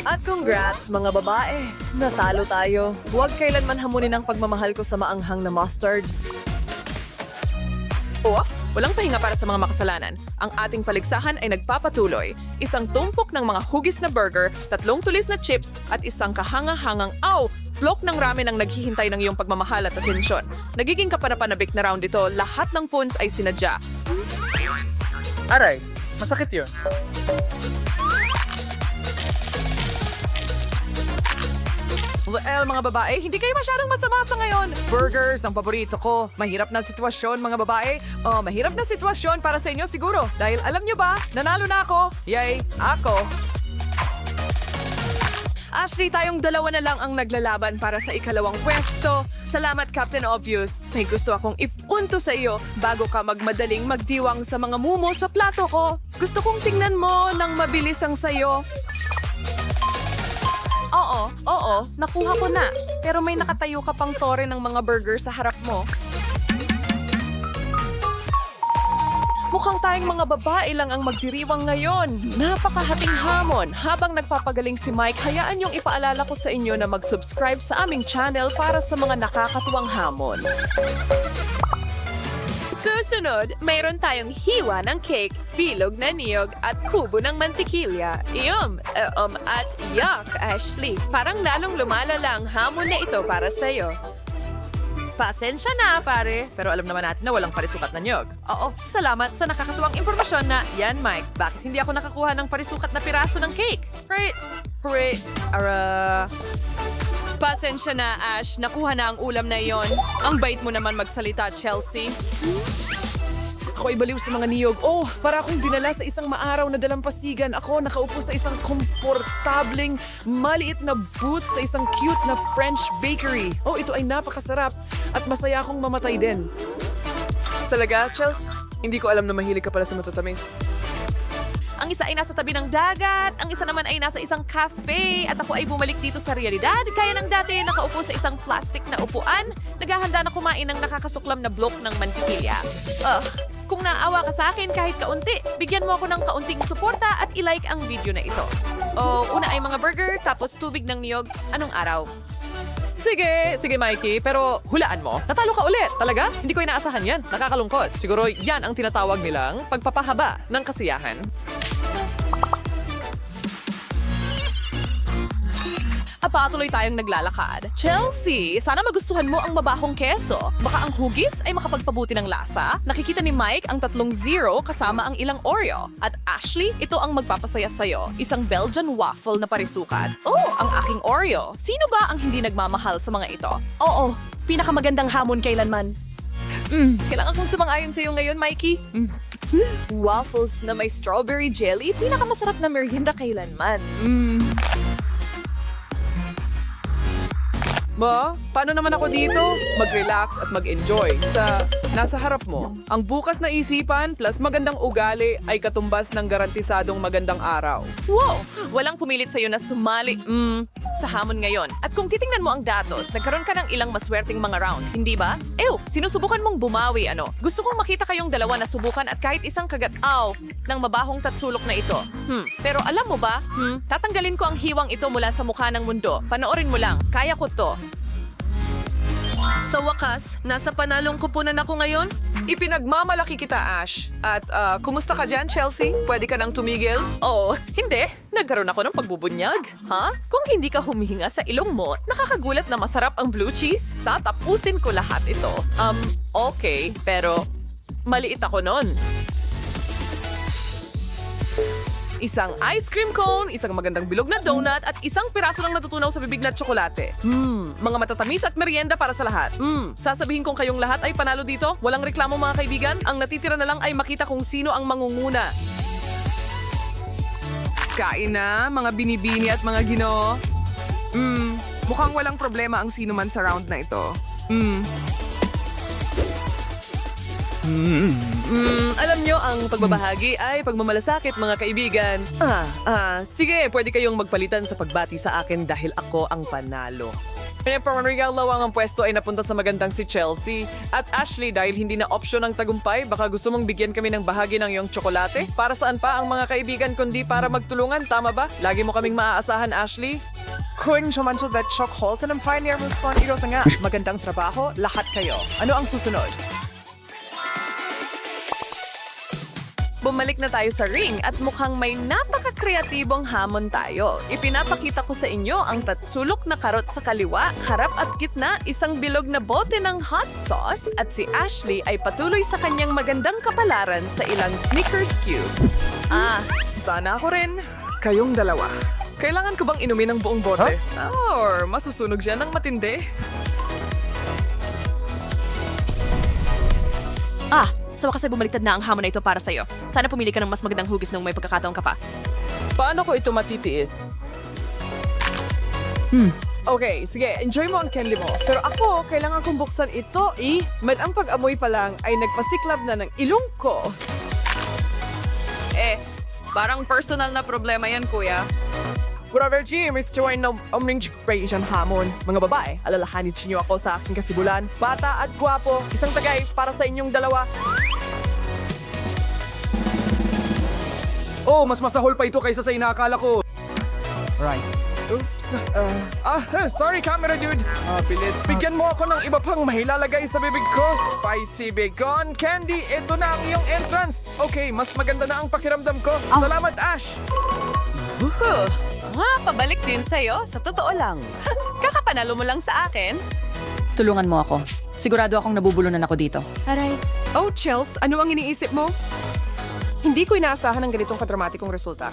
At congrats mga babae! Natalo tayo. Huwag kailanman hamunin ang pagmamahal ko sa maanghang na mustard. Walang pahinga para sa mga makasalanan. Ang ating paligsahan ay nagpapatuloy. Isang tumpok ng mga hugis na burger, 3 tulis na chips, at isang kahanga-hangang blok ng ramen ang naghihintay ng iyong pagmamahal at atensyon. Nagiging kapanapanabik na round ito, lahat ng puns ay sinadya. Aray, masakit yun. Well, mga babae, hindi kayo masyadong masama sa ngayon. Burgers, ang paborito ko. Mahirap na sitwasyon, mga babae. Mahirap na sitwasyon para sa inyo siguro. Dahil alam nyo ba, nanalo na ako. Yay, ako. Ashley, tayong dalawa na lang ang naglalaban para sa ikalawang pwesto. Salamat, Captain Obvious. May gusto akong ipunto sa iyo bago ka magmadaling magdiwang sa mga mumo sa plato ko. Gusto kong tingnan mo ng mabilis ang sayo. Oo, nakuha ko na. Pero may nakatayo ka pang tore ng mga burger sa harap mo. Mukhang tayong mga babae lang ang magdiriwang ngayon. Napakahating hamon. Habang nagpapagaling si Mike, hayaan niyong ipaalala ko sa inyo na mag-subscribe sa aming channel para sa mga nakakatuwang hamon. Susunod, mayroon tayong hiwa ng cake, bilog na niyog at kubo ng mantikilya. At yuck, Ashley. Parang lalong lumalala ang hamon na ito para sa'yo. Pasensya na, pare. Pero alam naman natin na walang parisukat na niyog. Oo, salamat sa nakakatuwang impormasyon na, yan, Mike, bakit hindi ako nakakuha ng parisukat na piraso ng cake? Pasensya na, Ash. Nakuha na ang ulam na iyon. Ang bait mo naman magsalita, Chelsea. Ako ay baliw sa mga niyog. Para akong dinala sa isang maaraw na dalampasigan. Ako nakaupo sa isang komportableng, maliit na booth sa isang cute na French bakery. Ito ay napakasarap at masaya akong mamatay din. Talaga, Chelsea? Hindi ko alam na mahilig ka pala sa matatamis. Ang isa ay nasa tabi ng dagat, ang isa naman ay nasa isang cafe, at ako ay bumalik dito sa realidad. Kaya ng dati, nakaupo sa isang plastic na upuan, naghahanda na kumain ng nakakasuklam na blok ng mantikilya. Kung naawa ka sa akin kahit kaunti, bigyan mo ako ng kaunting suporta at ilike ang video na ito. Una ay mga burger, tapos tubig ng niyog. Anong araw? Sige, Mikey, pero hulaan mo. Natalo ka ulit, talaga? Hindi ko inaasahan yan. Nakakalungkot. Siguro yan ang tinatawag nilang pagpapahaba ng kasiyahan. Patuloy tayong naglalakad. Chelsea, sana magustuhan mo ang mabahong keso. Baka ang hugis ay makapagpabuti ng lasa. Nakikita ni Mike ang 3 zero kasama ang ilang Oreo. At Ashley, ito ang magpapasaya sa'yo. Isang Belgian waffle na parisukat. Ang aking Oreo. Sino ba ang hindi nagmamahal sa mga ito? Oo, pinakamagandang hamon kailanman. Kailangan kong sumang-ayon sa'yo ngayon, Mikey. Waffles na may strawberry jelly, pinakamasarap na merienda kailanman. Paano naman ako dito? Mag-relax at mag-enjoy sa nasa harap mo. Ang bukas na isipan plus magandang ugali ay katumbas ng garantisadong magandang araw. Wow! Walang pumilit sa'yo na sumali sa hamon ngayon. At kung titingnan mo ang datos, nagkaroon ka ng ilang maswerteng mga round, hindi ba? Sinusubukan mong bumawi, Gusto kong makita kayong dalawa na subukan at kahit isang kagat-aw ng mabahong tatsulok na ito. Pero alam mo ba, tatanggalin ko ang hiwang ito mula sa mukha ng mundo. Panoorin mo lang, kaya ko to. Sa wakas, nasa panalong kupunan ako ngayon? Ipinagmamalaki kita, Ash. At kumusta ka dyan, Chelsea? Pwede ka nang tumigil? Hindi. Nagkaroon ako ng pagbubunyag. Kung hindi ka humihinga sa ilong mo, nakakagulat na masarap ang blue cheese. Tatapusin ko lahat ito. Okay, pero maliit ako nun. Isang ice cream cone, isang magandang bilog na donut, at isang piraso ng natutunaw sa bibig na tsokolate. Mga matatamis at merienda para sa lahat. Sasabihin kong kayong lahat ay panalo dito. Walang reklamo mga kaibigan. Ang natitira na lang ay makita kung sino ang mangunguna. Kain na, mga binibini at mga ginoo. Mukhang walang problema ang sino man sa round na ito. Alam nyo, ang pagbabahagi ay pagmamalasakit, mga kaibigan. Sige, pwede kayong magpalitan sa pagbati sa akin dahil ako ang panalo. Pinapamarigalaw ang pwesto ay napunta sa magandang si Chelsea. At Ashley, dahil hindi na opsyon ang tagumpay, baka gusto mong bigyan kami ng bahagi ng iyong tsokolate? Para saan pa ang mga kaibigan kundi para magtulungan, tama ba? Lagi mo kaming maaasahan, Ashley. Kung siya that chocolate ng pioneer respond ito sa nga. Magandang trabaho, lahat kayo. Ano ang susunod? Bumalik na tayo sa ring at mukhang may napaka-kreatibong hamon tayo. Ipinapakita ko sa inyo ang tatsulok na karot sa kaliwa, harap at gitna, isang bilog na bote ng hot sauce at si Ashley ay patuloy sa kanyang magandang kapalaran sa ilang Snickers cubes. Sana ako rin. Kayong dalawa. Kailangan ko bang inumin ang buong bote? Or masusunog siya ng matindi? Sa wakas ay bumaliktad na ang hamon na ito para sa'yo. Sana pumili ka ng mas magandang hugis nung may pagkakataon ka pa. Paano ko ito matitiis? Okay, sige, enjoy mo ang candy mo. Pero ako, kailangan kong buksan ito, Med ang pag-amoy pa lang ay nagpasiklab na ng ilong ko. Parang personal na problema yan, kuya. Whatever, Jim, it's join ng omning generation hamon. Mga babae, alalahanin niyo ako sa aking kasibulan. Bata at gwapo, isang tagay para sa inyong dalawa. Oh, mas masahol pa ito kaysa sa inaakala ko. Right. Oops. Sorry, camera dude. Bilis. Bigyan mo ako ng iba pang mahilalagay sa bibig ko. Spicy bacon candy. Ito na ang iyong entrance. Okay, mas maganda na ang pakiramdam ko. Salamat, Ash. Pabalik din sa'yo. Sa totoo lang. Kakapanalo mo lang sa akin. Tulungan mo ako. Sigurado akong nabubulunan ako dito. Aray, Oh, Chels, ano ang iniisip mo? Hindi ko inaasahan ng ganitong kadramatikong resulta.